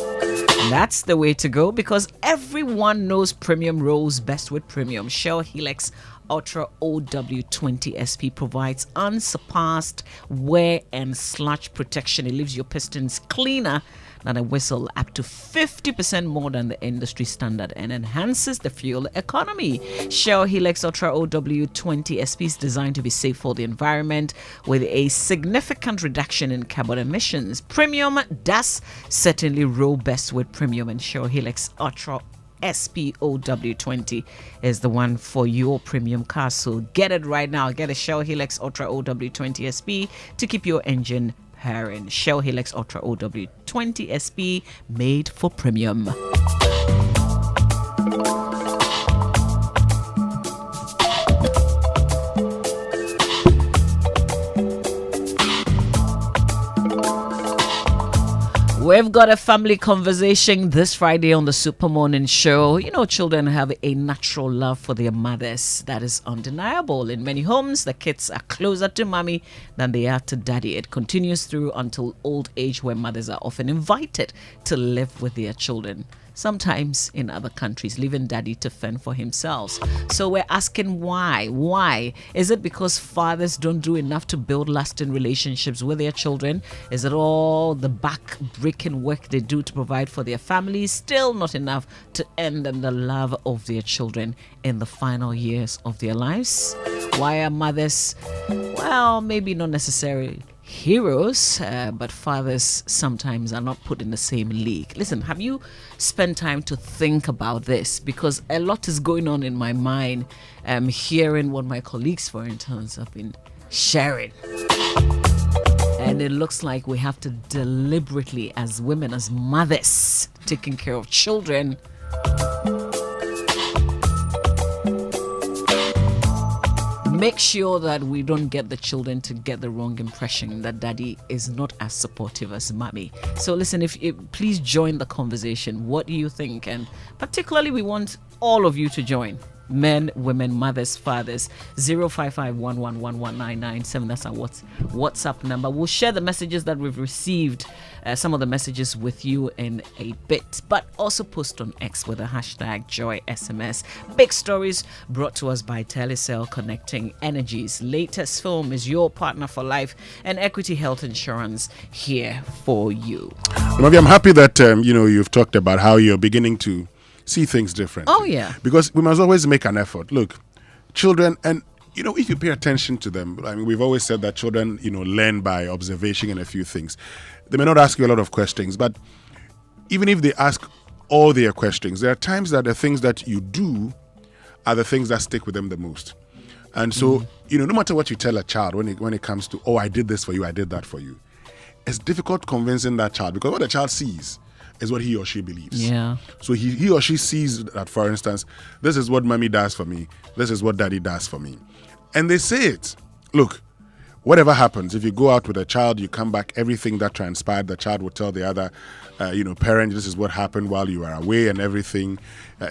That's the way to go, because everyone knows premium rolls best with premium. Shell Helix Ultra OW20 SP provides unsurpassed wear and sludge protection. It leaves your pistons cleaner than a whistle, up to 50% more than the industry standard, and enhances the fuel economy. Shell Helix Ultra OW20 SP is designed to be safe for the environment with a significant reduction in carbon emissions. Premium does certainly roll best with premium, and Shell Helix Ultra SPOW20 is the one for your premium car. So get it right now. Get a Shell Helix Ultra OW20 SP to keep your engine purring. Shell Helix Ultra OW20 SP, made for premium. We've got a family conversation this Friday on the Super Morning Show. You know, children have a natural love for their mothers. That is undeniable. In many homes, the kids are closer to mommy than they are to daddy. It continues through until old age, where mothers are often invited to live with their children. Sometimes in other countries, leaving daddy to fend for himself. So we're asking why? Why? Is it because fathers don't do enough to build lasting relationships with their children? Is it all the back-breaking work they do to provide for their families still not enough to earn them the love of their children in the final years of their lives? Why are mothers, well, maybe not necessarily heroes, but fathers sometimes are not put in the same league? Listen, have you spent time to think about this? Because a lot is going on in my mind, hearing what my colleagues, for instance, have been sharing. And it looks like we have to deliberately, as women, as mothers, taking care of children, make sure that we don't get the children to get the wrong impression that daddy is not as supportive as mommy. So listen, if please join the conversation. What do you think? And particularly, we want all of you to join. Men, women, mothers, fathers. 05511119997. That's our WhatsApp number. We'll share the messages that we've received, some of the messages with you in a bit, but also post on X with the hashtag JoySMS. Big stories brought to us by Telecel, connecting energies. Latest film is your partner for life, and Equity Health Insurance here for you.
Mavi, I'm happy that you've talked about how you're beginning to see things different.
Oh, yeah.
Because we must always make an effort. Look, children, and, if you pay attention to them, I mean, we've always said that children, learn by observation and a few things. They may not ask you a lot of questions, but even if they ask all their questions, there are times that the things that you do are the things that stick with them the most. And so, no matter what you tell a child when it comes to, oh, I did this for you, I did that for you, it's difficult convincing that child, because what the child sees is what he or she believes.
Yeah.
So he or she sees that, for instance, this is what mommy does for me, this is what daddy does for me. And they say it. Look, whatever happens, if you go out with a child, you come back, everything that transpired, the child will tell the other, parent, this is what happened while you were away and everything.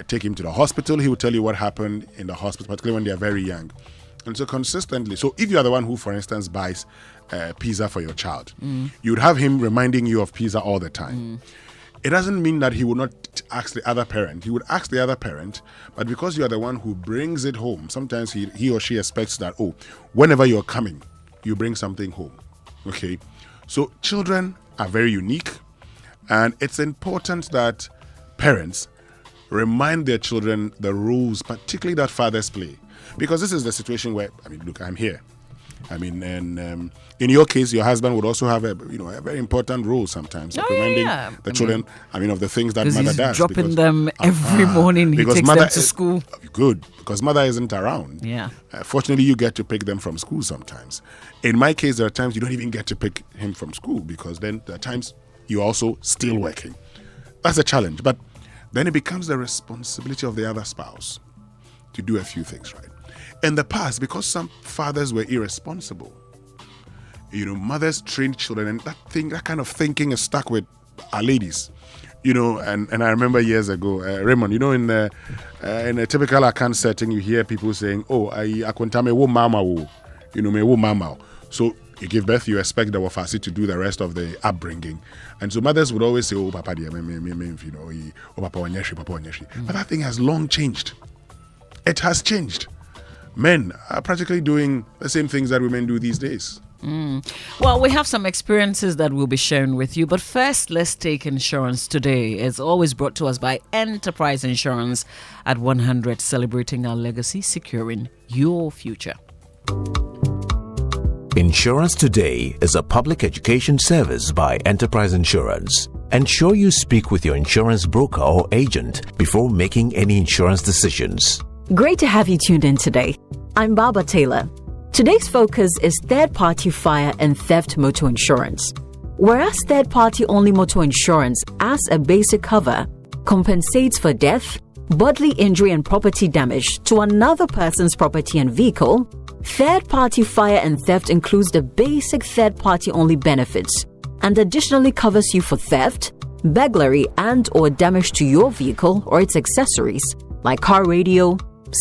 Take him to the hospital. He will tell you what happened in the hospital, particularly when they are very young. And so consistently, so if you are the one who, for instance, buys pizza for your child, you would have him reminding you of pizza all the time. It doesn't mean that he would not ask the other parent. He would ask the other parent, but because you are the one who brings it home, sometimes he or she expects that, whenever you're coming, you bring something home. Okay? So children are very unique, and it's important that parents remind their children the rules, particularly that fathers play. Because this is the situation where, look, I'm here. And in your case, your husband would also have a very important role sometimes, reminding the children, of the things that mother does.
Dropping them every morning, he takes them to school.
Good, because mother isn't around.
Yeah.
Fortunately, you get to pick them from school sometimes. In my case, there are times you don't even get to pick him from school, because then there are times you're also still working. That's a challenge. But then it becomes the responsibility of the other spouse to do a few things right. In the past, because some fathers were irresponsible, mothers trained children, and that kind of thinking is stuck with our ladies. And I remember years ago, Raymond, in a typical account setting, you hear people saying, I me wo mama wo, me wo mama. So you give birth, you expect the wafasi to do the rest of the upbringing. And so mothers would always say, papa dear, papa wanyeshi. But that thing has long changed. It has changed. Men are practically doing the same things that women do these days.
Well, we have some experiences that we'll be sharing with you. But first, let's take insurance today. It's always brought to us by Enterprise Insurance at 100, celebrating our legacy, securing your future.
Insurance Today is a public education service by Enterprise Insurance. Ensure you speak with your insurance broker or agent before making any insurance decisions.
Great to have you tuned in today. I'm Barbara Taylor. Today's focus is third-party fire and theft motor insurance. Whereas third-party only motor insurance as a basic cover compensates for death, bodily injury and property damage to another person's property and vehicle, third-party fire and theft includes the basic third-party only benefits and additionally covers you for theft, burglary and or damage to your vehicle or its accessories like car radio,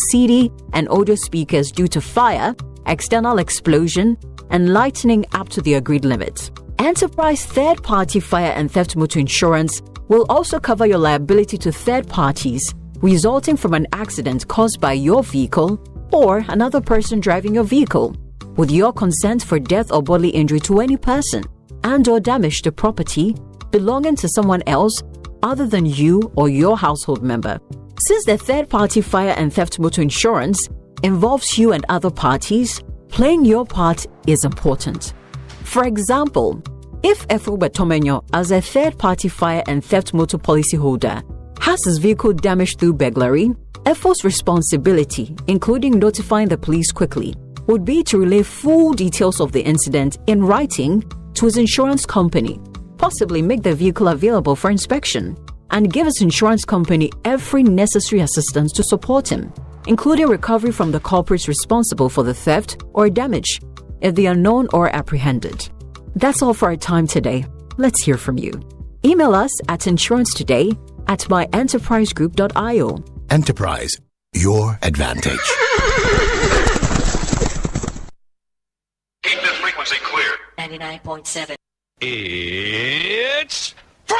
CD and audio speakers due to fire, external explosion, and lightning up to the agreed limit. Enterprise third-party fire and theft motor insurance will also cover your liability to third parties resulting from an accident caused by your vehicle or another person driving your vehicle, with your consent for death or bodily injury to any person and or damage to property belonging to someone else other than you or your household member. Since the third-party fire and theft motor insurance involves you and other parties, playing your part is important. For example, if Efru Betomenyo, as a third-party fire and theft motor policyholder, has his vehicle damaged through burglary, Efru's responsibility, including notifying the police quickly, would be to relay full details of the incident in writing to his insurance company, possibly make the vehicle available for inspection, and give his insurance company every necessary assistance to support him, including recovery from the culprits responsible for the theft or damage, if they are known or apprehended. That's all for our time today. Let's hear from you. Email us at insurancetoday@myenterprisegroup.io.
Enterprise, your advantage.
Keep this frequency clear.
99.7.
It's Friday!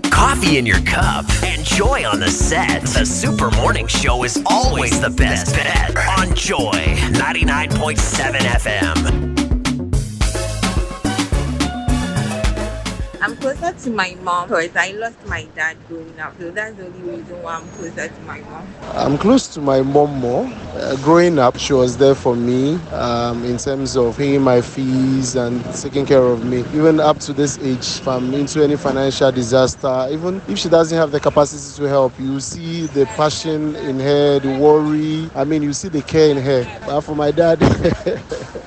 Coffee in your cup and Joy on the set. The Super Morning Show is always the best bet on Joy 99.7 FM.
I'm closer to my mom because I lost my dad growing up, so that's the only reason why I'm closer to my mom.
I'm close to my mom more. Growing up, she was there for me in terms of paying my fees and taking care of me. Even up to this age, if I'm into any financial disaster, even if she doesn't have the capacity to help, you see the passion in her, the worry. You see the care in her. But for my dad,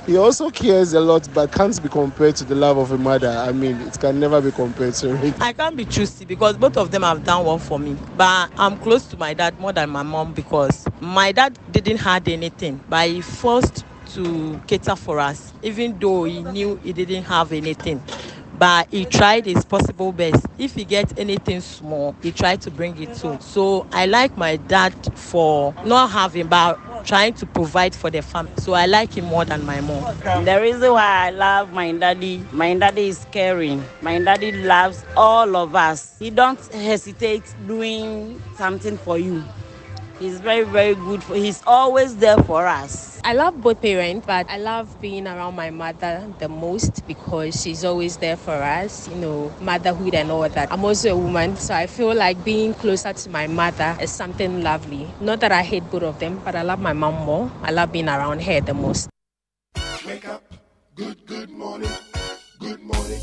he also cares a lot, but can't be compared to the love of a mother. It can never be compared to sorry.
I can't be choosy because both of them have done one for me. But I'm close to my dad more than my mom because my dad didn't have anything, but he forced to cater for us, even though he knew he didn't have anything. But he tried his possible best. If he gets anything small, he tried to bring it too. So I like my dad for not having, but trying to provide for the family. So I like him more than my mom.
The reason why I love my daddy is caring. My daddy loves all of us. He don't hesitate doing something for you. He's very, very good. He's always there for us.
I love both parents, but I love being around my mother the most because she's always there for us, motherhood and all that. I'm also a woman, so I feel like being closer to my mother is something lovely. Not that I hate both of them, but I love my mom more. I love being around her the most.
Wake up, good morning, good morning.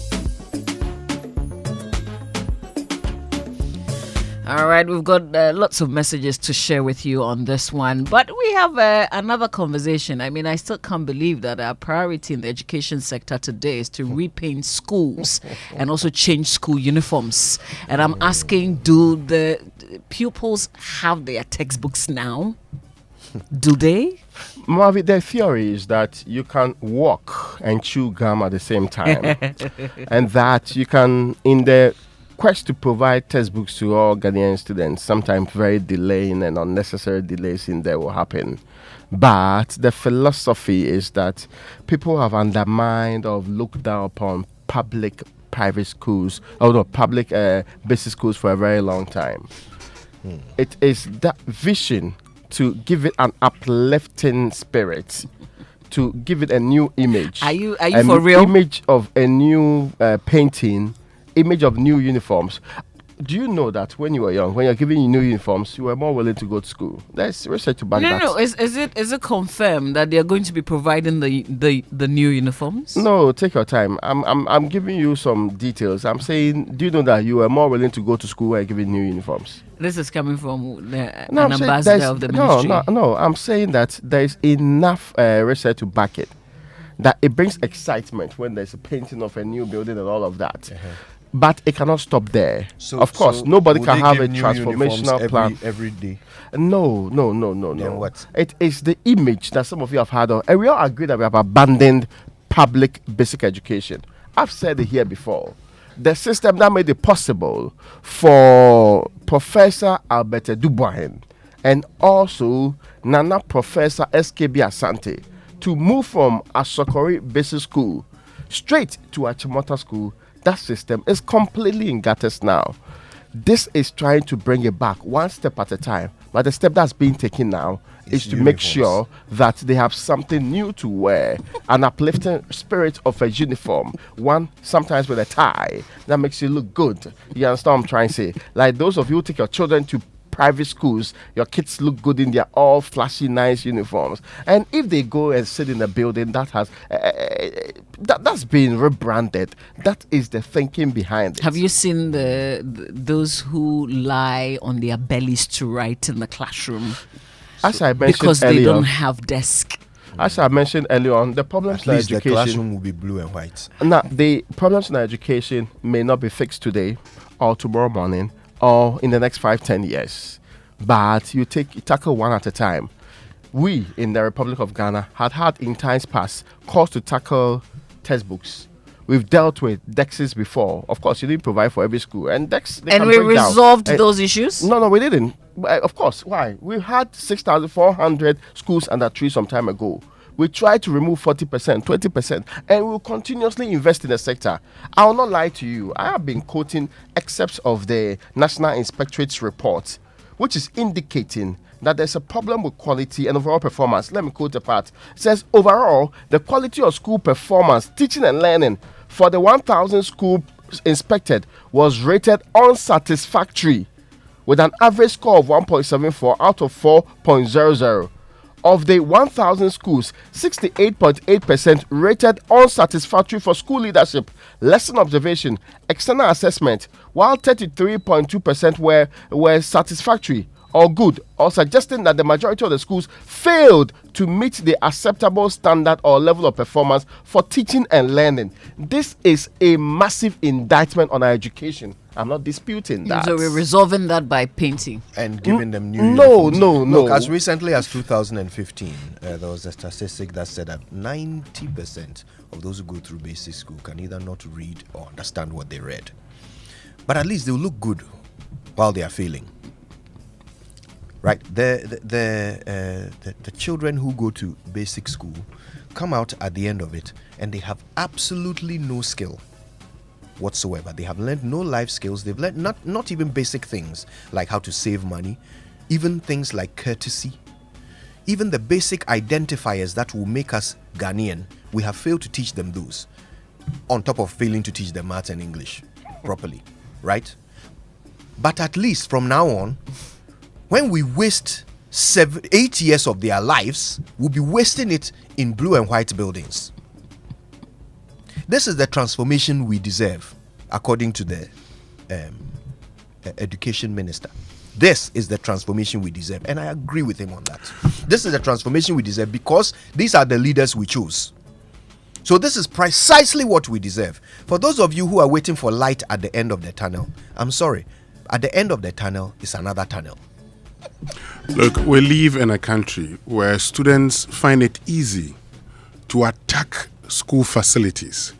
All right, we've got lots of messages to share with you on this one, but we have another conversation. I mean, I still can't believe that our priority in the education sector today is to repaint schools and also change school uniforms. And I'm asking, do the pupils have their textbooks now? Do they?
Marvin, their theory is that you can walk and chew gum at the same time. And that you can, in the quest to provide textbooks to all Ghanaian students, sometimes very delaying and unnecessary delays in there will happen. But the philosophy is that people have undermined or looked down upon public private schools, public basic schools for a very long time. It is that vision to give it an uplifting spirit, to give it a new image.
Are you for real?
Image of a new painting, image of new uniforms. Do you know that when you were young, when you're given new uniforms, you were more willing to go to school? There's research to back that.
No. Is it confirmed that they're going to be providing the new uniforms?
No, take your time. I'm giving you some details. I'm saying, do you know that you were more willing to go to school when given new uniforms?
This is coming from an ambassador of the ministry.
No. I'm saying that there is enough research to back it. That it brings excitement when there's a painting of a new building and all of that. But it cannot stop there. Of course, nobody can have a transformational plan
every day.
No.
Then what?
It is the image that some of you have had of, and we all agree that we have abandoned public basic education. I've said it here before. The system that made it possible for Professor Albert Dubois and also Nana Professor SKB Asante to move from Asokori Basic School straight to Achimota School, that system is completely in gutters now. This is trying to bring it back one step at a time. But the step that's being taken now is to make sure that they have something new to wear, an uplifting spirit of a uniform, one sometimes with a tie that makes you look good. You understand what I'm trying to say? Like those of you who take your children to private schools, your kids look good in their all flashy, nice uniforms. And if they go and sit in a building that has that's been rebranded, that is the thinking behind it.
Have you seen those who lie on their bellies to write in the classroom?
As I mentioned
because
earlier,
they don't have desk.
As I mentioned earlier on, the problems in education,
the classroom will be blue and white.
Now, the problems in education may not be fixed today or tomorrow morning or in the next 5-10 years, but you tackle one at a time. We in the Republic of Ghana had in times past calls to tackle textbooks. We've dealt with DEXs before. Of course, you didn't provide for every school, and DEX.
And we resolved those issues.
No, we didn't. Of course, why? We had 6,400 schools under tree some time ago. We tried to remove 40%, 20%, and we'll continuously invest in the sector. I will not lie to you. I have been quoting excerpts of the National Inspectorate's report, which is indicating that there's a problem with quality and overall performance. Let me quote the part. It says, overall, the quality of school performance, teaching and learning for the 1,000 schools inspected was rated unsatisfactory with an average score of 1.74 out of 4.00. Of the 1,000 schools, 68.8% rated unsatisfactory for school leadership, lesson observation, external assessment, while 33.2% were satisfactory. or good, or suggesting that the majority of the schools failed to meet the acceptable standard or level of performance for teaching and learning. This is a massive indictment on our education. I'm not disputing that.
So we're resolving that by painting
and giving them new
No.
Look, as recently as 2015, there was a statistic that said that 90% of those who go through basic school can either not read or understand what they read. But at least they will look good while they are failing. Right? The children who go to basic school come out at the end of it and they have absolutely no skill whatsoever. They have learned no life skills. They've learned not even basic things like how to save money, even things like courtesy, even the basic identifiers that will make us Ghanaian. We have failed to teach them those, on top of failing to teach them maths and English properly, right? But at least from now on, when we waste 8 years of their lives, we'll be wasting it in blue and white buildings. This is the transformation we deserve, according to the education minister. This is the transformation we deserve, and I agree with him on that. This is the transformation we deserve because these are the leaders we chose. So this is precisely what we deserve. For those of you who are waiting for light at the end of the tunnel, I'm sorry. At the end of the tunnel is another tunnel.
Look, we live in a country where students find it easy to attack school facilities,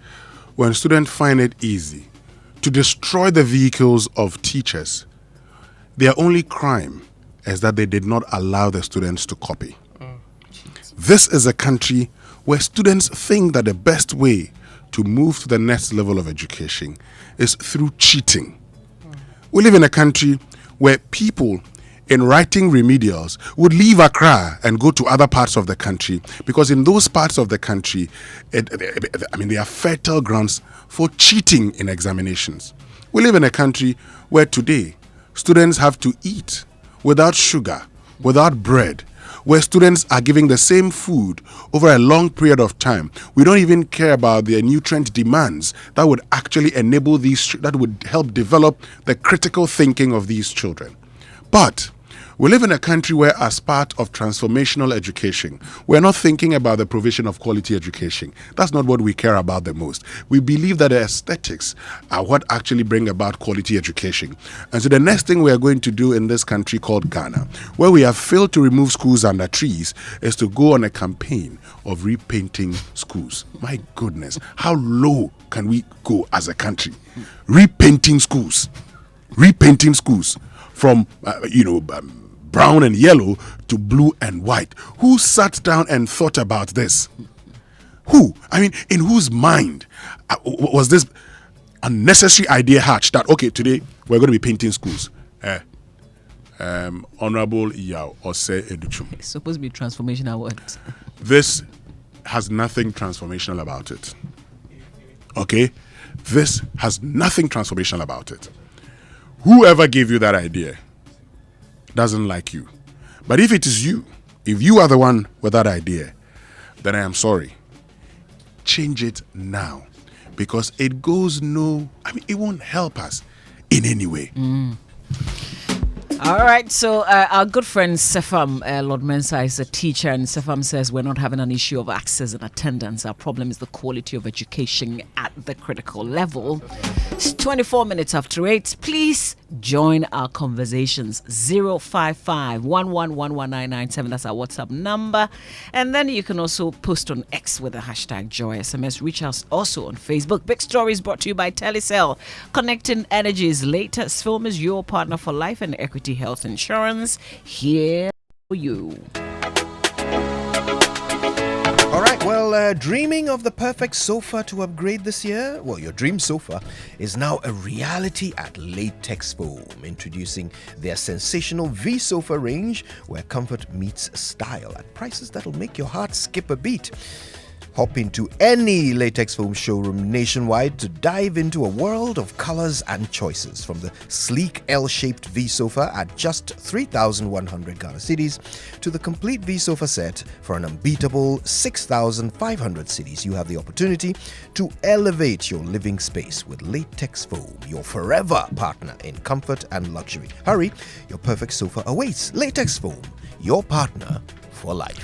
when students find it easy to destroy the vehicles of teachers. Their only crime is that they did not allow the students to copy. This is a country where students think that the best way to move to the next level of education is through cheating. We live in a country where people in writing remedials would leave Accra and go to other parts of the country because in those parts of the country, they are fertile grounds for cheating in examinations. We live in a country where today students have to eat without sugar, without bread, where students are giving the same food over a long period of time. We don't even care about their nutrient demands that would actually enable that would help develop the critical thinking of these children. But we live in a country where, as part of transformational education, we're not thinking about the provision of quality education. That's not what we care about the most. We believe that the aesthetics are what actually bring about quality education. And so the next thing we are going to do in this country called Ghana, where we have failed to remove schools under trees, is to go on a campaign of repainting schools. My goodness, how low can we go as a country? Repainting schools from brown and yellow to blue and white. Who sat down and thought about this? Who? I mean, in whose mind was this unnecessary idea hatched that, okay, today we're going to be painting schools? Honorable Yao Ose Educhum.
It's supposed to be transformational words.
This has nothing transformational about it. Okay? This has nothing transformational about it. Whoever gave you that idea doesn't like you. But if it is you, if you are the one with that idea, then I am sorry. Change it now. Because it it won't help us in any way.
All right, so our good friend Sefam Lord Mensa is a teacher, and Sefam says we're not having an issue of access and attendance. Our problem is the quality of education at the critical level. It's 24 minutes after 8. Please join our conversations. 055-1111-997. That's our WhatsApp number. And then you can also post on X with the hashtag Joy SMS. Reach us also on Facebook. Big Stories brought to you by Telecel. Connecting Energy's latest film is your partner for life and equity health insurance. Here for you.
All right, well, dreaming of the perfect sofa to upgrade this year? Well, your dream sofa is now a reality at Latex Foam, introducing their sensational V-Sofa range where comfort meets style at prices that'll make your heart skip a beat. Hop into any latex foam showroom nationwide to dive into a world of colors and choices, from the sleek L-shaped V-Sofa at just 3,100 Ghana cedis to the complete V-Sofa set for an unbeatable 6,500 cedis. You have the opportunity to elevate your living space with latex foam, your forever partner in comfort and luxury. Hurry, your perfect sofa awaits. Latex foam, your partner for life.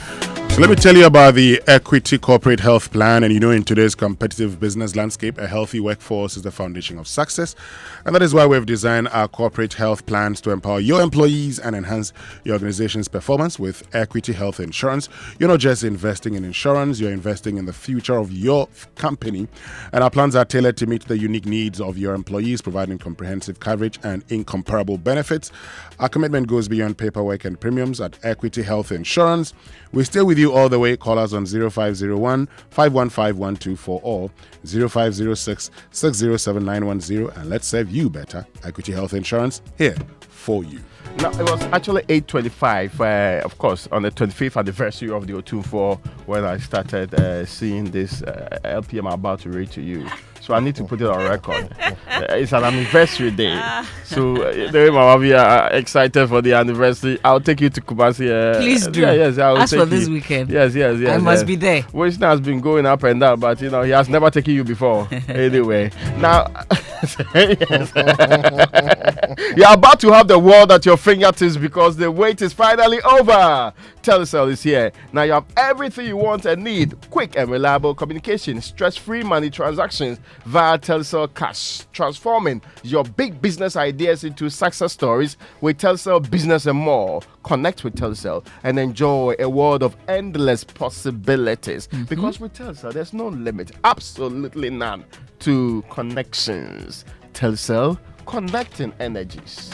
So let me tell you about the Equity Corporate Health Plan. And you know, in today's competitive business landscape, a healthy workforce is the foundation of success. And that is why we've designed our corporate health plans to empower your employees and enhance your organization's performance with Equity Health Insurance. You're not just investing in insurance, you're investing in the future of your company. And our plans are tailored to meet the unique needs of your employees, providing comprehensive coverage and incomparable benefits. Our commitment goes beyond paperwork and premiums at Equity Health Insurance. We stay with you all the way. Call us on 0501 515 124 or 0506 607 910, and let's serve you better. Equity Health Insurance, here for you.
Now, it was actually 8:25, of course, on the 25th anniversary of the O24 when I started seeing this LP I'm about to read to you. So I need to put it on record. It's an anniversary day. So the way Mama we are excited for the anniversary, I'll take you to Kumasi.
Please do.
Yes, I will.
As for this weekend.
Yes.
I must be there.
Wisdom has been going up and down, but he has never taken you before. Anyway, now you're about to have the world at your fingertips because the wait is finally over. Telecel is here. Now you have everything you want and need. Quick and reliable communication, stress-free money transactions via Telecel Cash, transforming your big business ideas into success stories with Telecel Business and More. Connect with Telecel and enjoy a world of endless possibilities. Because with Telecel, there's no limit, absolutely none, to connections. Telecel, connecting energies.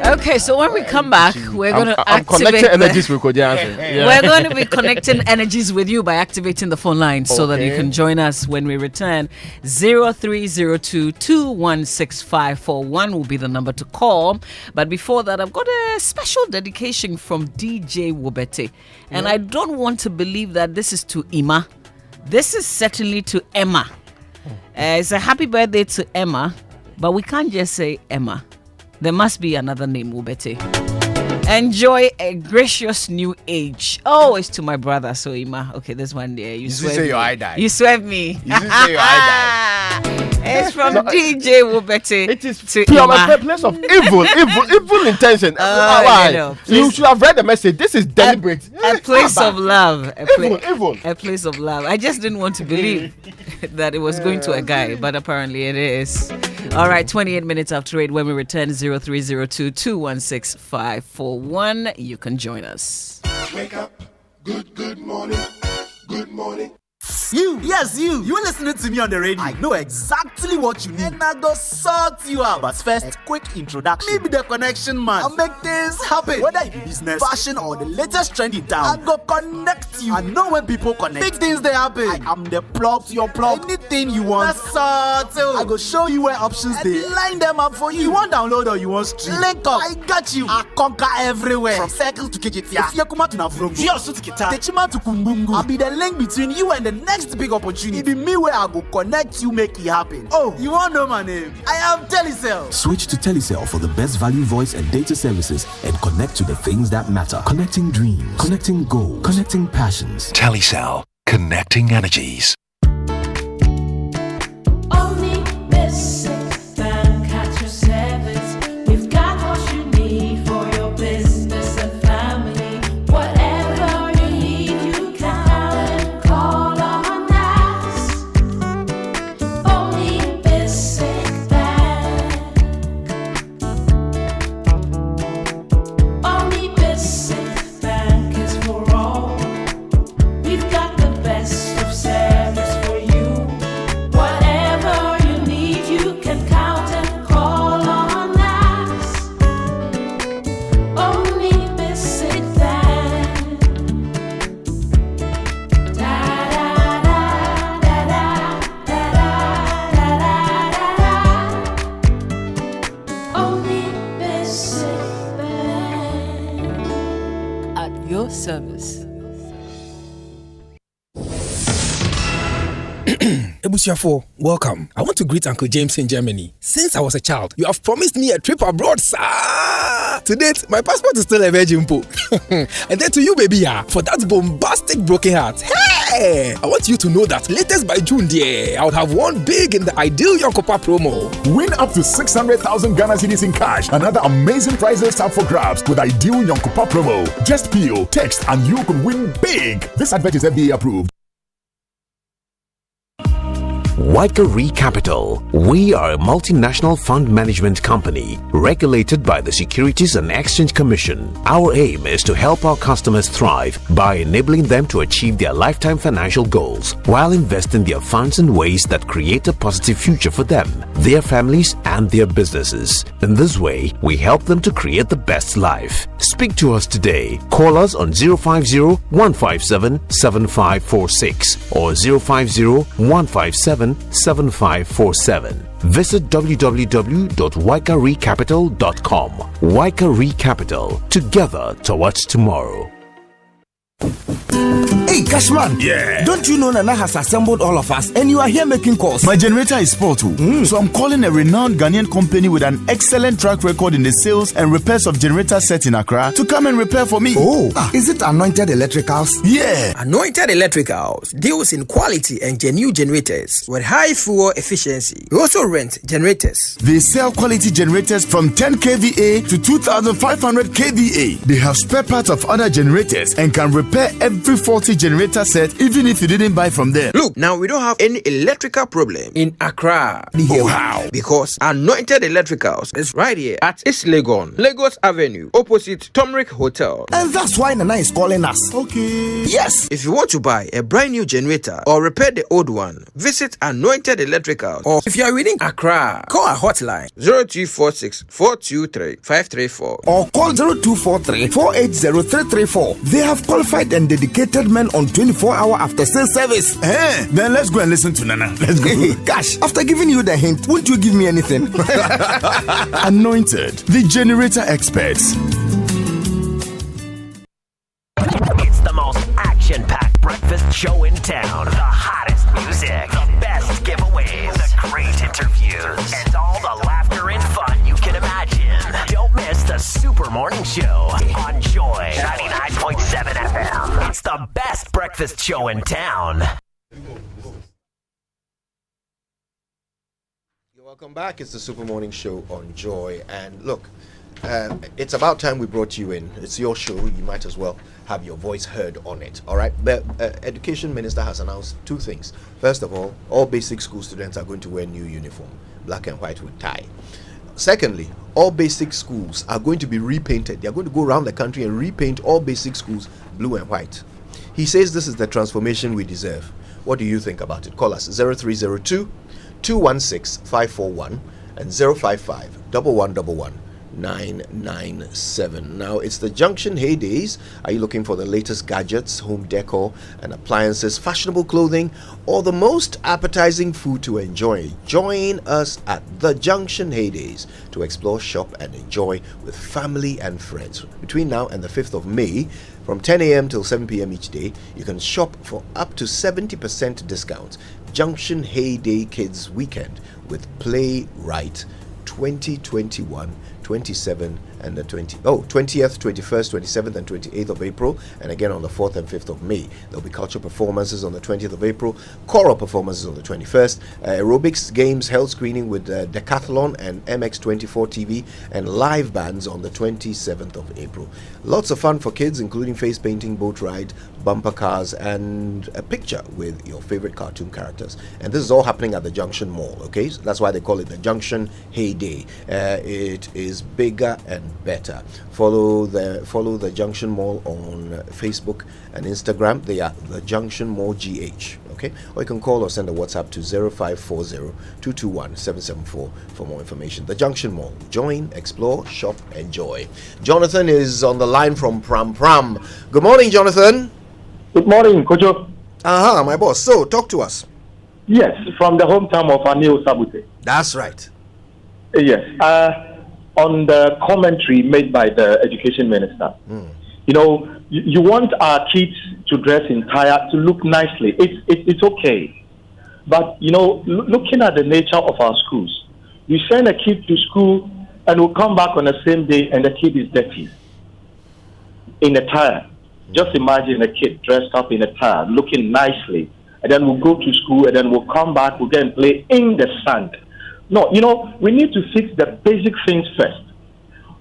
Okay, so when we come back, we're going to
activate energies with Kodianse.
We're going to be connecting energies with you by activating the phone line so that you can join us when we return. 0302 216541 will be the number to call. But before that, I've got a special dedication from DJ Wobete. And I don't want to believe that this is to Ima. This is certainly to Emma. It's a happy birthday to Emma, but we can't just say Emma. There must be another name, Wobete. Enjoy a gracious new age. Oh, it's to my brother, so Ima. Okay, this one there. You
say your eye died.
You swept me.
You say your eye died.
It's from DJ Wobete.
It is
to
pure
Ima.
place of evil intention.
No,
you should have read the message. This is deliberate.
A place of love.
Evil.
A place of love. I just didn't want to believe that it was going to a guy, but apparently it is. All right, 28 minutes after 8. When we return, 0302 216541. You can join us.
Wake up. Good morning. Good morning.
You listening to me on the radio. I know exactly what you need, and I go sort you out. But first, a quick introduction. Maybe the connection man. I'll make things happen. Whether it be business, fashion, or the latest trend in town, I go connect you. I know when people connect, big things they happen. I am the plug to your plug. Anything you want, that's sort. I go show you where options they line them up for you. You want download or you want stream? Link up. I got you. I conquer everywhere. From circle to KJT. If you come to Navrongo, Jiosu to Kita, Techima to Kumbungu. I'll be the link between you and the next big opportunity. It be me where I go connect you, make it happen. Oh, you want to know my name? I am Telecel.
Switch to Telecel for the best value voice and data services and connect to the things that matter. Connecting dreams, connecting goals, connecting passions.
Telecel, connecting energies.
Service.
Ebusiafo, welcome. I want to greet Uncle James in Germany. Since I was a child, you have promised me a trip abroad, sir. To date, my passport is still a virgin po. And then to you, baby, for that bombastic broken heart. Hey! I want you to know that latest by June, dear, I would have won big in the Ideal Yonkopa promo.
Win up to 600,000 Ghana cedis in cash and other amazing prizes up for grabs with Ideal Yonkopa promo. Just peel, text, and you could win big. This advert is FDA approved.
Quay Capital. We are a multinational fund management company regulated by the Securities and Exchange Commission. Our aim is to help our customers thrive by enabling them to achieve their lifetime financial goals while investing their funds in ways that create a positive future for them, their families, and their businesses. In this way, we help them to create the best life. Speak to us today. Call us on 050-157-7546 or 050-157-7547. Visit www.wikarecapital.com. Wika Capital. Together towards tomorrow.
Hey, Cashman.
Yeah.
Don't you know Nana has assembled all of us and you are here making calls?
My generator is spoiled too. So I'm calling a renowned Ghanaian company with an excellent track record in the sales and repairs of generator sets in Accra to come and repair for me.
Is it Anointed Electricals?
Yeah.
Anointed Electricals deals in quality and genuine generators with high fuel efficiency. We also rent generators.
They sell quality generators from 10 kVA to 2,500 kVA. They have spare parts of other generators and can repair every faulty generator set even if you didn't buy from them.
Look, now we don't have any electrical problem in Accra.
How?
Because Anointed Electricals is right here at East Legon, Lagos Avenue, opposite Tomrick Hotel.
And that's why Nana is calling us.
Okay.
Yes.
If you want to buy a brand new generator or repair the old one, visit Anointed Electricals. Or if you are within Accra, call our hotline 0246 423 534
or call 0243 480 334. They have qualified and dedicated men on 24-hour after sales service.
Then let's go and listen to Nana. Let's go.
Gosh, after giving you the hint, won't you give me anything?
Anointed, the generator experts.
It's the most action-packed breakfast show in town. The hottest music, the best giveaways, the great interviews, and all the laughter and fun you can imagine. Don't miss the Super Morning Show on Joy 99.7 FM. It's the best breakfast show in town.
Welcome back. It's the Super Morning Show on Joy. And look, it's about time we brought you in. It's your show. You might as well have your voice heard on it. All right. The Education Minister has announced two things. First of all basic school students are going to wear new uniform, black and white with tie. Secondly, all basic schools are going to be repainted. They are going to go around the country and repaint all basic schools blue and white. He says this is the transformation we deserve. What do you think about it? Call us 0302 216 541 and 055 1111 997. Now it's the Junction heydays. Are you looking for the latest gadgets, home decor and appliances, fashionable clothing, or the most appetizing food to enjoy? Join us at the Junction heydays to explore, shop and enjoy with family and friends. Between now and the 5th of May, from 10 a.m. till 7 p.m. each day, you can shop for up to 70% discounts. Junction Heyday Kids Weekend with Play Right 2021 27 and the 20th, 21st, 27th and 28th of April, and again on the 4th and 5th of May. There'll be cultural performances on the 20th of April, choral performances on the 21st, aerobics games, health screening with Decathlon and MX24 TV, and live bands on the 27th of April. Lots of fun for kids, including face painting, boat ride, bumper cars, and a picture with your favorite cartoon characters. And this is all happening at the Junction Mall, okay? So that's why they call it the Junction Heyday. It is bigger and better. Follow the Junction Mall on Facebook and Instagram. They are the Junction Mall GH, okay? Or you can call or send a WhatsApp to 0540-221-774 for more information. The Junction Mall. Join, explore, shop, enjoy. Jonathan is on the line from Pram Pram. Good morning, Jonathan.
Good morning, Kojo.
My boss. So, talk to us.
Yes, from the hometown of Anil Sabute.
That's right.
Yes. On the commentary made by the education minister, you know, you want our kids to dress in attire to look nicely. It's okay. But, looking at the nature of our schools, you send a kid to school and will come back on the same day and the kid is dirty in a tire. Just imagine a kid dressed up in a tire, looking nicely, and then we'll go to school and then we'll come back, we'll go and play in the sand. No, we need to fix the basic things first.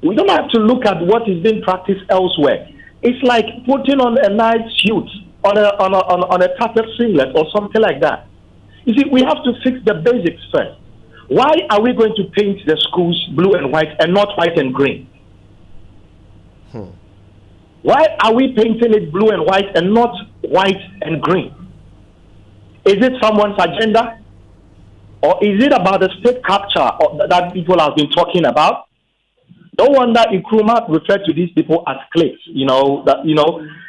We don't have to look at what is being practiced elsewhere. It's like putting on a nice suit on a tattered singlet or something like that. You see, we have to fix the basics first. Why are we going to paint the schools blue and white and not white and green? Why are we painting it blue and white and not white and green? Is it someone's agenda? Or is it about the state capture that people have been talking about? No wonder Nkrumah referred to these people as cliques,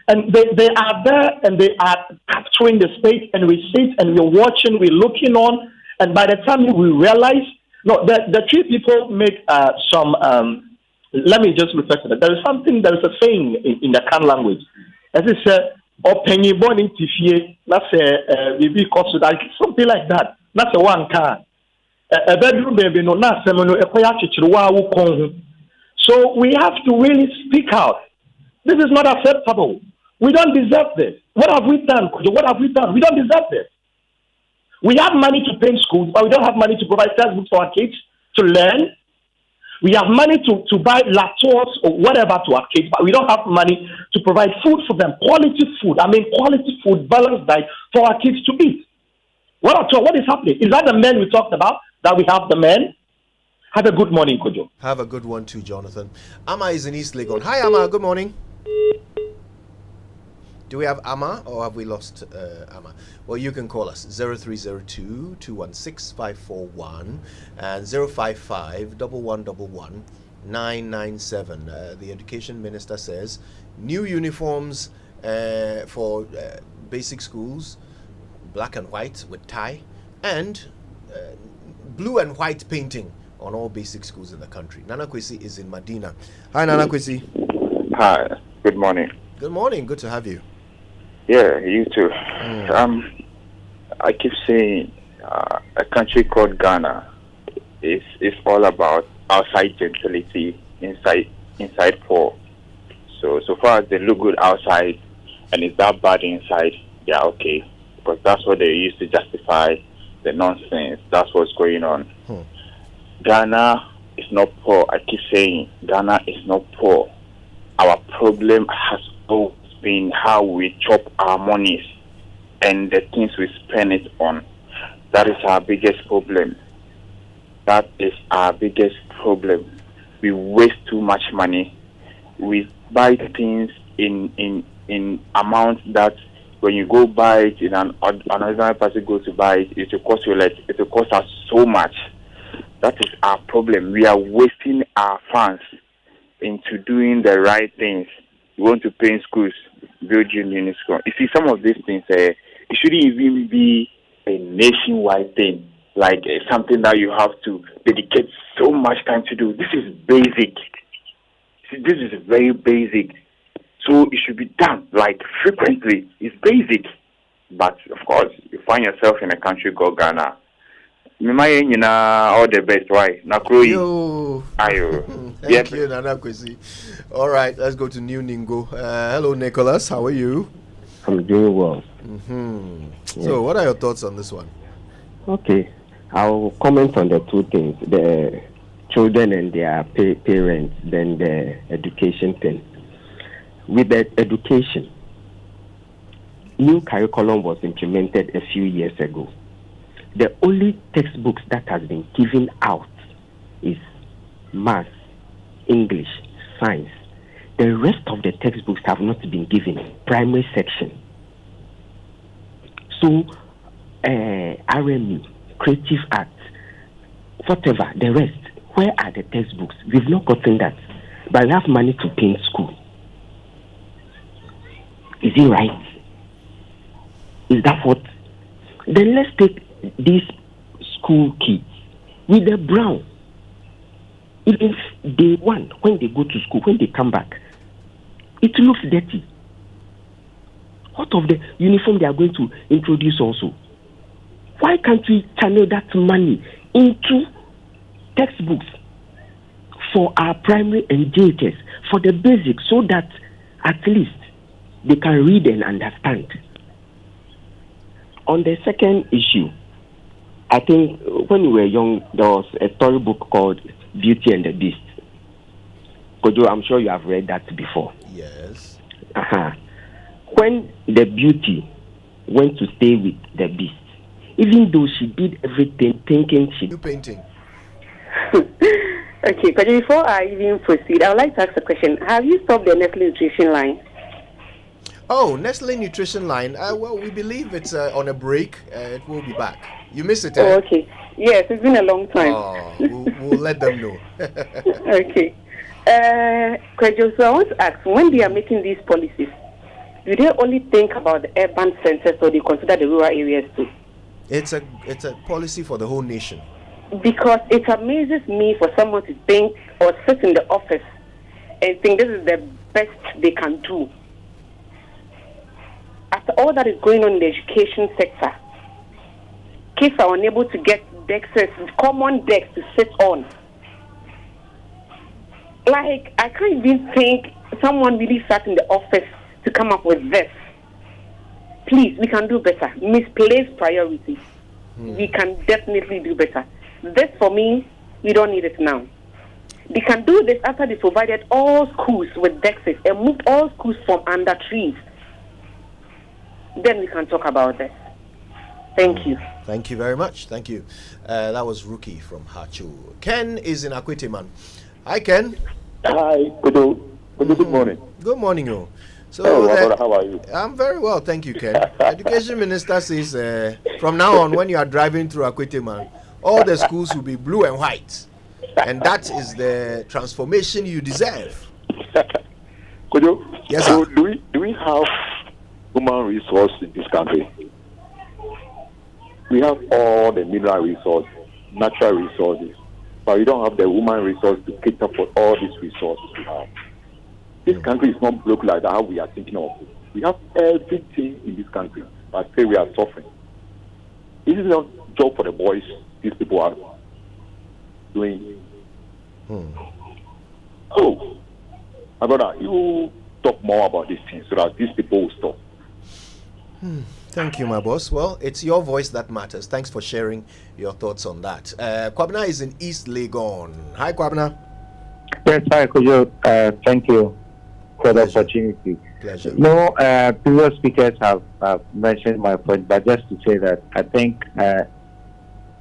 and they are there and they are capturing the state, and we sit and we're watching, we're looking on, and by the time we realize, the three people make some, let me just refer to that. There is a saying in the Kan language, as it says, something like that. That's a one car. A bedroom baby, no, not so we have to really speak out. This is not acceptable. We don't deserve this. What have we done? What have we done? We don't deserve this. We have money to paint schools, but we don't have money to provide textbooks for our kids to learn. We have money to buy laptops or whatever to our kids, but we don't have money to provide food for them. Quality food, balanced diet for our kids to eat. What is happening? Is that the men we talked about? That we have the men? Have a good morning, Kojo.
Have a good one too, Jonathan. Amma is in East Legon. Hi, Amma. Good morning. Do we have Amma or have we lost Amma? Well, you can call us 0302 216 541 and 055 1111 997. The Education Minister says new uniforms for basic schools, black and white with tie, and blue and white painting on all basic schools in the country. Nana Kwesi is in Medina. Hi, Nana Kwesi.
Hi, good morning.
Good morning, good to have you.
Yeah, you too. I keep saying a country called Ghana is all about outside gentility, inside poor. So far as they look good outside and it's that bad inside, they are okay. Because that's what they use to justify the nonsense. That's what's going on. Ghana is not poor. I keep saying Ghana is not poor. Our problem has always been how we chop our monies and the things we spend it on. That is our biggest problem. That is our biggest problem. We waste too much money. We buy things in amounts that when you go buy it in another person goes to buy it, it will cost you less. It will cost us so much. That is our problem. We are wasting our funds into doing the right things. We want to paint schools, build union schools. You see, some of these things, it shouldn't even be a nationwide thing, like something that you have to dedicate so much time to do. This is basic. This is very basic. So it should be done, like, frequently. It's basic. But, of course, you find yourself in a country called Ghana. All the best, right?
Yo. Thank you, Nana Kwesi. All right, let's go to New Ningo. Hello, Nicholas. How are you?
I'm doing well.
So, what are your thoughts on this one?
Okay, I'll comment on the two things: the children and their parents, then the education thing. With the education, new curriculum was implemented a few years ago. The only textbooks that has been given out is math, English, science. The rest of the textbooks have not been given. Primary section. So, RME, creative arts, whatever, the rest, where are the textbooks? We've not gotten that. But we have money to paint school. Is it right? Is that what? Then let's take these school kids with the brown. Even day one, when they go to school, when they come back, it looks dirty. What of the uniform they are going to introduce also? Why can't we channel that money into textbooks for our primary and JHS, for the basics, so that at least they can read and understand? On the second issue, I think when we were young, there was a storybook called Beauty and the Beast. Kojo, I'm sure you have read that before.
Yes.
When the beauty went to stay with the beast, even though she did everything thinking she...
New painting.
Okay, but before I even proceed, I would like to ask a question. Have you stopped the Nestle nutrition line?
Oh, Nestle nutrition line. Well, we believe it's on a break. It will be back. You missed it,
Oh, okay. Yes, it's been a long time.
Oh, we'll let them know.
Okay. Kwejo, so I want to ask, when they are making these policies, do they only think about the urban centers or they consider the rural areas too?
It's a policy for the whole nation.
Because it amazes me for someone to think or sit in the office and think this is the best they can do. After all that is going on in the education sector, kids are unable to get desks, common desks to sit on. Like, I can't even think someone really sat in the office to come up with this. Please, we can do better. Misplaced priorities. We can definitely do better. This, for me, we don't need it now. They can do this after they provided all schools with desks and moved all schools from under trees. Then we can talk about this. Thank you.
Thank you very much. Thank you. That was Rookie from Hachu. Ken is in Akwete, man. Hi, Ken.
Hi. Good morning.
Good morning, oh. So,
how are you?
I'm very well, thank you, Ken. Education Minister says from now on, when you are driving through Akwete, man, all the schools will be blue and white, and that is the transformation you deserve.
Kojo,
yes,
so
sir.
do we have human resource in this country? We have all the mineral resources, natural resources, but we don't have the human resource to cater for all these resources we have. This country is not broke like that, how we are thinking of it. We have everything in this country, but still we are suffering. This is not a job for the boys these people are doing. Oh, my brother, you talk more about these things so that these people will stop.
Thank you, my boss. Well, it's your voice that matters. Thanks for sharing your thoughts on that. Kwabena is in East Legon. Hi, Kwabena.
Yes, hi, Kojo. Thank you for the opportunity.
Pleasure.
No, previous speakers have mentioned my point, but just to say that I think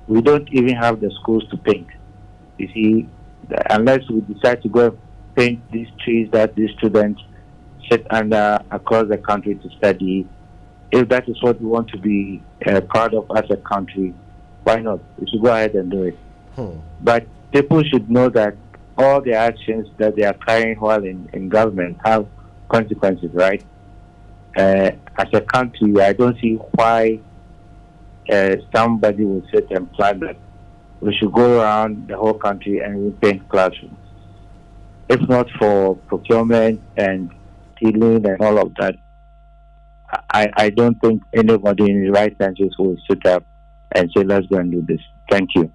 we don't even have the schools to paint. You see, unless we decide to go paint these trees that these students sit under across the country to study, if that is what we want to be proud of as a country, why not? We should go ahead and do it. But people should know that all the actions that they are carrying while in government have consequences, right? As a country, I don't see why somebody will sit and plan that we should go around the whole country and repaint classrooms. If not for procurement and stealing and all of that, I don't think anybody in his right senses will sit up and say, let's go and do this. Thank you.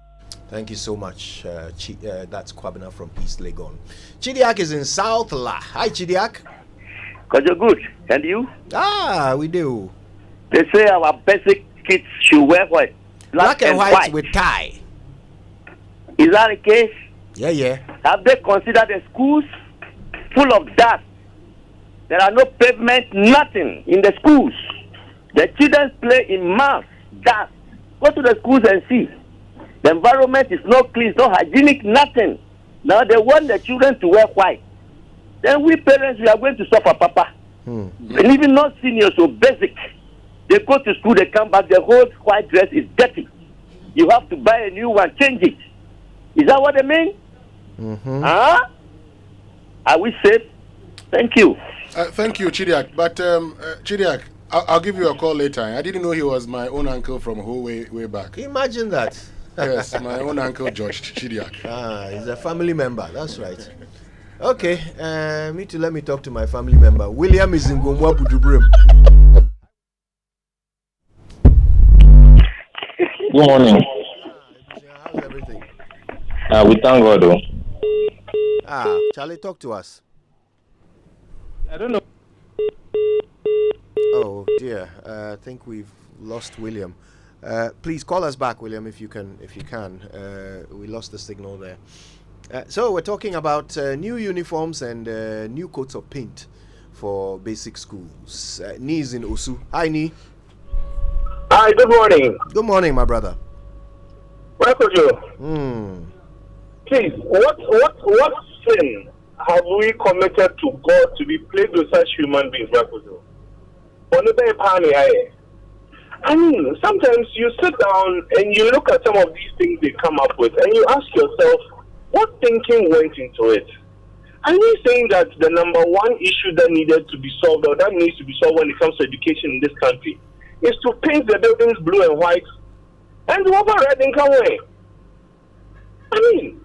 Thank you so much. That's Kwabena from East Legon. Chidiak is in South La. Hi, Chidiak.
Because you're good. And you?
Ah, we do.
They say our basic kids should wear what?
Black and white with tie.
Is that the case?
Yeah.
Have they considered the schools full of dust? There are no pavement, nothing in the schools. The children play in mass, dust. Go to the schools and see. The environment is not clean, it's not hygienic, nothing. Now they want the children to wear white. Then we parents, we are going to suffer, Papa. And even not seniors, so basic. They go to school, they come back, the whole white dress is dirty. You have to buy a new one, change it. Is that what they mean? Are we safe? Thank you.
Thank you, Chidiak. But Chidiak, I'll give you a call later. I didn't know he was my own uncle from way back.
Imagine that.
Yes, my own uncle George Chidiak.
Ah, he's a family member. That's right. Okay, me too. Let me talk to my family member. William is in Gomwa Budubrim.
Good morning.
How's everything?
We thank God, though.
Charlie, talk to us.
I don't know.
Oh dear, I think we've lost William. Please call us back, William, if you can. We lost the signal there. So we're talking about new uniforms and new coats of paint for basic schools. Nee is in Osu. Hi, Nee.
Hi, good morning.
Good morning, my brother.
Welcome, Joe. Please, what sin have we committed to God to be plagued with such human beings, Rakujo? I mean, sometimes you sit down and you look at some of these things they come up with and you ask yourself, what thinking went into it? Are you saying that the number one issue that needed to be solved or that needs to be solved when it comes to education in this country is to paint the buildings blue and white and to over red in Quay? I mean,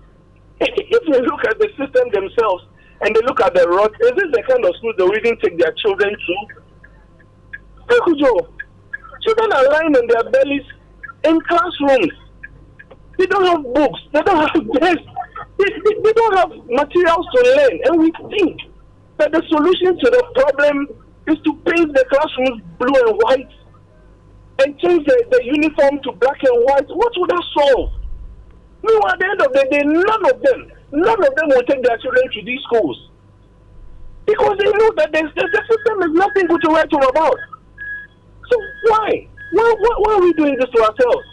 if you look at the system themselves and they look at the roads, is this the kind of school they will even take their children to? Children are lying on their bellies in classrooms. They don't have books. They don't have desks. They don't have materials to learn. And we think that the solution to the problem is to paint the classrooms blue and white and change the uniform to black and white. What would that solve? No, at the end of the day, none of them will take their children to these schools because they know that the system is nothing good to write home about. So why are we doing this to ourselves?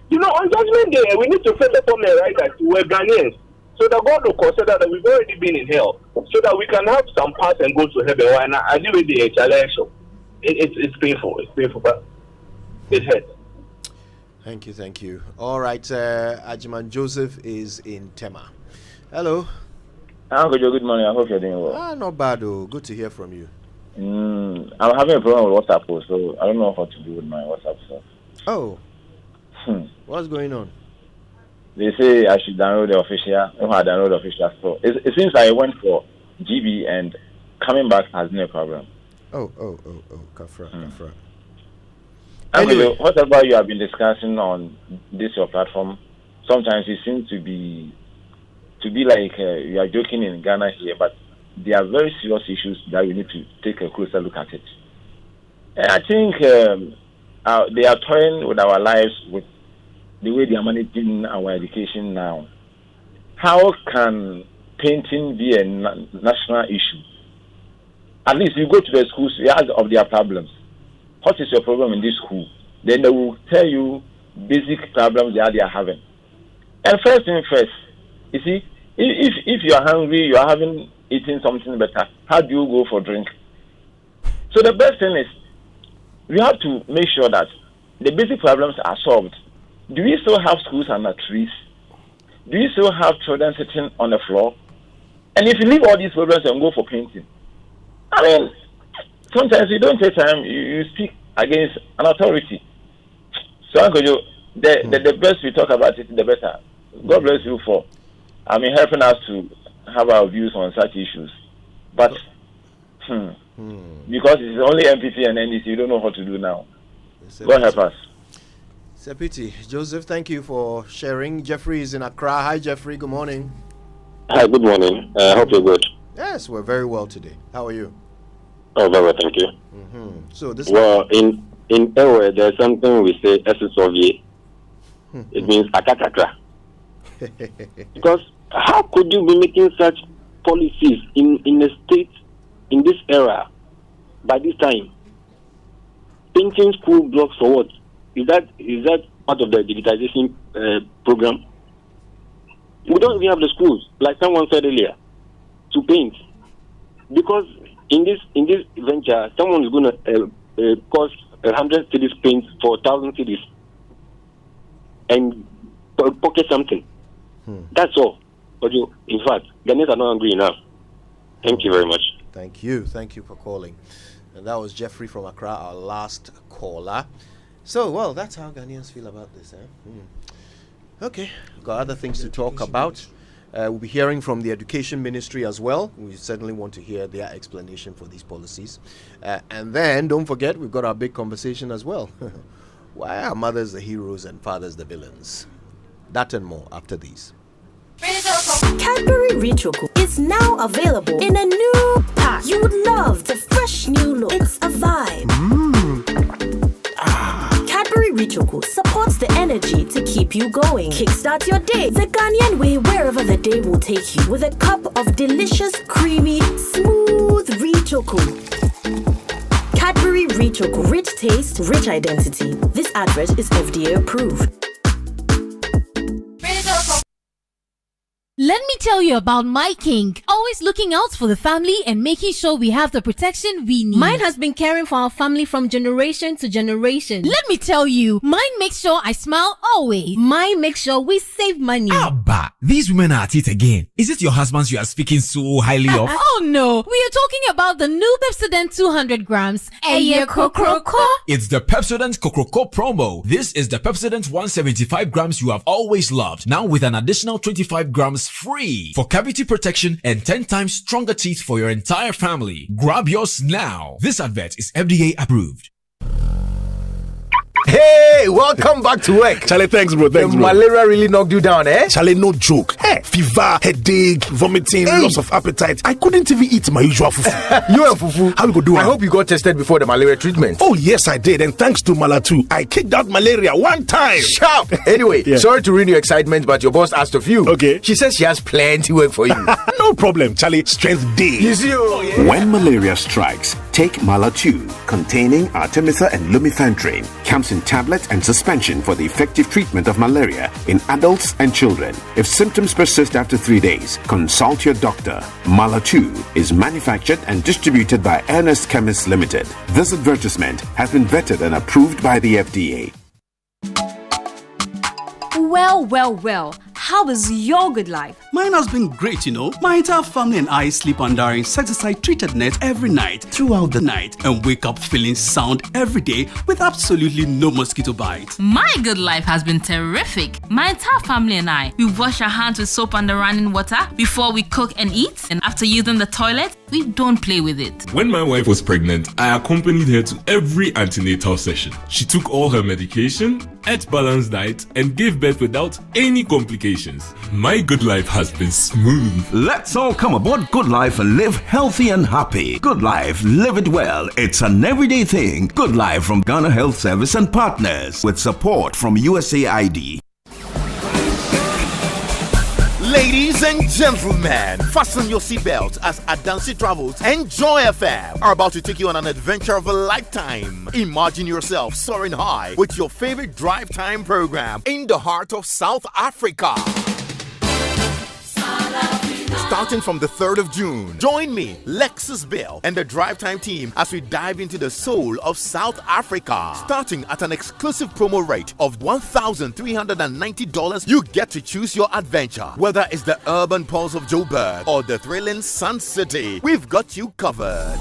You know, on Judgment Day, we need to face the problem, right, that we're Ghanaians, so that God will consider that we've already been in hell, so that we can have some pass and go to heaven. And I do with the election. It's painful. It's painful, but it hurts.
Thank you. All right, Ajiman Joseph is in Tema. Hello.
Uncle Joe, good morning. I hope you're doing well.
Not bad, though. Good to hear from you.
I'm having a problem with WhatsApp, so I don't know what to do with my WhatsApp stuff.
Oh. What's going on?
They say I should download the official. I download the official store. It seems I went for GB and coming back has been a problem.
Oh, Kafra.
Anyway, whatever you have been discussing on this your platform, sometimes it seems to be like you are joking in Ghana here, but there are very serious issues that we need to take a closer look at it. And I think they are toying with our lives with the way they are managing our education now. How can painting be a national issue? At least you go to the schools, you ask of their problems. What is your problem in this school? Then they will tell you basic problems they are having. And first thing first, you see, if you are hungry, you are eating something better, how do you go for drink? So the best thing is, we have to make sure that the basic problems are solved. Do we still have schools under trees? Do you still have children sitting on the floor? And if you leave all these problems and go for painting, I mean, sometimes you don't take time, you speak against an authority. So, Uncle Joe, the best we talk about it, the better. God bless you for helping us to have our views on such issues. But, because it's only MPC and NDC, you don't know what to do now. God help us.
It's a pity. Joseph, thank you for sharing. Jeffrey is in Accra. Hi, Jeffrey. Good morning.
Hi, good morning. I hope you're good.
Yes, we're very well today. How are you?
Oh, very well, thank you.
So this
in Ewe, there's something we say SSNIT. It means akakakra. Because how could you be making such policies in a state in this era by this time? Painting school blocks for what? Is that part of the digitization program? We don't even have the schools, like someone said earlier, to paint. Because in this venture, someone is going to cost 100 cities paint for 1,000 cities and pocket something. That's all. But in fact, Ghanaians are not hungry enough. Thank you very much.
Thank you for calling. And that was Jeffrey from Accra, our last caller. So, well, that's how Ghanaians feel about this. Okay, we've got other things to talk about. We'll be hearing from the Education Ministry as well. We certainly want to hear their explanation for these policies. And then, don't forget, we've got our big conversation as well. Why are mothers the heroes and fathers the villains? That and more after these.
Cadbury R is now available in a new pack. You would love the fresh new look. It's a vibe. Cadbury R supports the energy to keep you going. Kickstart your day the Ghanaian way, wherever the day will take you, with a cup of delicious, creamy, smooth R. Cadbury R, rich taste, rich identity. This advert is FDA approved.
Let me tell you about My King. Always looking out for the family and making sure we have the protection we need.
Mine has been caring for our family from generation to generation.
Let me tell you, mine makes sure I smile always.
Mine makes sure we save money.
Abba, these women are at it again. Is it your husbands you are speaking so highly of?
Oh no, we are talking about the new Pepsodent 200 grams.
It's the Pepsodent Kokroko promo. This is the Pepsodent 175 grams you have always loved. Now with an additional 25 grams free for cavity protection and 10 times stronger teeth for your entire family. Grab yours now. This advert is FDA approved.
Hey, welcome back to work.
Charlie, thanks, bro. Thanks, bro.
Malaria really knocked you down, eh?
Charlie, no joke. Hey, fever, headache, vomiting, loss of appetite. I couldn't even eat my usual fufu.
You and fufu?
How you go do it?
I hope you got tested before the malaria treatment.
Oh, yes, I did. And thanks to Malatu, I kicked out malaria one time.
Sharp. Anyway, sorry to ruin your excitement, but your boss asked of you.
Okay.
She says she has plenty work for you.
No problem, Charlie. Strength day.
You see,
When malaria strikes, take Malatu, containing Artemether and Lumefantrine. Comes in tablet and suspension for the effective treatment of malaria in adults and children. If symptoms persist after 3 days, consult your doctor. Malatu is manufactured and distributed by Ernest Chemists Limited. This advertisement has been vetted and approved by the FDA.
Well. How is your good life?
Mine has been great, you know. My entire family and I sleep under an insecticide-treated net every night, throughout the night, and wake up feeling sound every day with absolutely no mosquito bite.
My good life has been terrific. My entire family and I, we wash our hands with soap and running water before we cook and eat, and after using the toilet, we don't play with it.
When my wife was pregnant, I accompanied her to every antenatal session. She took all her medication, ate balanced diet, and gave birth without any complications. My good life has been smooth.
Let's all come aboard Good Life and live healthy and happy. Good Life, live it well. It's an everyday thing. Good Life from Ghana Health Service and partners with support from USAID.
Ladies and gentlemen, fasten your seatbelts as Adansi Travels and Joy FM are about to take you on an adventure of a lifetime. Imagine yourself soaring high with your favorite drive time program in the heart of South Africa. Starting from the 3rd of June, join me, Lexus Bill, and the Drive Time team as we dive into the soul of South Africa. Starting at an exclusive promo rate of $1,390, you get to choose your adventure. Whether it's the urban pulse of Joburg or the thrilling Sun City, we've got you covered.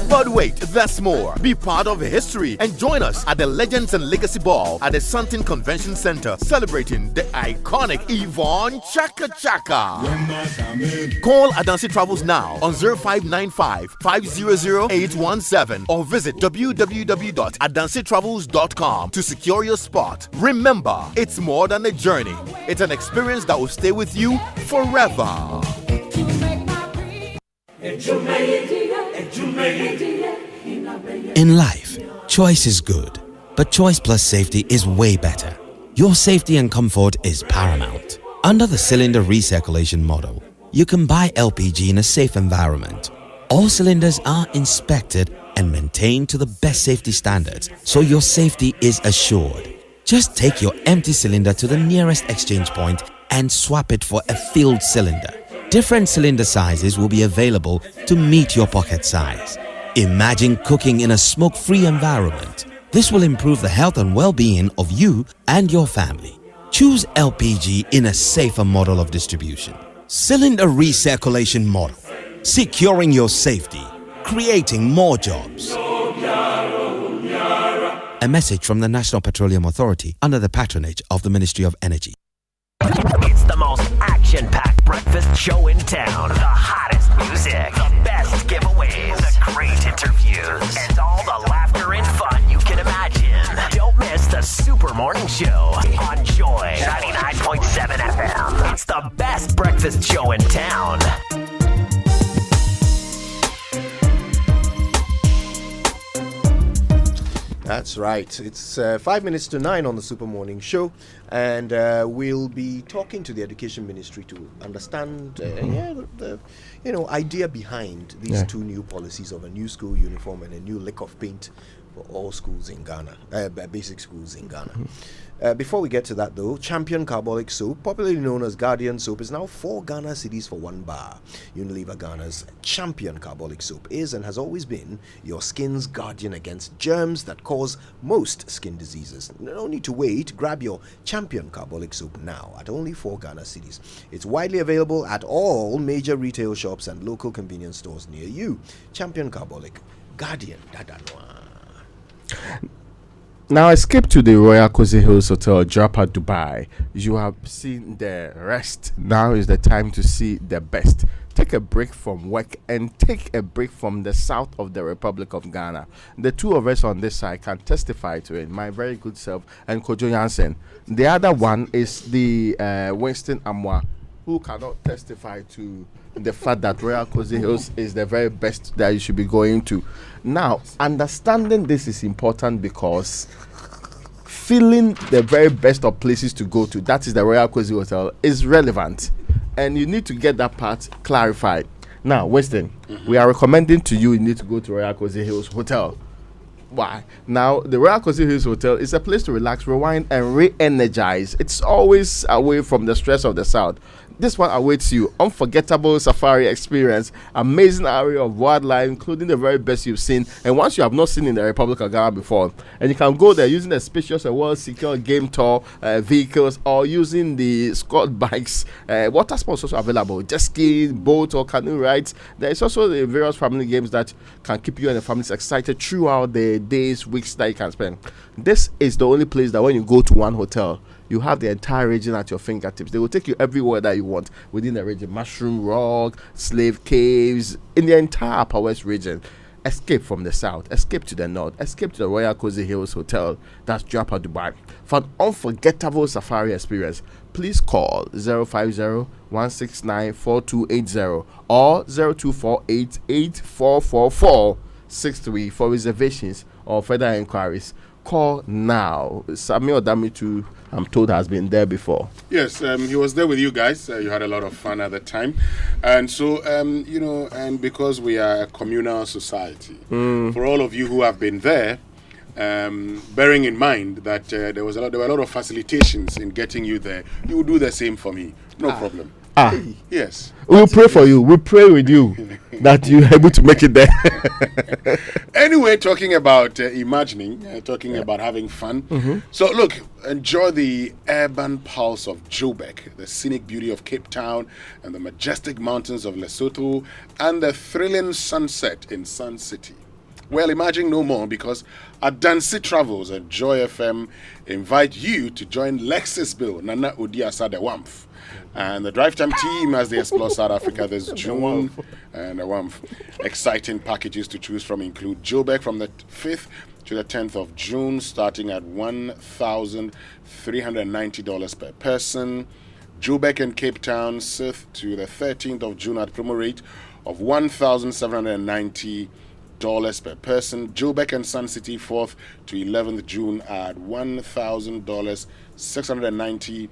But wait, there's more. Be part of history and join us at the Legends and Legacy Ball at the Santin Convention Center, celebrating the iconic Yvonne Chaka Chaka. Call Adansi Travels now on 0595 500 817 or visit www.adansitravels.com to secure your spot. Remember, it's more than a journey. It's an experience that will stay with you forever.
In life, choice is good, but choice plus safety is way better. Your safety and comfort is paramount. Under the cylinder recirculation model, you can buy LPG in a safe environment. All cylinders are inspected and maintained to the best safety standards, so your safety is assured. Just take your empty cylinder to the nearest exchange point and swap it for a filled cylinder. Different cylinder sizes will be available to meet your pocket size. Imagine cooking in a smoke-free environment. This will improve the health and well-being of you and your family. Choose LPG in a safer model of distribution. Cylinder recirculation model. Securing your safety. Creating more jobs. A message from the National Petroleum Authority under the patronage of the Ministry of Energy.
It's the most action-packed breakfast show in town. The hottest music, the best giveaways, the great interviews, and all the laughter and fun you can imagine. Don't The Super Morning Show on Joy 99.7 FM. It's the best breakfast show in town.
That's right. It's 5 minutes to 9 on the Super Morning Show, and we'll be talking to the Education Ministry to understand the idea behind these two new policies of a new school uniform and a new lick of paint for all schools in Ghana, basic schools in Ghana. Before we get to that, though, Champion Carbolic Soap, popularly known as Guardian Soap, is now 4 Ghana cedis for 1 bar. Unilever Ghana's Champion Carbolic Soap is and has always been your skin's guardian against germs that cause most skin diseases. No need to wait. Grab your Champion Carbolic Soap now at only 4 Ghana cedis. It's widely available at all major retail shops and local convenience stores near you. Champion Carbolic, Guardian Dadanwa.
Now escape to the Royal Cozy Hills Hotel, Japa, Dubai. You have seen the rest. Now is the time to see the best. Take a break from work and take a break from the south of the Republic of Ghana. The two of us on this side can testify to it. My very good self and Kojo Jansen. The other one is the Winston Amwa, who cannot testify to the fact that Royal Cozy Hills is the very best that you should be going to. Now, understanding this is important because feeling the very best of places to go to, that is the Royal Cozy Hotel, is relevant. And you need to get that part clarified. Now, Winston, we are recommending to you need to go to Royal Cozy Hills Hotel. Why? Now, the Royal Cozy Hills Hotel is a place to relax, rewind, and re-energize. It's always away from the stress of the south. This one awaits you. Unforgettable safari experience, amazing area of wildlife, including the very best you've seen, and once you have not seen in the Republic of Ghana before. And you can go there using a spacious and well-secure game tour vehicles, or using the Scott bikes. Water sports also available: jet skiing, boat or canoe rides. There is also the various family games that can keep you and the families excited throughout the days, weeks that you can spend. This is the only place that when you go to one hotel, you have the entire region at your fingertips. They will take you everywhere that you want within the region. Mushroom Rock, Slave Caves, in the entire Upper West region. Escape from the south, escape to the north, escape to the Royal Cozy Hills Hotel. That's Japa, Dubai. For an unforgettable safari experience, please call 050-169-4280 or 0248-8444-63 for reservations or further inquiries. Call now. Samuel Damitu, I'm told, has been there before.
Yes, he was there with you guys. You had a lot of fun at the time. And so, and because we are a communal society, for all of you who have been there, bearing in mind that there were a lot of facilitations in getting you there, you will do the same for me. No problem. Yes.
We'll pray for you. We'll pray with you that you're able to make it there.
Anyway, talking about imagining, talking about having fun. So look, enjoy the urban pulse of Joburg, the scenic beauty of Cape Town, and the majestic mountains of Lesotho, and the thrilling sunset in Sun City. Well, imagine no more, because Adansi Travels and Joy FM invite you to join Lexus Bill, Nana Odiasa de Wamf, and the Drive Time team as they explore South Africa this June. And exciting packages to choose from include Joburg from the 5th to the 10th of June, starting at $1,390 per person. Joburg and Cape Town, 6th to the 13th of June at promo rate of $1,790 per person. Joburg and Sun City, 4th to 11th June at $1,000, $690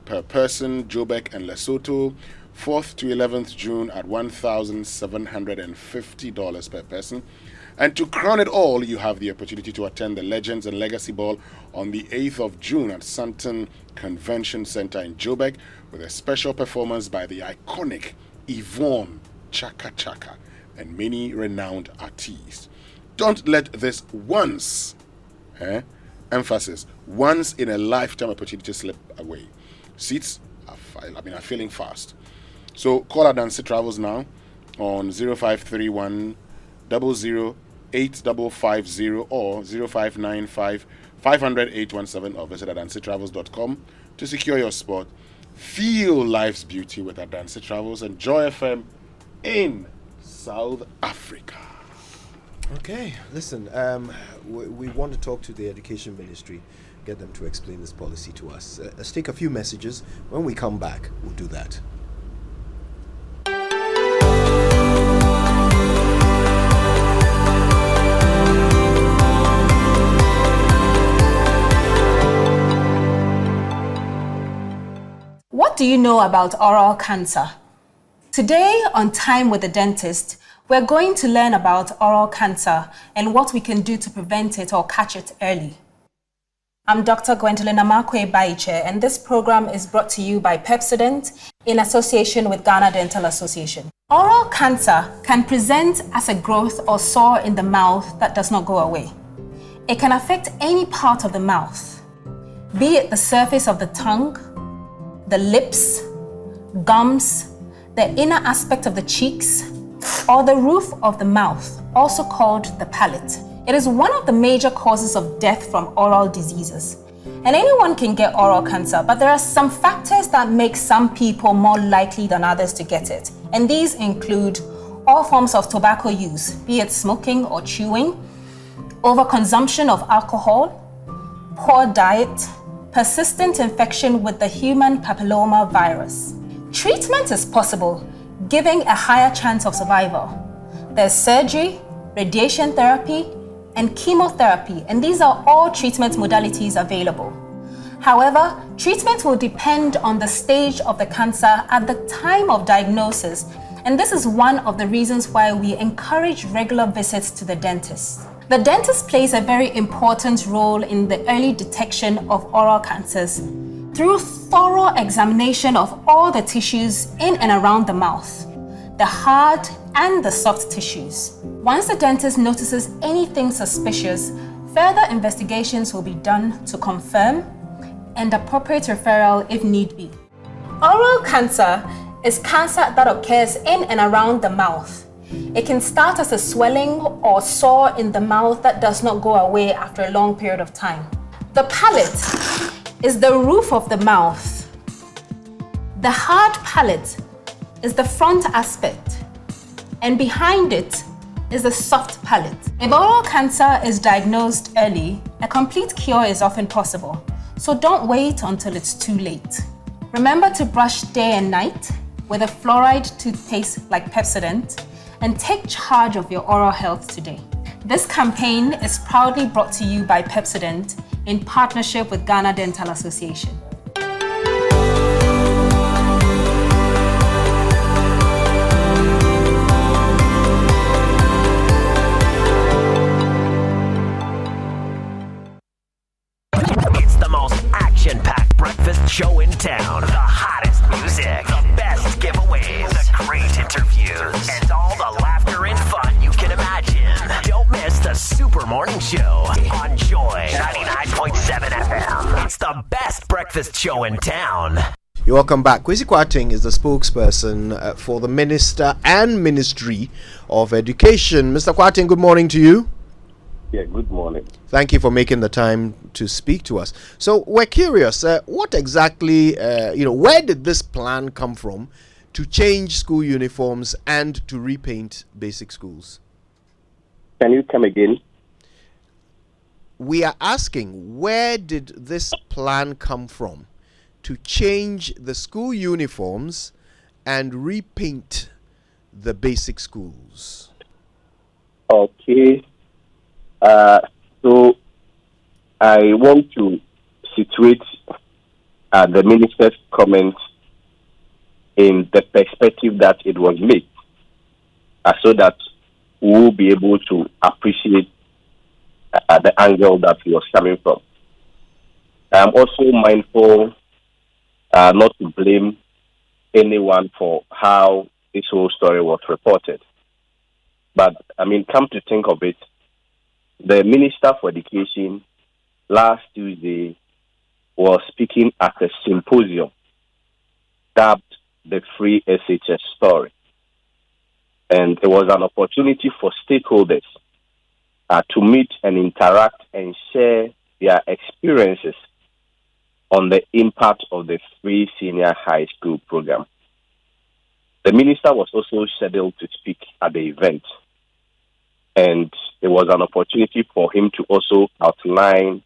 per person. Joburg and Lesotho, 4th to 11th June at $1,750 per person. And to crown it all, you have the opportunity to attend the Legends and Legacy Ball on the 8th of June at Santon Convention Center in Joburg, with a special performance by the iconic Yvonne Chaka Chaka and many renowned artists. Don't let this emphasis, once in a lifetime opportunity slip away. Seats are filling fast. So call Adansi Travels now on 0531 00 8550 or 0595 500 817 or visit adansitravels.com to secure your spot. Feel life's beauty with Adansi Travels and Joy FM in South Africa.
Okay, listen, we want to talk to the Education Ministry, get them to explain this policy to us. Let's take a few messages. When we come back, we'll do that.
What do you know about oral cancer? Today on Time with the Dentist, we're going to learn about oral cancer and what we can do to prevent it or catch it early. I'm Dr. Gwendolyn Amakwe Baiche, and this program is brought to you by Pepsodent in association with Ghana Dental Association. Oral cancer can present as a growth or sore in the mouth that does not go away. It can affect any part of the mouth, be it the surface of the tongue, the lips, gums, the inner aspect of the cheeks, or the roof of the mouth, also called the palate. It is one of the major causes of death from oral diseases. And anyone can get oral cancer, but there are some factors that make some people more likely than others to get it. And these include all forms of tobacco use, be it smoking or chewing, overconsumption of alcohol, poor diet, persistent infection with the human papilloma virus. Treatment is possible, giving a higher chance of survival. There's surgery, radiation therapy, and chemotherapy, and these are all treatment modalities available. However, treatment will depend on the stage of the cancer at the time of diagnosis, and this is one of the reasons why we encourage regular visits to the dentist. The dentist plays a very important role in the early detection of oral cancers through thorough examination of all the tissues in and around the mouth, the hard and the soft tissues. Once the dentist notices anything suspicious, further investigations will be done to confirm and appropriate referral if need be. Oral cancer is cancer that occurs in and around the mouth. It can start as a swelling or sore in the mouth that does not go away after a long period of time. The palate is the roof of the mouth. The hard palate is the front aspect, and behind it is the soft palate. If oral cancer is diagnosed early, a complete cure is often possible, so don't wait until it's too late. Remember to brush day and night with a fluoride toothpaste like Pepsodent, and take charge of your oral health today. This campaign is proudly brought to you by Pepsodent in partnership with Ghana Dental Association.
It's the most action-packed breakfast show in town. The hottest music, the best giveaways, the great interviews, and all the laughter and fun you can imagine. Don't miss the Super Morning Show on Joy 99.7 FM. It's the best breakfast show in town.
You're welcome back. Kwesi Kwarteng is the spokesperson for the Minister and Ministry of Education. Mr. Kwarteng, good morning to you.
Yeah, good morning.
Thank you for making the time to speak to us. So we're curious, what exactly, where did this plan come from to change school uniforms and to repaint basic schools?
Can you come again?
We are asking, where did this plan come from to change the school uniforms and repaint the basic schools?
Okay. So I want to situate the minister's comments in the perspective that it was made, so that we will be able to appreciate the angle that he was coming from. I'm also mindful not to blame anyone for how this whole story was reported. But, come to think of it, the Minister for Education last Tuesday was speaking at a symposium dubbed the Free SHS Story. And it was an opportunity for stakeholders to meet and interact and share their experiences on the impact of the free senior high school program. The minister was also scheduled to speak at the event. And it was an opportunity for him to also outline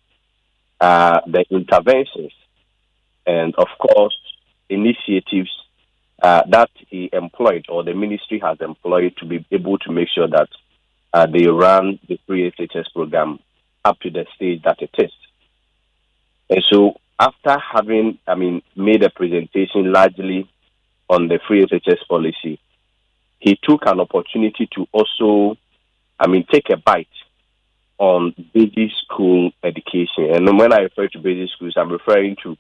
the interventions and, of course, initiatives that he employed or the ministry has employed to be able to make sure that they run the free SHS program up to the stage that it is. And so after having, made a presentation largely on the free SHS policy, he took an opportunity to also, take a bite on basic school education. And when I refer to basic schools, I'm referring to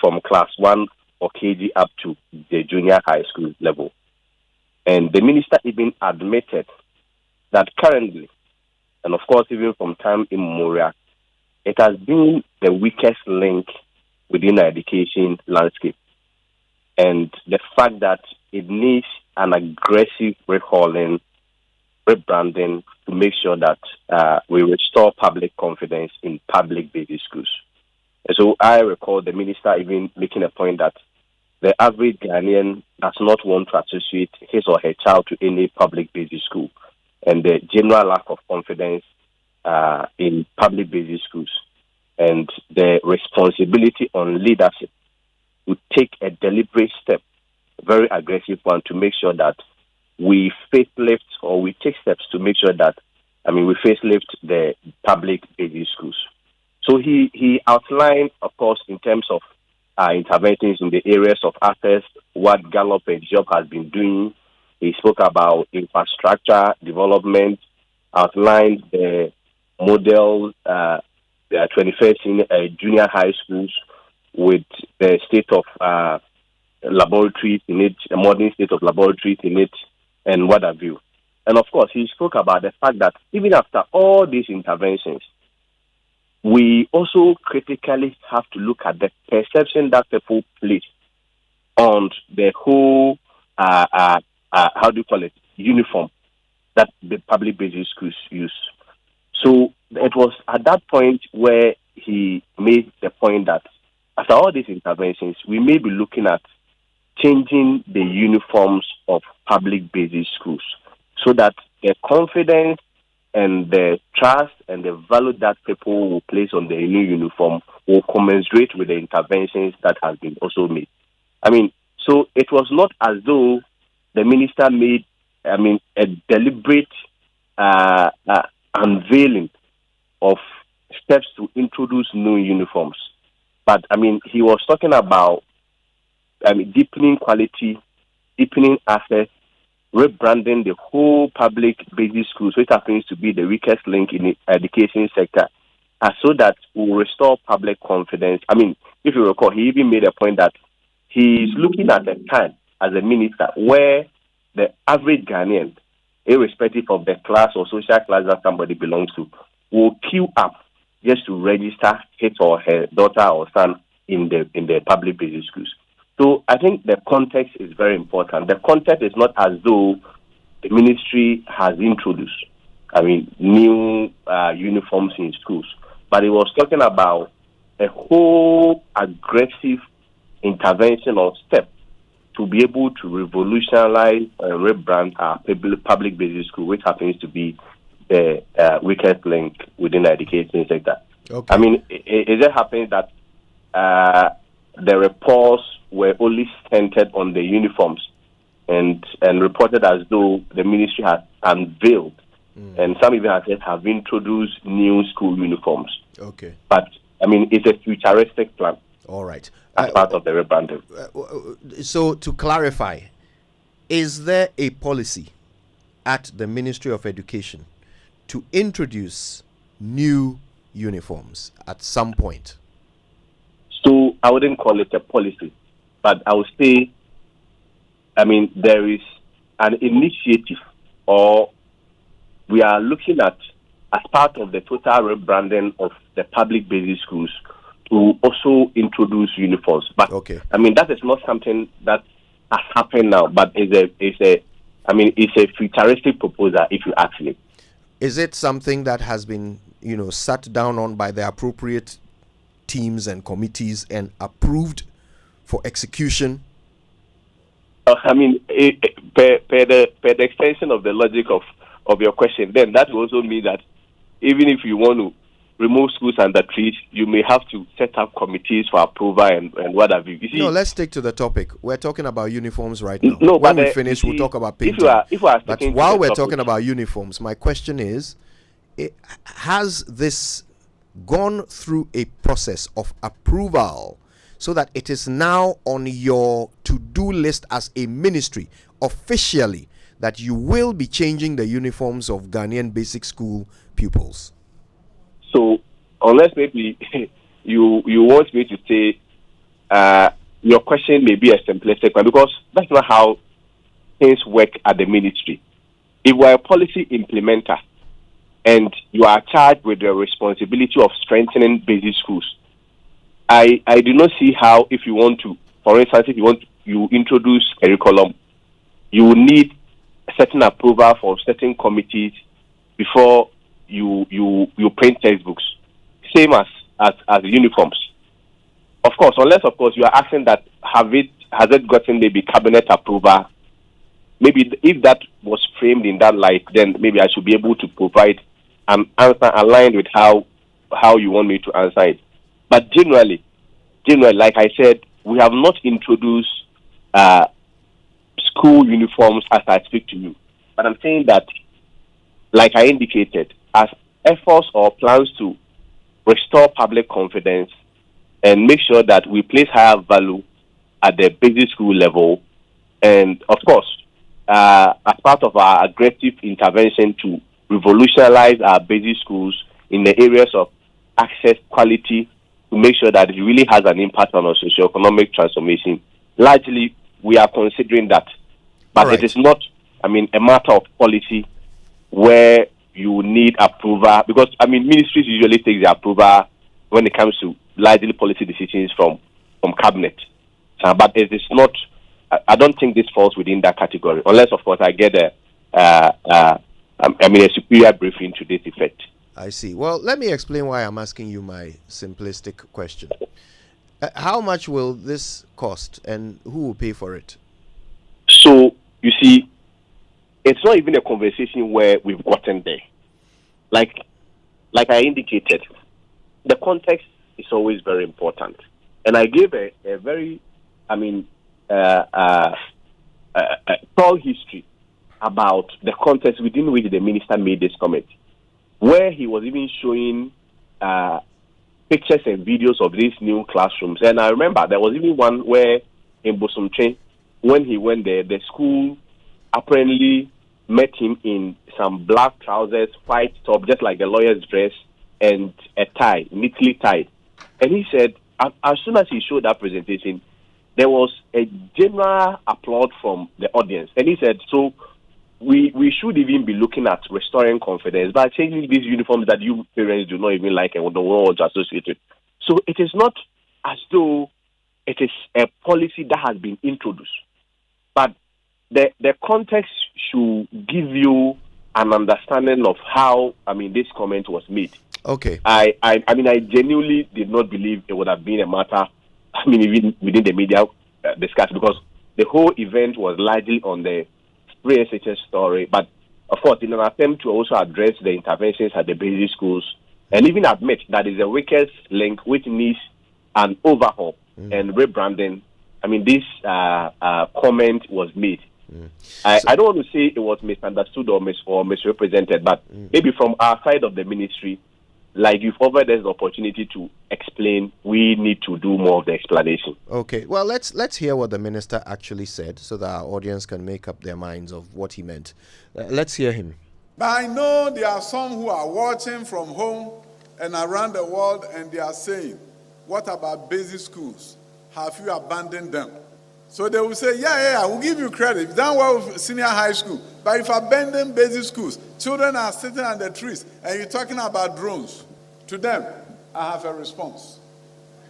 from class 1 or KG up to the junior high school level. And the minister even admitted that currently, and of course even from time immemorial, it has been the weakest link within the education landscape. And the fact that it needs an aggressive rehauling, rebranding to make sure that we restore public confidence in public basic schools. And so I recall the minister even making a point that the average Ghanaian does not want to associate his or her child to any public basic school, and the general lack of confidence in public basic schools, and the responsibility on leadership to take a deliberate step, a very aggressive one, to make sure that we facelift or we take steps to make sure that, we facelift the public basic schools. So he outlined, of course, in terms of interventions in the areas of access, what Gallup and Job has been doing. He spoke about infrastructure development, outlined the model, the 21st junior high schools with the state of laboratories in it, a modern state of laboratories in it, and what have you. And of course, he spoke about the fact that even after all these interventions, we also critically have to look at the perception that people place on the whole, uniform that the public basic schools use. So it was at that point where he made the point that after all these interventions, we may be looking at changing the uniforms of public basic schools so that the confidence and the trust and the value that people will place on the new uniform will commensurate with the interventions that have been also made. So it was not as though the minister made, a deliberate unveiling of steps to introduce new uniforms. But, he was talking about deepening quality, deepening access, rebranding the whole public basic schools, which happens to be the weakest link in the education sector, so that we will restore public confidence. If you recall, he even made a point that he's looking at the time as a minister where the average Ghanaian, irrespective of the class or social class that somebody belongs to, will queue up just to register his or her daughter or son in the public basic schools. So I think the context is very important. The context is not as though the ministry has introduced, new uniforms in schools, but it was talking about a whole aggressive intervention or step to be able to revolutionize and rebrand our public basic school, which happens to be the weakest link within the education sector. Okay. It just happens that the reports were only centered on the uniforms and reported as though the ministry has unveiled, and some even have introduced new school uniforms.
Okay.
But, it's a futuristic plan.
All right.
As part of the rebranding.
So, to clarify, is there a policy at the Ministry of Education to introduce new uniforms at some point?
So, I wouldn't call it a policy, but I would say, there is an initiative, or we are looking at, as part of the total rebranding of the public basic schools, to also introduce uniforms. But
okay.
That is not something that has happened now, but it's a futuristic proposal, if you ask me.
Is it something that has been, sat down on by the appropriate teams and committees and approved for execution?
I mean, per the extension of the logic of your question, then that will also mean that even if you want to remove schools under trees, you may have to set up committees for approval and what have you. You see,
no, let's stick to the topic. We're talking about uniforms right now.
No,
when
but
we finish, we'll talk about painting.
But
while we're talking about uniforms, my question is, has this gone through a process of approval so that it is now on your to-do list as a ministry officially that you will be changing the uniforms of Ghanaian basic school pupils?
So, unless maybe you want me to say your question may be a simplistic one, because that's not how things work at the ministry. If we're a policy implementer and you are charged with the responsibility of strengthening basic schools, I do not see how, if you want to, for instance, if you introduce curriculum, you will need certain approval for certain committees before you print textbooks. Same as uniforms. Of course, unless of course you are asking that has it gotten maybe cabinet approval? Maybe if that was framed in that light, then maybe I should be able to provide an answer aligned with how you want me to answer it. But generally, like I said, we have not introduced school uniforms as I speak to you. But I'm saying that, like I indicated, as efforts or plans to restore public confidence and make sure that we place higher value at the basic school level, and of course, as part of our aggressive intervention to revolutionize our basic schools in the areas of access, quality, to make sure that it really has an impact on our socio-economic transformation. Largely, we are considering that. But It is not, a matter of policy where you need approval, because, ministries usually take the approval when it comes to largely policy decisions from cabinet. But it is not, I don't think this falls within that category, unless, of course, I get a superior briefing to this effect.
I see. Well, let me explain why I'm asking you my simplistic question. How much will this cost, and who will pay for it?
So, you see, it's not even a conversation where we've gotten there. Like I indicated, the context is always very important. And I gave a very, tall history about the context within which the minister made this comment, where he was even showing pictures and videos of these new classrooms. And I remember there was even one where in Bosomtwe, when he went there, the school apparently met him in some black trousers, white top, just like the lawyer's dress, and a tie, neatly tied. And he said, as soon as he showed that presentation, there was a general applaud from the audience. And he said, so we should even be looking at restoring confidence by changing these uniforms that you parents do not even like and don't want to associate with. So it is not as though it is a policy that has been introduced. But the context should give you an understanding of how, this comment was made.
Okay.
I genuinely did not believe it would have been a matter, even within the media discussed, because the whole event was largely on the free SHS story. But, of course, in an attempt to also address the interventions at the basic schools and even admit that is a weakest link which needs an overhaul and rebranding, this comment was made. I don't want to say it was misunderstood or misrepresented, but maybe from our side of the ministry, like you've offered us the opportunity to explain, we need to do more of the explanation.
Okay, well, let's hear what the minister actually said so that our audience can make up their minds of what he meant. Let's hear him.
But I know there are some who are watching from home and around the world, and they are saying, what about basic schools? Have you abandoned them? So they will say, yeah, we'll give you credit. You've done well with senior high school. But if abandon basic schools, children are sitting under trees, and you're talking about drones. To them, I have a response.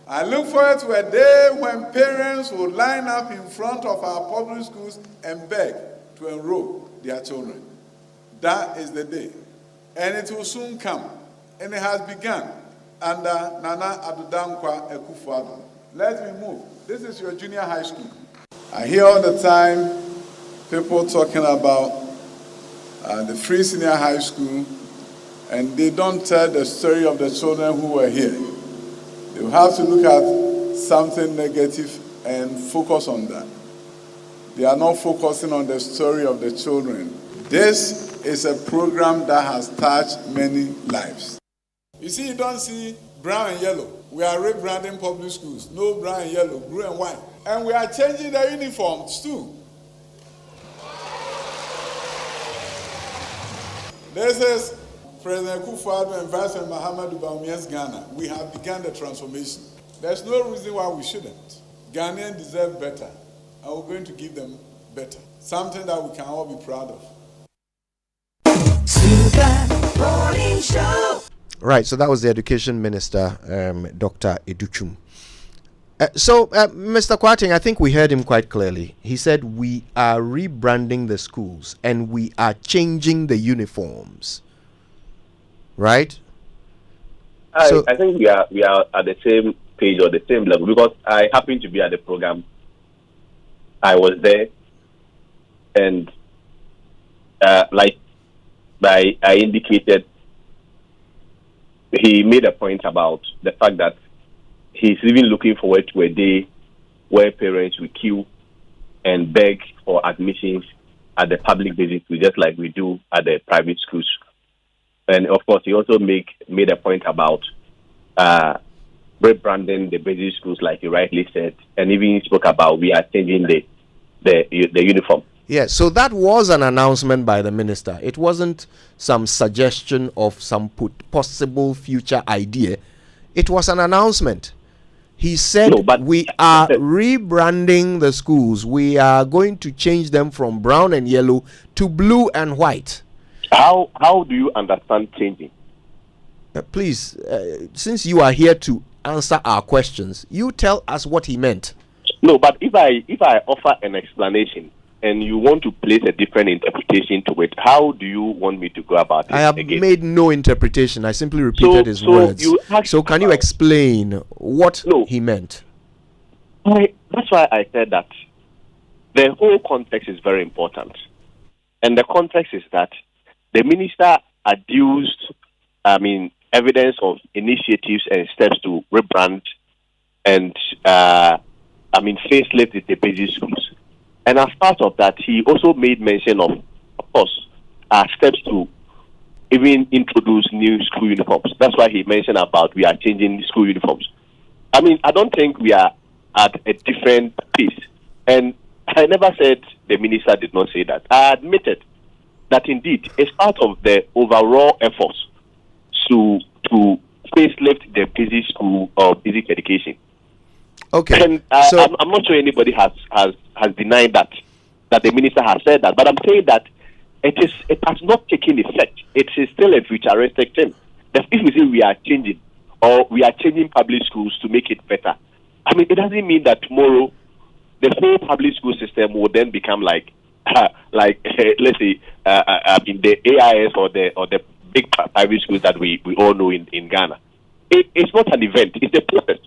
I look forward to a day when parents will line up in front of our public schools and beg to enroll their children. That is the day. And it will soon come. And it has begun under Nana Addo Dankwa Akufo-Addo. Let me move. This is your junior high school. I hear all the time people talking about the free senior high school, and they don't tell the story of the children who were here. They will have to look at something negative and focus on that. They are not focusing on the story of the children. This is a program that has touched many lives. You see, you don't see brown and yellow. We are rebranding public schools. No brown and yellow, blue and white. And we are changing the uniforms too. This is President Kufuor and Vice President Mahamadou Bawumia's Ghana. We have begun the transformation. There's no reason why we shouldn't. Ghanaians deserve better, and we're going to give them better. Something that we can all be proud of.
Right, so that was the Education Minister, Dr. Educhum. Mr. Quating, I think we heard him quite clearly. He said we are rebranding the schools and we are changing the uniforms. Right?
I think we are at the same page or the same level, because I happened to be at the program. I was there, and like I indicated, he made a point about the fact that he's even looking forward to a day where parents will queue and beg for admissions at the public basic school, just like we do at the private schools. And of course, he also made a point about rebranding the basic schools, like you rightly said, and even spoke about we are changing the uniform.
Yes, so that was an announcement by the minister. It wasn't some suggestion of some possible future idea. It was an announcement. He said we are rebranding the schools. We are going to change them from brown and yellow to blue and white.
How do you understand changing?
Please, since you are here to answer our questions, you tell us what he meant.
No, but if I offer an explanation and you want to place a different interpretation to it, how do you want me to go about it?
I have made no interpretation. I simply repeated his words. So can you explain what he meant?
That's why I said that the whole context is very important. And the context is that the minister adduced, evidence of initiatives and steps to rebrand and, facelift the basic schools. And as part of that, he also made mention of course, steps to even introduce new school uniforms. That's why he mentioned about we are changing school uniforms. I don't think we are at a different pace. And I never said the minister did not say that. I admitted that indeed it's part of the overall efforts to facelift the basic school or basic education.
Okay.
And I'm not sure anybody has denied that the minister has said that, but I'm saying that it has not taken effect. It is still a futuristic thing. That if we say we are changing or we are changing public schools to make it better, it doesn't mean that tomorrow the whole public school system will then become like let's say the AIS or the big private schools that we all know in Ghana. It's not an event; it's a process,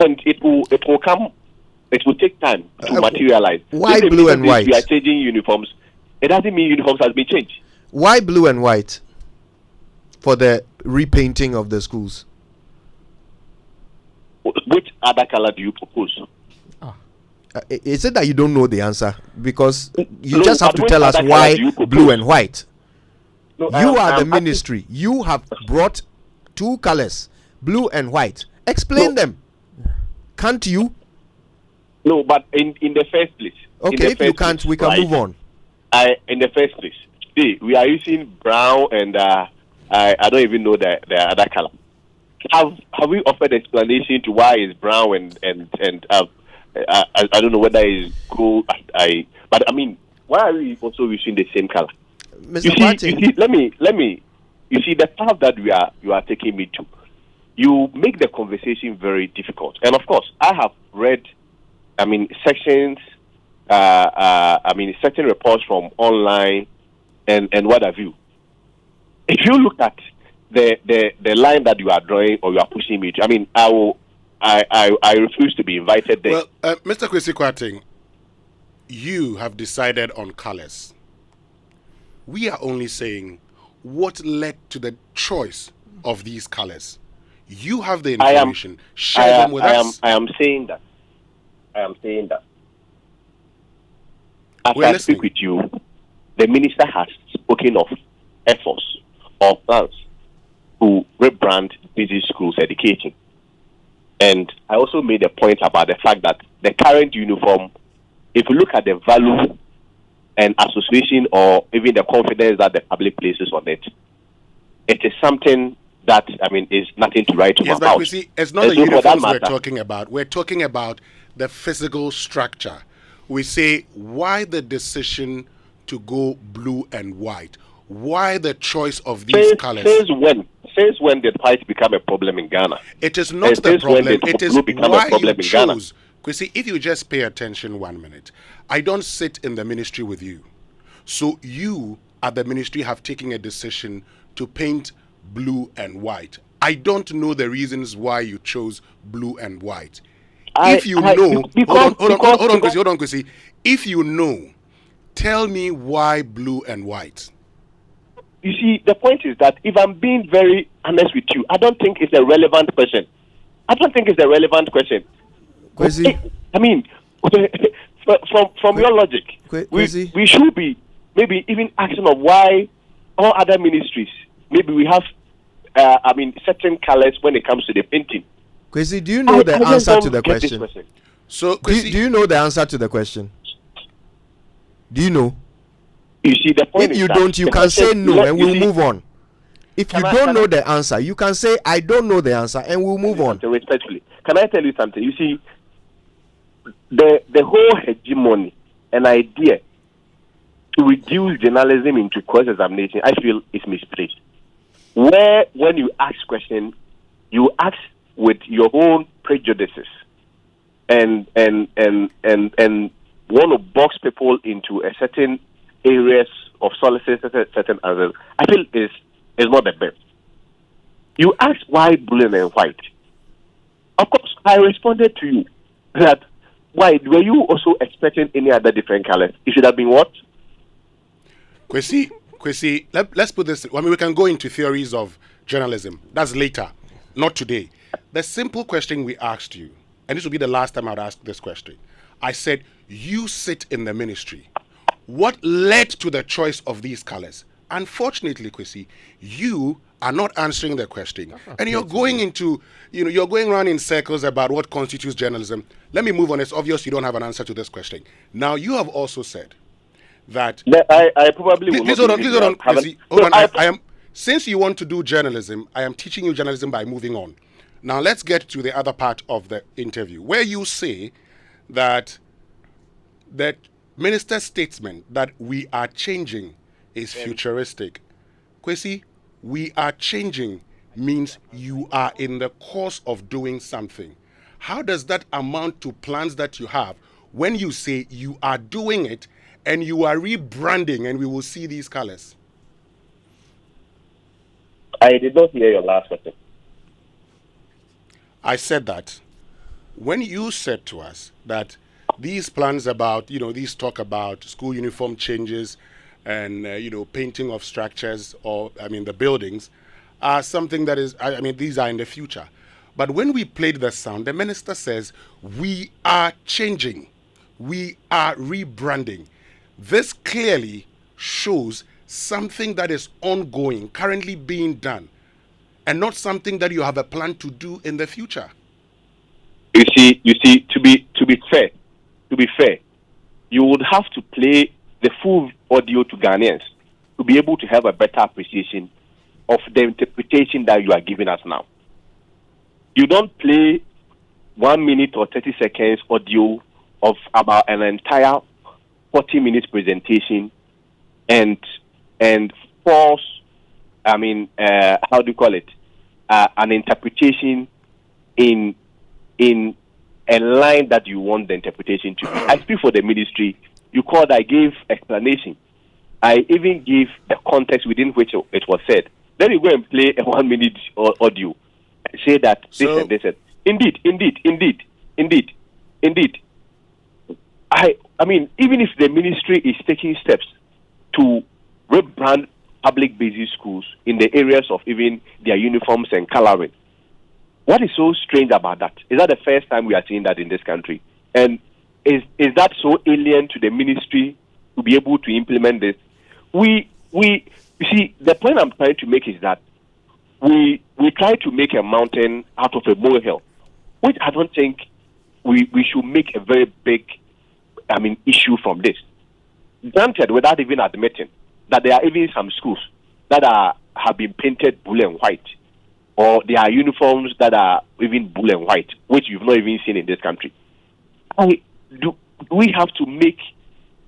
and it will come. It will take time to materialize.
Why blue and white?
We are changing uniforms. It doesn't mean uniforms has been changed.
Why blue and white for the repainting of the schools?
Which other color do you propose?
Is it that you don't know the answer? Because you just have to tell us why blue and white.
No,
you are the ministry. You have brought two colors, blue and white. Explain them. Can't you?
No, but in the first place.
Okay, if you can't, we can move on.
In the first place, we are using brown and I don't even know the other color. Have we offered explanation to why it's brown and I don't know whether it's gold. But why are we also using the same color?
Mr.
You see, let me. You see the path that you are taking me to. You make the conversation very difficult, and of course, I have read. Sections. Certain reports from online, and what have you. If you look at the line that you are drawing or you are pushing me to, I refuse to be invited there.
Well, Mr. Kwesi Quating, you have decided on colors. We are only saying what led to the choice of these colors. You have the information. Share them with us.
I am saying that. As I speak with you, the minister has spoken of efforts or plans to rebrand busy schools education. And I also made a point about the fact that the current uniform, if you look at the value and association or even the confidence that the public places on it, it is something that, is nothing to write home
about.
But
you see, it's not the uniforms we're talking about. We're talking about the physical structure. We say, why the decision to go blue and white? Why the choice of these colors?
Since when did white become a problem in Ghana?
It is not the problem. It is why you chose. Kwesi, if you just pay attention 1 minute, I don't sit in the ministry with you. So you at the ministry have taken a decision to paint blue and white. I don't know the reasons why you chose blue and white. If you know, hold on, Kwesi. If you know, tell me why blue and white.
You see, the point is that if I'm being very honest with you, I don't think it's a relevant question.
Kwesi,
from your logic, we should be maybe even asking of why all other ministries, maybe we have, certain colors when it comes to the painting.
Kwesi, do you know the answer to the question?
So,
Kwesi, do you know the answer to the question? Do you know?
You see, the point
if you don't, you can say no and we'll move on. If you don't know the answer, you can say, I don't know the answer, and we'll move on.
Respectfully, can I tell you something? You see, the whole hegemony, an idea to reduce journalism into cross-examination, I feel is misplaced. Where, when you ask questions, you ask with your own prejudices and want to box people into a certain areas of solicitation, certain answers, I feel is not the best. You asked why blue and white. Of course, I responded to you that why were you also expecting any other different colors? It should have been what?
Kwesi, let's put this. We can go into theories of journalism. That's later, not today. The simple question we asked you, and this will be the last time I'd ask this question. I said, you sit in the ministry. What led to the choice of these colors? Unfortunately, Kwesi, you are not answering the question. And you're going into, you're going around in circles about what constitutes journalism. Let me move on. It's obvious you don't have an answer to this question. Now, you have also said that...
I probably will.
Please hold on, Kwesi. Hold on. Since you want to do journalism, I am teaching you journalism by moving on. Now, let's get to the other part of the interview, where you say that minister's statement that we are changing is futuristic. Kwesi, we are changing means you are in the course of doing something. How does that amount to plans that you have when you say you are doing it and you are rebranding and we will see these colors?
I did not hear your last question.
I said that when you said to us that these plans about, these talk about school uniform changes and, painting of structures or, the buildings are something that is, these are in the future. But when we played the sound, the minister says, we are changing. We are rebranding. This clearly shows something that is ongoing, currently being done, and not something that you have a plan to do in the future.
You see, to be fair, you would have to play the full audio to Ghanaians to be able to have a better appreciation of the interpretation that you are giving us now. You don't play 1 minute or 30 seconds audio of about an entire 40 minutes presentation and force, an interpretation in a line that you want the interpretation to be. I speak for the ministry. You called, I gave explanation. I even gave the context within which it was said. Then you go and play a 1 minute audio and say that this and this. Indeed. I I mean, even if the ministry is taking steps to rebrand public basic schools in the areas of even their uniforms and coloring, what is so strange about that? Is that the first time we are seeing that in this country? And is that so alien to the ministry to be able to implement this? You see, the point I'm trying to make is that we try to make a mountain out of a molehill, which I don't think we should make a very big, issue from this. Granted, without even admitting that there are even some schools that have been painted blue and white, or there are uniforms that are even blue and white, which you've not even seen in this country. Do we have to make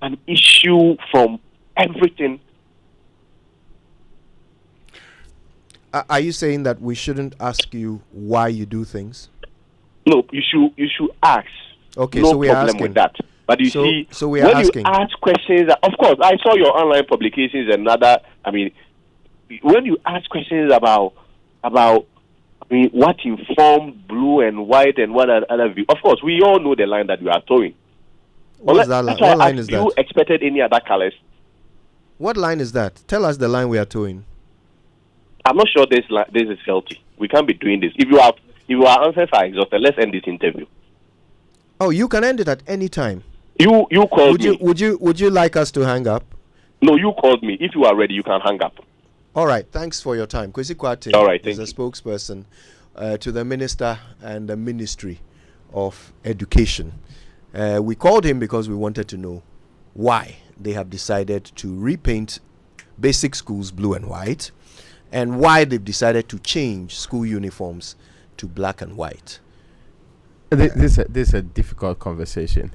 an issue from everything?
Are you saying that we shouldn't ask you why you do things?
No, you should ask.
Okay,
no
so we are
problem
asking.
with that. But you see,
so we are
when
asking.
you ask questions, of course, I saw your online publications and other. When you ask questions about what informed blue and white and what other view, of course, we all know the line that you are throwing.
What line is that?
You expected any other colors?
What line is that? Tell us the line we are towing.
I'm not sure this is healthy. We can't be doing this. If our answers are exhausted, let's end this interview.
Oh, you can end it at any time.
You called me.
Would you like us to hang up?
No, you called me. If you are ready, you can hang up.
All right. Thanks for your time. Kwesi Kwate is a spokesperson to the minister and the Ministry of Education. We called him because we wanted to know why they have decided to repaint basic schools blue and white, and why they've decided to change school uniforms to black and white.
This is a difficult conversation.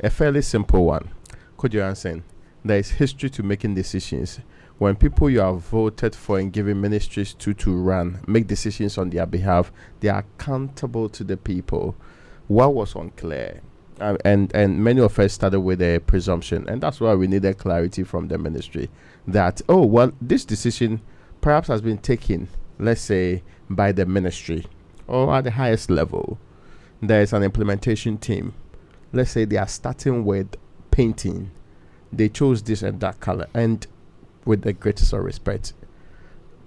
A fairly simple one. Could you answer? There is history to making decisions. When people you have voted for and given ministries to run make decisions on their behalf, they are accountable to the people. What was unclear? And many of us started with a presumption, and that's why we needed clarity from the ministry that, this decision perhaps has been taken, let's say, by the ministry or at the highest level. There is an implementation team. Let's say they are starting with painting. They chose this and that color. And with the greatest of respect,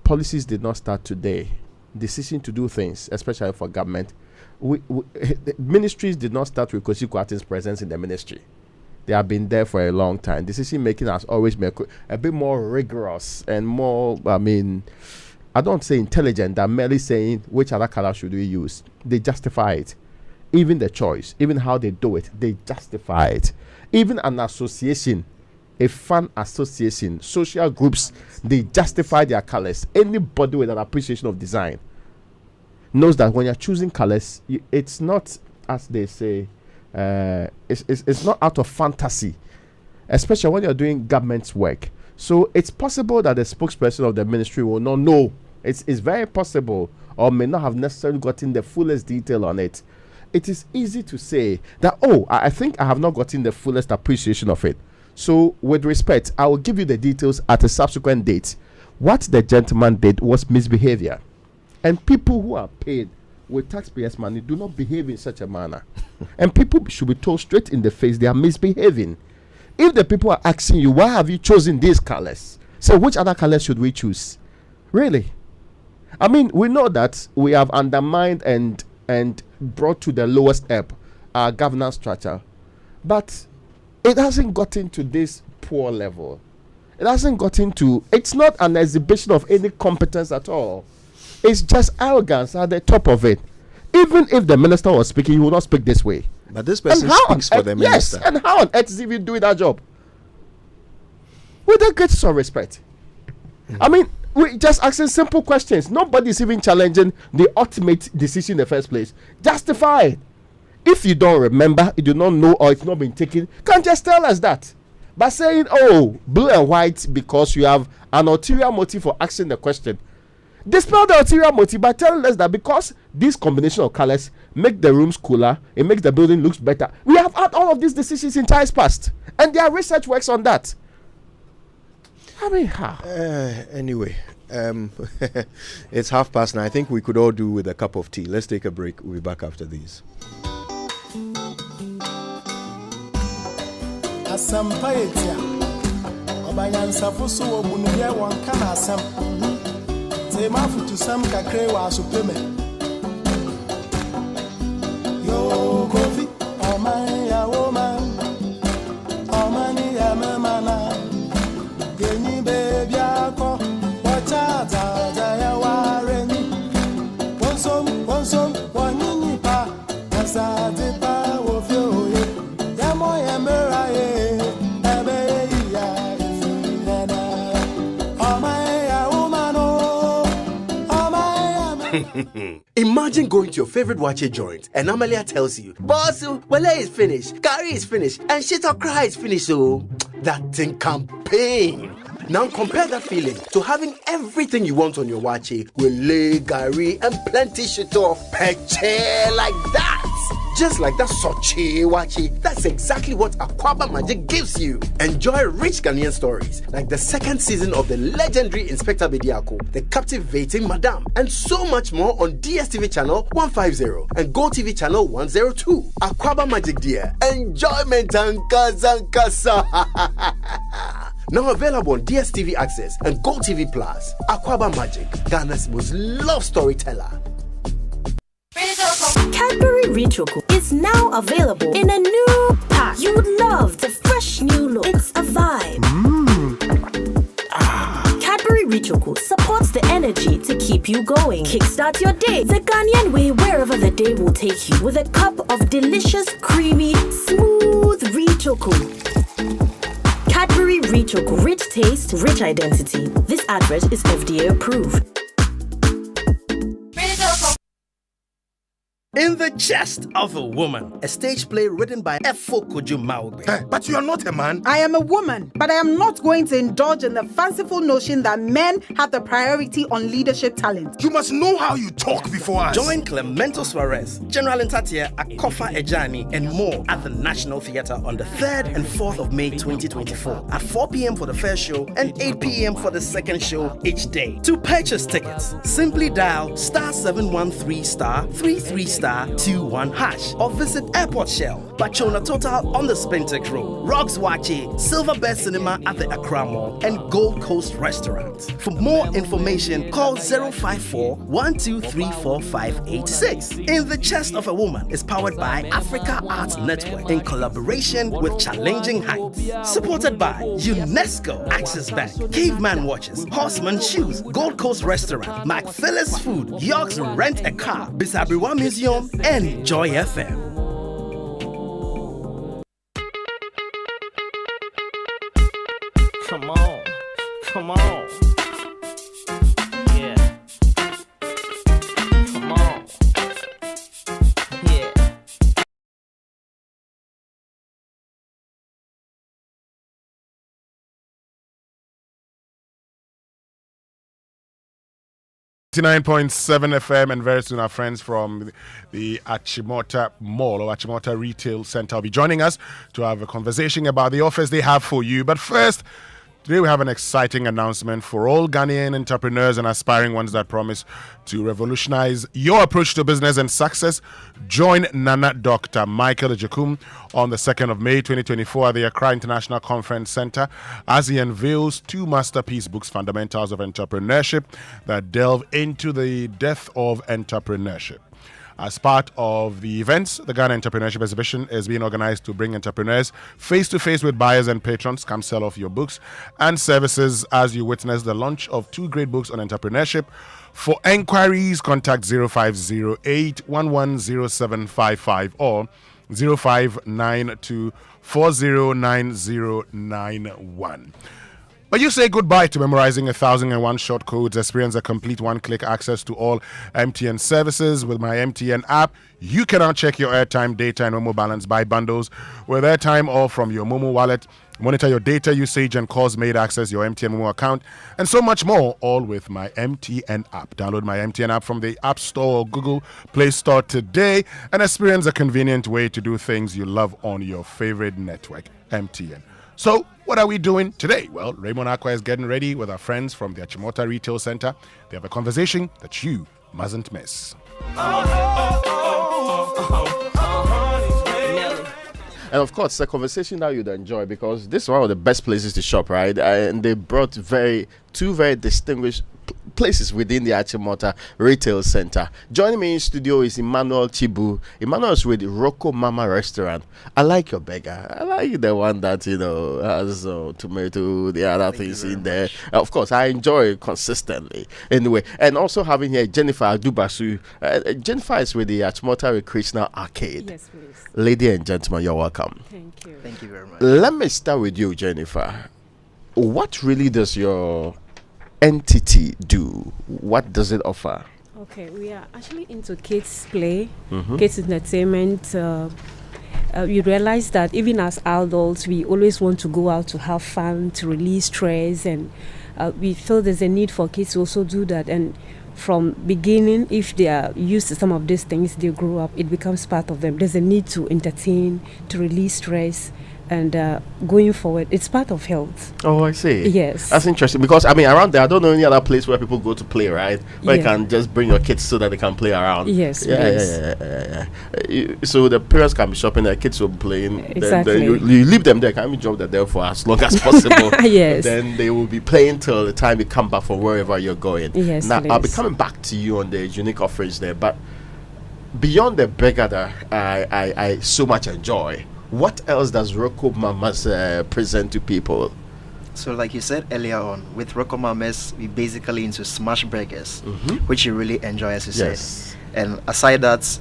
policies did not start today. Decision to do things, especially for government, ministries did not start with Kwesi Kwate's presence in the ministry. They have been there for a long time. Decision making has always been a bit more rigorous and more, I don't say intelligent than merely saying which other color should we use. They justify it. Even the choice, even how they do it, they justify it. Even an association, a fan association, social groups, they justify their colors. Anybody with an appreciation of design knows that when you're choosing colors, it's not, as they say, it's not out of fantasy, especially when you're doing government's work. So it's possible that the spokesperson of the ministry will not know. It's very possible, or may not have necessarily gotten the fullest detail on it. It is easy to say that, I think I have not gotten the fullest appreciation of it. So with respect, I will give you the details at a subsequent date. What the gentleman did was misbehavior. And people who are paid with taxpayers' money do not behave in such a manner. And people should be told straight in the face they are misbehaving. If the people are asking you, why have you chosen these colors? So which other colors should we choose? Really? We know that we have undermined and brought to the lowest ebb our governance structure. But it hasn't gotten to this poor level. It hasn't gotten to, it's not an exhibition of any competence at all. It's just arrogance at the top of it. Even if the minister was speaking, he would not speak this way.
But this person speaks for the minister.
Yes, and how on earth is he even doing that job? With the greatest of respect. We're just asking simple questions. Nobody's even challenging the ultimate decision in the first place. Justify it. If you don't remember, you do not know, or it's not been taken, can't just tell us that. By saying, blue and white because you have an ulterior motive for asking the question. Dispel the ulterior motive by telling us that because this combination of colors make the rooms cooler, it makes the building looks better. We have had all of these decisions in times past, and there are research works on that. How?
Anyway, it's 9:30. I think we could all do with a cup of tea. Let's take a break. We'll be back after these.
Asampa etia. Obanyansafo so obunuye wonka na asam. Tema futu sam kakre wa supreme. Yo kofi, oh man ya woman. Oh man ya mama. Geni baby ako. Wacha ta ya wareni. Wonsom, wanyinyi pa. Asade pa wofio ye. Yamo yemera ye. Ebe ya ifuna. Oh man ya woman oh. Oh man.
Imagine going to your favorite wache joint and Amalia tells you, Boss, wale is finished, curry is finished, and shit or cry is finished. So that thing can pain. Now compare that feeling to having everything you want on your wache with lay, gari, and plenty shit or peche like that. Just like that Sochi wache, that's exactly what Aquaba Magic gives you. Enjoy rich Ghanaian stories like the second season of the legendary Inspector Bediako, the captivating Madame, and so much more on DSTV channel 150 and GoTV channel 102. Aquaba Magic dear, enjoyment and kasa. Now available on DSTV Access and GoTV Plus. Aquaba Magic, Ghana's most loved storyteller.
Cadbury Richoco is now available in a new pack. You would love the fresh new look. It's a vibe. Cadbury Richoco supports the energy to keep you going. Kickstart your day the Ghanaian way, wherever the day will take you, with a cup of delicious, creamy, smooth Richoco. Cadbury Richoco, rich taste, rich identity. This advert is FDA approved.
In the Chest of a Woman, a stage play written by Efo Kojo Maugbe.
But you are not a man.
I am a woman, but I am not going to indulge in the fanciful notion that men have the priority on leadership talent.
You must know how you talk before us.
Join Clemento Suarez, General Ntatia, Akofa Ejani, and more at the National Theatre on the 3rd and 4th of May 2024 at 4 p.m. for the first show and 8 p.m. for the second show each day. To purchase tickets, simply dial *713*33*21# or visit Airport Shell, Bachona Total on the Spintex Road, Rocks Wache, Silverbird Cinema at the Accra Mall, and Gold Coast Restaurant. For more information, call 054-1234-586. In the Chest of a Woman is powered by Africa Arts Network in collaboration with Challenging Heights. Supported by UNESCO, Access Bank, Caveman Watches, Horseman Shoes, Gold Coast Restaurant, McPhillis Food, York's Rent a Car, Bisabriwa Museum, and Joy FM. Come on. Yeah. Come on. Yeah.
99.7 FM, and very soon our friends from the Achimota Mall or Achimota Retail Center will be joining us to have a conversation about the offers they have for you. But first, today we have an exciting announcement for all Ghanaian entrepreneurs and aspiring ones that promise to revolutionize your approach to business and success. Join Nana Dr. Michael Ejekum on the 2nd of May 2024 at the Accra International Conference Center as he unveils 2 masterpiece books, Fundamentals of Entrepreneurship, that delve into the depth of entrepreneurship. As part of the events, the Ghana Entrepreneurship Exhibition is being organized to bring entrepreneurs face-to-face with buyers and patrons. Come sell off your books and services as you witness the launch of 2 great books on entrepreneurship. For enquiries, contact 0508-110755 or 0592-409091. But you say goodbye to memorizing 1,001 short codes. Experience a complete one-click access to all MTN services with my MTN app. You can now check your airtime, data, and Momo balance, buy bundles with airtime or from your Momo wallet, monitor your data usage and calls made, access your MTN Momo account, and so much more, all with my MTN app. Download my MTN app from the App Store or Google Play Store today and experience a convenient way to do things you love on your favorite network, MTN. So, what are we doing today? Well, Raymond Aqua is getting ready with our friends from the Achimota Retail Center. They have a conversation that you mustn't miss.
And of course, the conversation that you'd enjoy, because this is one of the best places to shop, right? And they brought two very distinguished places within the Achimota Retail Center. Joining me in studio is Emmanuel Chibu. Emmanuel is with Rocco Mama Restaurant. I like your burger. I like the one that, has tomato, the other things in there. Of course, I enjoy it consistently. Anyway, and also having here Jennifer Adubasu. Jennifer is with the Achimota Recreational Arcade.
Yes, please.
Lady and gentlemen, you're welcome.
Thank you.
Thank you very much.
Let me start with you, Jennifer. What really does your entity do? What does it offer?
Okay, we are actually into kids play, kids entertainment. You realize that even as adults, we always want to go out to have fun, to release stress, and we feel there's a need for kids to also do that. And from beginning, if they are used to some of these things, they grow up, it becomes part of them. There's a need to entertain, to release stress. And going forward, it's part of health.
Oh, I see.
Yes.
That's interesting, because around there, I don't know any other place where people go to play, right? Where you can just bring your kids so that they can play around.
Yes.
Yeah. So the parents can be shopping, the kids will be playing.
Exactly.
Then you leave them there, can be drop them there for as long as possible.
Yes.
Then they will be playing till the time you come back from wherever you're going.
Yes.
Now, I'll be coming back to you on the unique offerings there, but beyond the burger that I so much enjoy, what else does Rocco Mamas present to people?
So like you said earlier on, with Rocco Mamas, we basically into smash burgers, which you really enjoy, as you said. And aside that,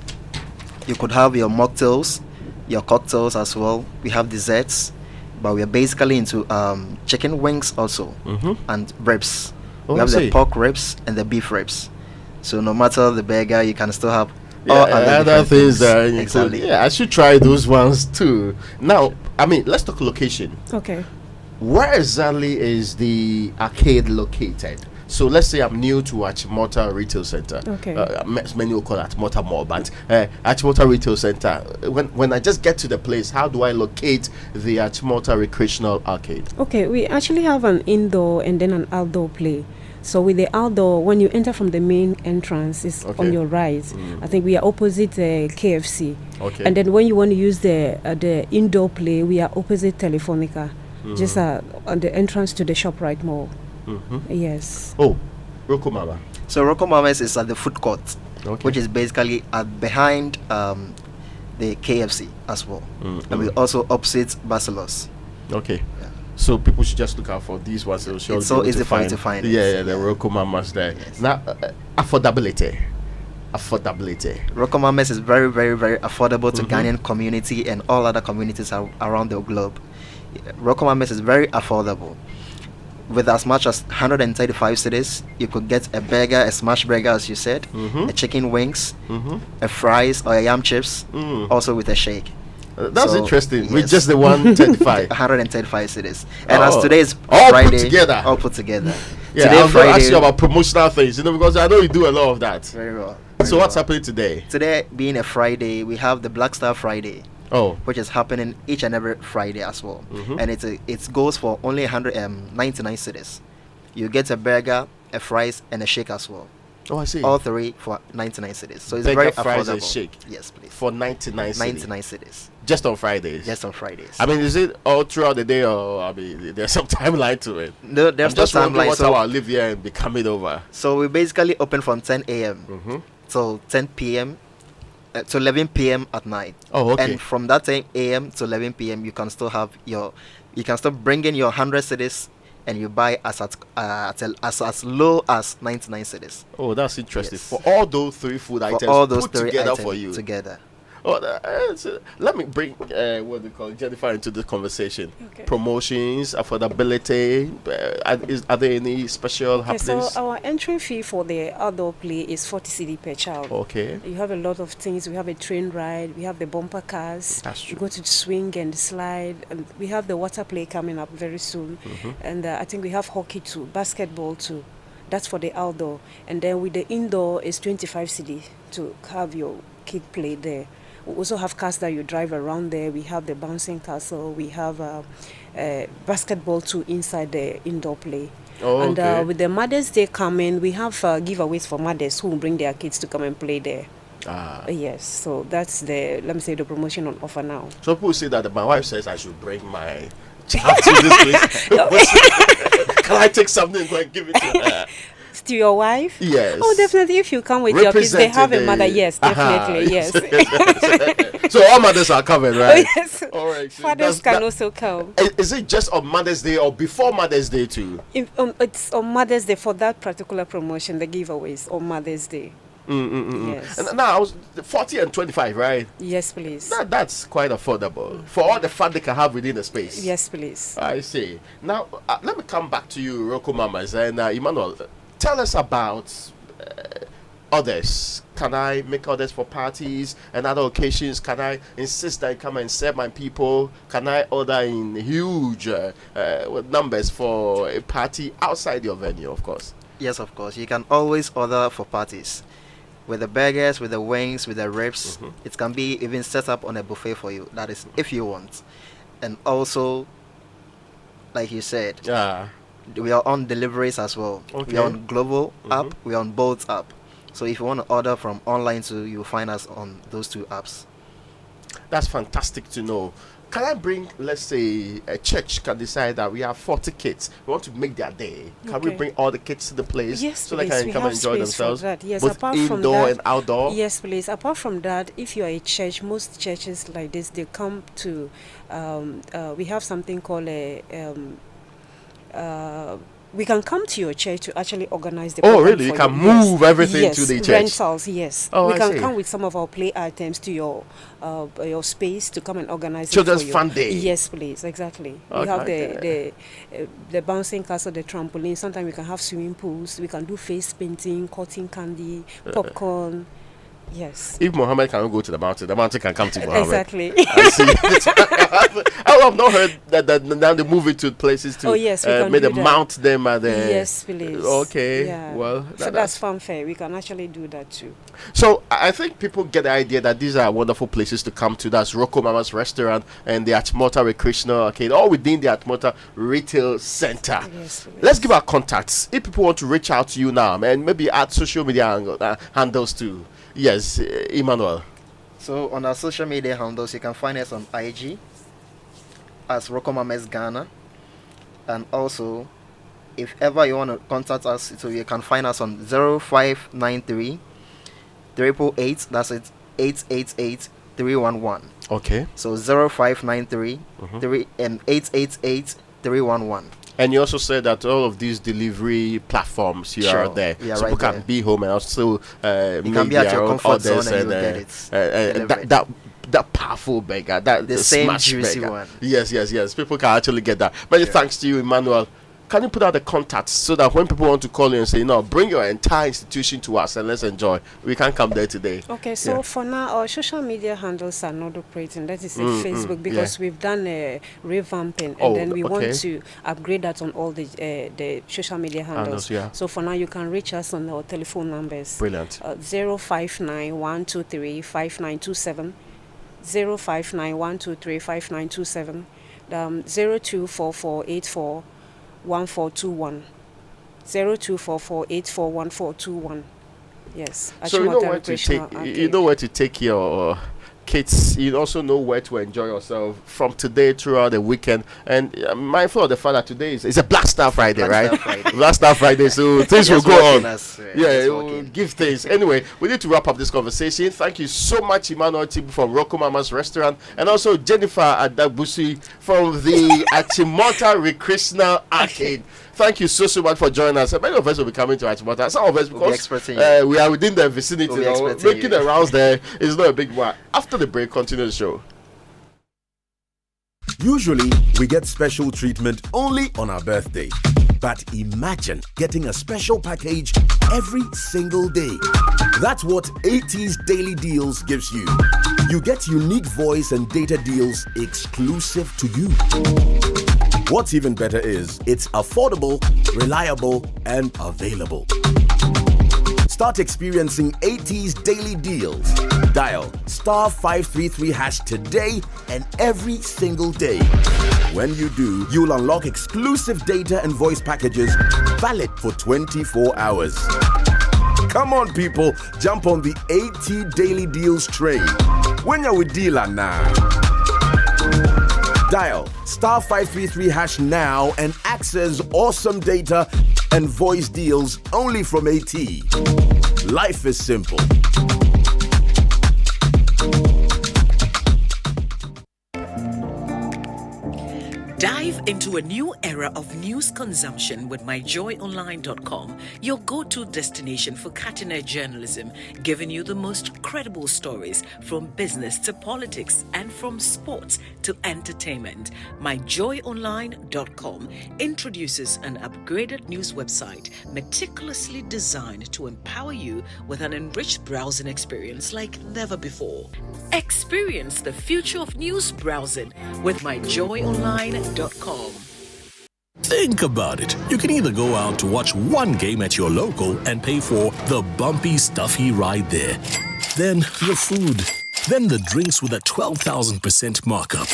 you could have your mocktails, your cocktails as well. We have desserts, but we are basically into chicken wings also, and ribs. We have the pork ribs and the beef ribs. So no matter the burger, you can still have
other things
exactly.
Yeah, I should try those ones too. Now, let's talk location.
Okay.
Where exactly is the arcade located? So let's say I'm new to Achimota Retail Center.
Okay.
Many will call it Achimota Mall, but Achimota Retail Center. When I just get to the place, how do I locate the Achimota Recreational Arcade?
Okay, we actually have an indoor and then an outdoor play. So with the outdoor, when you enter from the main entrance, it's on your right. I think we are opposite KFC.
Okay.
And then when you want to use the indoor play, we are opposite Telefonica, just on the entrance to the ShopRite Mall. Yes.
Oh, Rocco Mama.
So Rocco Mama's is at the food court, which is basically behind the KFC as well. And we also opposite Barcelos.
Okay. So people should just look out for these ones. It's
so easy for you to find.
The Rocco Mamas there. Now, affordability.
Rocco Mamas is very, very, very affordable to Ghanaian community and all other communities around the globe. Rocco Mamas is very affordable. With as much as 135 cedis, you could get a burger, a smash burger, as you said, a chicken wings, a fries or a yam chips, also with a shake.
That's interesting. With just the 135.
135 cedis. And as today is
all
Friday,
all
put together.
Yeah,
today
I'll
Friday,
ask you about promotional things, because I know you do a lot of that.
Very well.
So what's happening today?
Today being a Friday, we have the Black Star Friday.
Oh.
Which is happening each and every Friday as well. And it goes for only 199 cedis. You get a burger, a fries, and a shake as well.
Oh, I see.
All three for 99 cedis. So it's
burger,
very
fries,
affordable.
And shake.
Yes, please.
For 99 cedis.
99 cedis.
Just on Fridays.
Just on Fridays.
Is it all throughout the day, or there's some timeline to it?
No, there's no timeline.
What time I'll live here and be coming over.
So we basically open from 10 a.m. till 10 p.m. To 11 p.m. at night.
Oh, okay.
And from that 10 a.m. to 11 p.m. you can still bring in your 100 cedis, and you buy as low as 99 cedis.
Oh, that's interesting. Yes. For all those three food items,
all those
put
three
together
items
for you.
Together.
Oh, let me bring Jennifer into the conversation.
Okay.
Promotions, affordability. Are there any special happenings?
So our entry fee for the outdoor play is 40 cedi per child.
Okay.
You have a lot of things. We have a train ride. We have the bumper cars.
That's true.
You go to the swing and slide. And we have the water play coming up very soon. And I think we have hockey too, basketball too. That's for the outdoor. And then with the indoor is 25 cedi to have your kid play there. We also have cars that you drive around there. We have the bouncing castle. We have basketball too inside the indoor play.
Oh,
and with the Mother's Day coming, we have giveaways for mothers who will bring their kids to come and play there. Yes, so that's the promotion on offer now.
So people say that my wife says I should bring my child to this place. Can I take something and go and give it to her?
To your wife?
Yes.
Oh, definitely. If you come with your kids, they have a mother. Yes, definitely. Yes.
So all mothers are covered, right?
Oh, yes.
All right. So
fathers can also come.
Is it just on Mother's Day or before Mother's Day too?
It's on Mother's Day for that particular promotion. The giveaways on Mother's Day.
Yes. And now I was 40 and 25, right?
Yes, please.
That's quite affordable for all the fun they can have within the space.
Yes, please.
I see. Now let me come back to you, Roko Mamas, and Emmanuel. Tell us about others. Can I make orders for parties and other occasions? Can I insist that I come and serve my people? Can I order in huge numbers for a party outside your venue, of course?
Yes, of course. You can always order for parties. With the burgers, with the wings, with the ribs. It can be even set up on a buffet for you. That is if you want. And also, like you said, we are on deliveries as well.
Okay.
We are on Global app, we are on Bolt app. So if you want to order from online too, you'll find us on those two apps.
That's fantastic to know. Can I bring, let's say, a church can decide that we have 40 kids. We want to make their day. Can we bring all the kids to the place so they can come and enjoy themselves?
Yes,
both
apart
indoor
from that,
and outdoor?
Yes, please. Apart from that, if you are a church, most churches like this, they come to, we have something called we can come to your church to actually organize the program.
Oh, really? You can move everything to the church?
Rentals, yes.
Oh,
we
I
can
see.
come with some of our play items to your space to come and organize
Children's
it for you.
fun day.
Yes, please. Exactly. We have the bouncing castle, the trampoline. Sometimes we can have swimming pools. We can do face painting, cotton candy, popcorn. Yes.
If Mohammed cannot go to the mountain can come to Mohammed.
Exactly.
I see. I have not heard that now they move it to places to mount them at the.
Yes, please.
Okay.
Yeah.
Well,
so that's fun fair. We can actually do that too.
So I think people get the idea that these are wonderful places to come to. That's Roko Mama's restaurant and the Atmota Recreational Arcade, all within the Atmota Retail Center.
Yes,
let's give our contacts. If people want to reach out to you now, and maybe add social media handles too. Yes, Emmanuel.
So on our social media handles, you can find us on IG as Roko Mamas Ghana, and also if ever you want to contact us, so you can find us on 0593 888, that's it, 888 311.
Okay.
So 0593 888 311.
And you also said that all of these delivery platforms you are there,
yeah,
so
right
people can be home and also
you can be at your comfort zone and get it.
That powerful burger, that
the same
smash
juicy
burger.
one.
Yes. People can actually get that. Many thanks to you, Emmanuel. Can you put out the contacts so that when people want to call you and say, no, bring your entire institution to us and let's enjoy, we can come there today?
Okay, so for now, our social media handles are not operating. That is Facebook, because we've done a revamping, and then we want to upgrade that on all the social media handles. So for now, you can reach us on our telephone numbers.
Brilliant.
059 123 5927, 059 123 5927, 024484 1421, 0244841421. Yes.
So you know where to take your kids. You also know where to enjoy yourself from today throughout the weekend. And mindful of the fact that today is a Black Star Friday, Black Star Friday. So things will go on. It will give things. Anyway, we need to wrap up this conversation. Thank you so much, Emmanuel Tibu from Roko Mama's restaurant, and also Jennifer Adabusi from the Atmota Recreational Arcade. Thank you so much for joining us. Many of us will be coming to Atmota. Some of us, because we are within the vicinity, making the rounds there is not a big one. After the break, continue the show.
Usually, we get special treatment only on our birthday. But imagine getting a special package every single day. That's what 80's Daily Deals gives you. You get unique voice and data deals exclusive to you. What's even better is it's affordable, reliable, and available. Start experiencing 80's Daily Deals. Dial *533# today and every single day. When you do, you'll unlock exclusive data and voice packages valid for 24 hours. Come on, people, jump on the AT Daily Deals train. When you're with dealer now. Dial *533# now and access awesome data and voice deals only from AT. Life is simple.
Dive into a new era of news consumption with myjoyonline.com, your go-to destination for cutting-edge journalism, giving you the most credible stories from business to politics and from sports to entertainment. Myjoyonline.com introduces an upgraded news website meticulously designed to empower you with an enriched browsing experience like never before. Experience the future of news browsing with myjoyonline.com.
Think about it. You can either go out to watch one game at your local and pay for the bumpy, stuffy ride there. Then the food. Then the drinks with a 12,000% markup.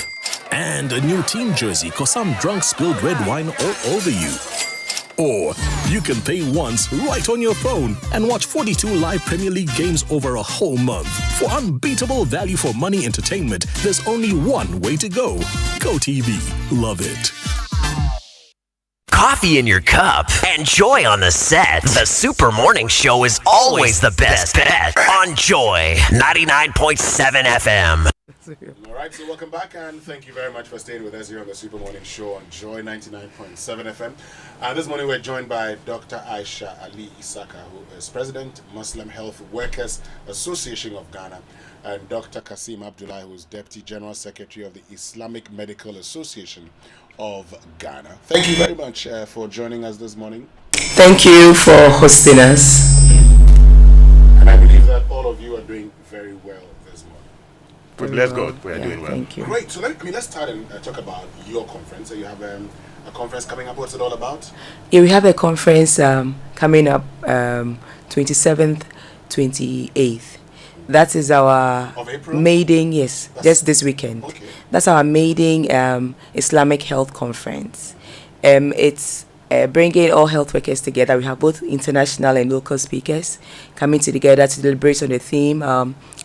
And a new team jersey cause some drunk spilled red wine all over you. Or you can pay once right on your phone and watch 42 live Premier League games over a whole month. For unbeatable value for money entertainment, there's only one way to go. GoTV. Love it.
Coffee in your cup and joy on the set. The Super Morning Show is always the best bet on Joy 99.7 FM.
All right, so welcome back and thank you very much for staying with us here on the Super Morning Show on Joy 99.7 FM. And this morning we're joined by Dr. Aisha Ali Isaka, who is President, Muslim Health Workers Association of Ghana, and Dr. Kasim Abdullah, who is Deputy General Secretary of the Islamic Medical Association of Ghana. Thank you very much for joining us this morning.
Thank you for hosting us.
And I believe that all of you are doing very well this morning.
We bless God. We are doing well.
Thank you.
Great. So let's start and talk about your conference. So you have a conference coming up. What's it all about?
Yeah, we have a conference coming up 27th, 28th. That is our maiden, yes, just this weekend. Okay. That's our maiden Islamic Health Conference. It's bringing all health workers together. We have both international and local speakers coming together to deliberate on the theme,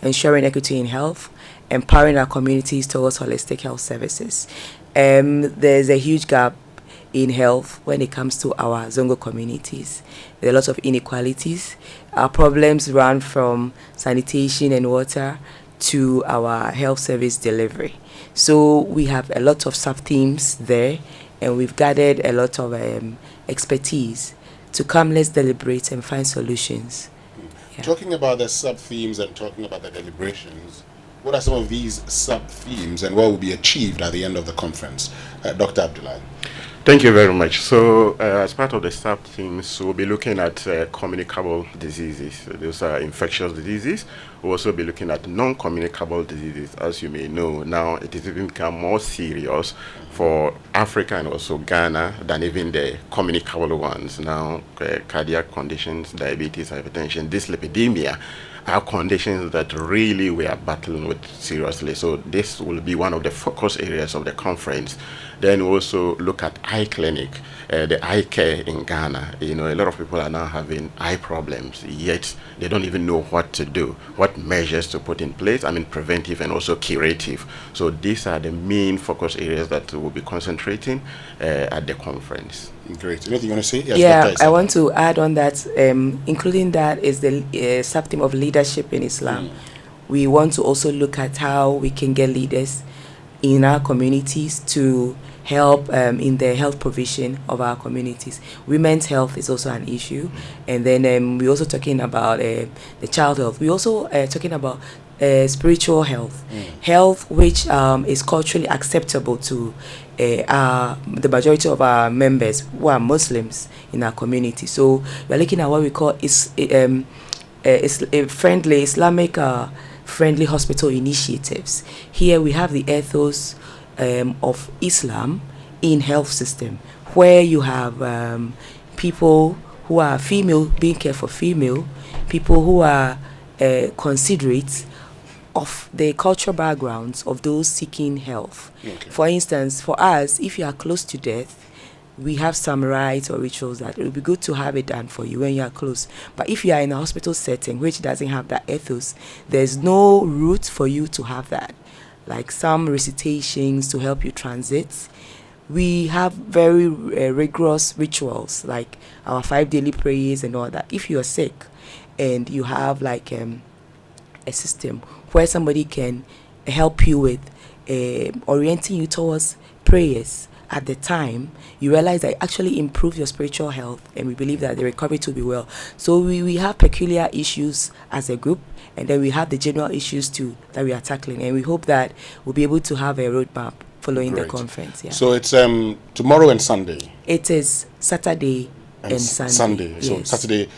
ensuring equity in health, empowering our communities towards holistic health services. There's a huge gap in health when it comes to our Zongo communities. There are lots of inequalities. Our problems run from sanitation and water to our health service delivery. So we have a lot of sub-themes there, and we've gathered a lot of expertise to come, let's deliberate and find solutions.
Yeah. Talking about the sub-themes and talking about the deliberations, what are some of these sub-themes and what will be achieved at the end of the conference? Dr. Abdullah.
Thank you very much. So, as part of the sub-themes, we'll be looking at communicable diseases. Those are infectious diseases. We'll also be looking at non-communicable diseases. As you may know, now it has even become more serious for Africa and also Ghana than even the communicable ones. Now, cardiac conditions, diabetes, hypertension, dyslipidemia are conditions that really we are battling with seriously. So this will be one of the focus areas of the conference. Then we also look at eye clinic, the eye care in Ghana. You know, a lot of people are now having eye problems, yet they don't even know what to do, what measures to put in place. I mean, preventive and also curative. So these are the main focus areas that we'll be concentrating at the conference.
Great. Anything you want to say? Yes,
yeah, I want to add on that, including that is the sub-theme of leadership in Islam. We want to also look at how we can get leaders in our communities to help in the health provision of our communities. Women's health is also an issue. And then we're also talking about the child health. We're also talking about spiritual health, health which is culturally acceptable to the majority of our members who are Muslims in our community. So we're looking at what we call friendly Islamic friendly hospital initiatives. Here we have the ethos of Islam in health system, where you have people who are female being cared for female, people who are considerate of the cultural backgrounds of those seeking health. Okay. For instance, for us, if you are close to death, we have some rites or rituals that it would be good to have it done for you when you are close. But if you are in a hospital setting which doesn't have that ethos, there's no route for you to have that. Like some recitations to help you transit. We have very rigorous rituals like our 5 daily prayers and all that. If you are sick and you have like a system where somebody can help you with orienting you towards prayers at the time, you realize that it actually improves your spiritual health, and we believe that the recovery to be well. So we have peculiar issues as a group, and then we have the general issues too that we are tackling, and we hope that we'll be able to have a roadmap following the conference. Yeah.
So it's tomorrow and Sunday.
It is Saturday and Sunday.
So
yes.
Saturday,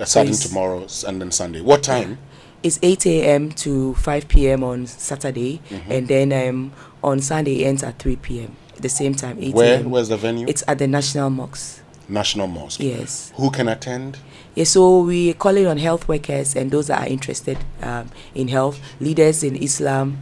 starting tomorrow, and then Sunday. What time?
It's 8 a.m. to 5 p.m. on Saturday, and then on Sunday it ends at 3 p.m. at the same time. 8 a.m.
Where's the venue?
It's at the National Mosque.
National Mosque.
Yes.
Who can attend?
Yeah, so we call it on health workers and those that are interested in health, leaders in Islam,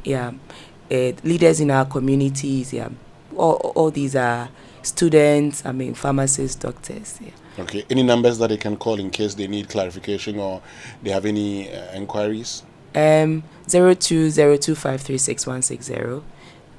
leaders in our communities. Yeah, all these are students. Pharmacists, doctors. Yeah.
Okay. Any numbers that they can call in case they need clarification or they have any inquiries?
0202536160.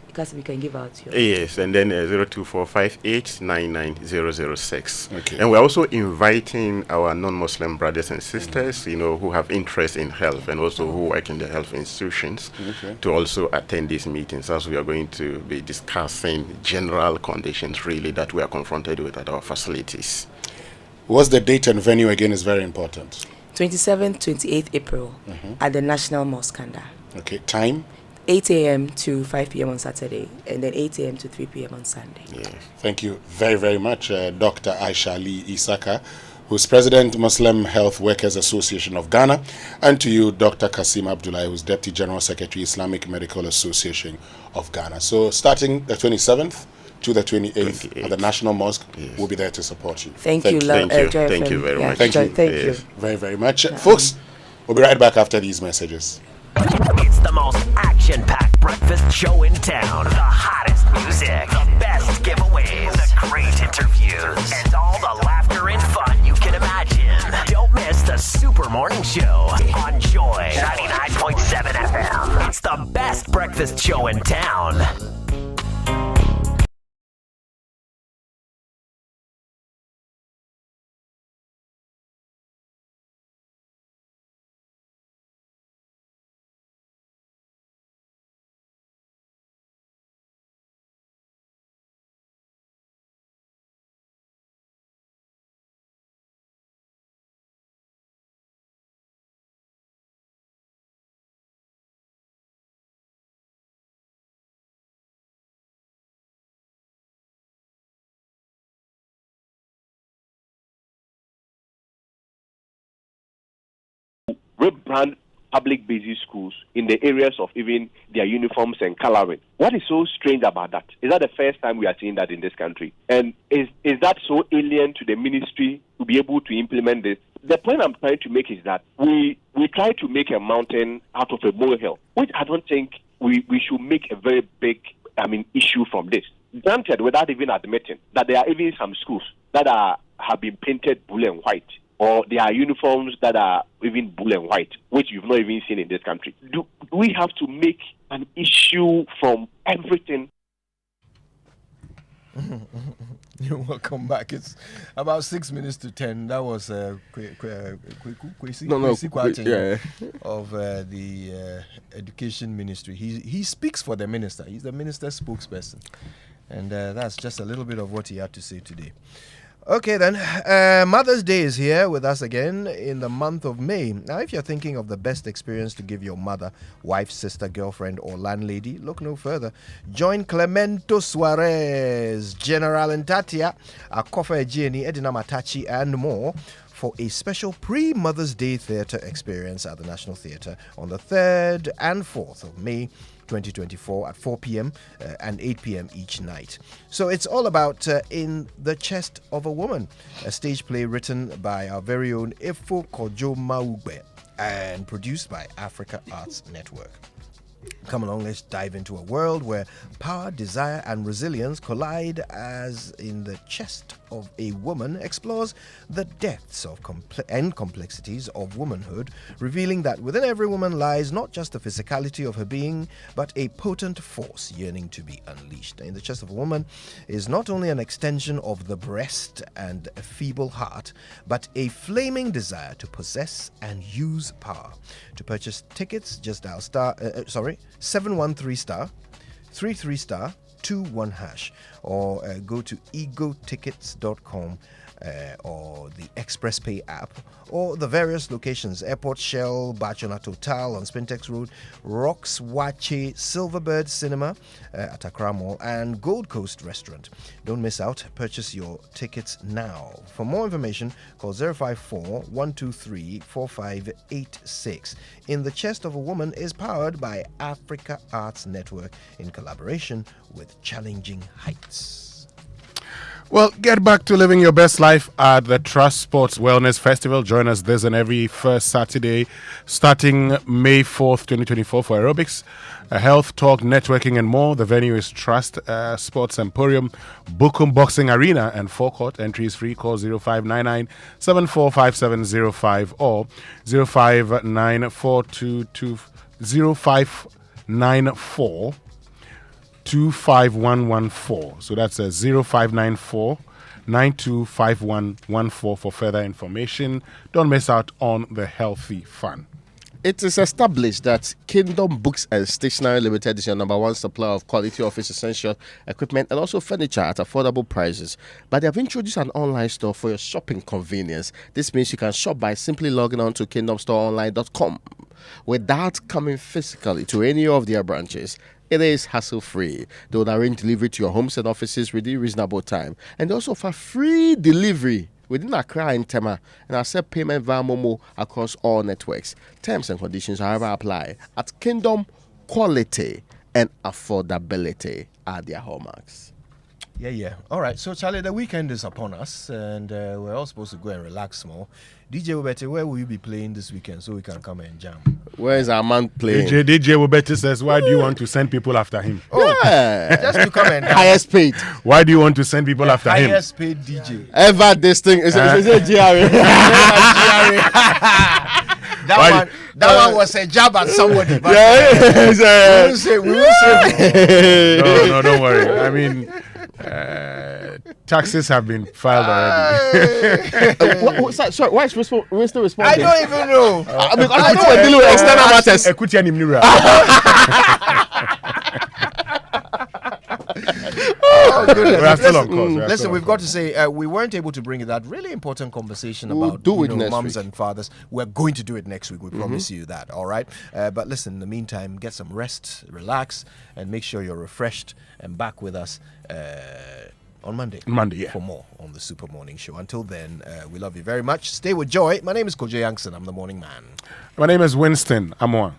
Because we can give out your...
Yes, and then 0245899006.
Okay.
And we're also inviting our non-Muslim brothers and sisters, who have interest in health and also who work in the health institutions to also attend these meetings, as we are going to be discussing general conditions really that we are confronted with at our facilities.
What's the date and venue again is very important.
27th, 28th April at the National Mosque.
Okay, time?
8 a.m. to 5 p.m. on Saturday, and then 8 a.m. to 3 p.m. on Sunday.
Yeah.
Thank you very, very much, Dr. Aisha Ali Isaka, who's President, Muslim Health Workers Association of Ghana, and to you, Dr. Kasim Abdullah, who's Deputy General Secretary, Islamic Medical Association of Ghana. So starting the 27th to the 28th at the National Mosque, we'll be there to support you.
Thank you.
Thank you very much.
Thank you very, very much. Folks, we'll be right back after these messages.
It's the most action-packed breakfast show in town. The hottest music, the best giveaways, the great interviews, and all the laughter and fun you can imagine. Don't miss the Super Morning Show on Joy 99.7 FM. It's the best breakfast show in town.
Rebrand public basic schools in the areas of even their uniforms and coloring. What is so strange about that? Is that the first time we are seeing that in this country? And is that so alien to the ministry to be able to implement this? The point I'm trying to make is that we try to make a mountain out of a molehill, which I don't think we should make a very big issue from this. Granted, without even admitting that there are even some schools that have been painted blue and white, or there are uniforms that are even blue and white, which you've not even seen in this country. Do we have to make an issue from everything?
You're welcome back. It's about 6 minutes to 10. That was Quay of the Education Ministry. He speaks for the minister. He's the minister's spokesperson. And that's just a little bit of what he had to say today. Okay then, Mother's Day is here with us again in the month of May. Now, if you're thinking of the best experience to give your mother, wife, sister, girlfriend, or landlady, look no further. Join Clemento Suarez, General Ntatia, Akofa Ejieni, Edina Matachi, and more for a special pre-Mother's Day theatre experience at the National Theatre on the 3rd and 4th of May 2024 at 4 p.m. And 8 p.m. each night. So it's all about In the Chest of a Woman, a stage play written by our very own Efo Kojo Maugbe and produced by Africa Arts Network. Come along, let's dive into a world where power, desire, and resilience collide, as in the chest of a woman explores the depths of and complexities of womanhood, revealing that within every woman lies not just the physicality of her being, but a potent force yearning to be unleashed. In the chest of a woman is not only an extension of the breast and a feeble heart, but a flaming desire to possess and use power. To purchase tickets, just dial 713 star 33 star 21 hash, or go to egotickets.com or the Express Pay app, or the various locations: Airport, Shell, Bachona Total on Spintex Road, Rocks Wache, Silverbird Cinema at Accra Mall, and Gold Coast Restaurant. Don't miss out. Purchase your tickets now. For more information, call 054-123-4586. In the Chest of a Woman is powered by Africa Arts Network in collaboration with Challenging Heights.
Well, get back to living your best life at the Trust Sports Wellness Festival. Join us this and every first Saturday starting May 4th, 2024 for aerobics, health talk, networking, and more. The venue is Trust Sports Emporium, Bukum Boxing Arena, and forecourt. Entry is free. Call 0599 745705 or 0594 25114. So that's a 0594 925114 for further information. Don't miss out on the healthy fun.
It is established that Kingdom Books and Stationery Limited is your number one supplier of quality office essential equipment and also furniture at affordable prices. But they have introduced an online store for your shopping convenience. This means you can shop by simply logging on to kingdomstoreonline.com without coming physically to any of their branches. It is hassle-free. They will arrange delivery to your homes and offices within reasonable time. And they also offer free delivery within Accra and Tema, and accept payment via Momo across all networks. Terms and conditions, however, apply. At Kingdom, quality and affordability are their hallmarks.
Yeah. All right. So, Charlie, the weekend is upon us, and we're all supposed to go and relax more. DJ Wobete, where will you be playing this weekend so we can come and jam?
Where is our man playing?
DJ Wobete says, why do you want to send people after him?
Oh, yeah. Just to come and
highest paid.
Why do you want to send people after him?
Highest paid DJ.
Ever this thing is it GRA?
That one was a jab at somebody. But we will say.
No, don't worry. I mean, taxes have been filed already.
Sorry, why is we still responding?
I don't even know.
Because I know we're dealing with external matters.
Oh, goodness. Listen, we've got to say, we weren't able to bring you that really important conversation about mums and fathers. We're going to do it next week. We promise you that, all right? But listen, in the meantime, get some rest, relax, and make sure you're refreshed and back with us on Monday. For more on the Super Morning Show. Until then, we love you very much. Stay with joy. My name is Kojo Youngson. I'm the morning man.
My name is Winston Amoa.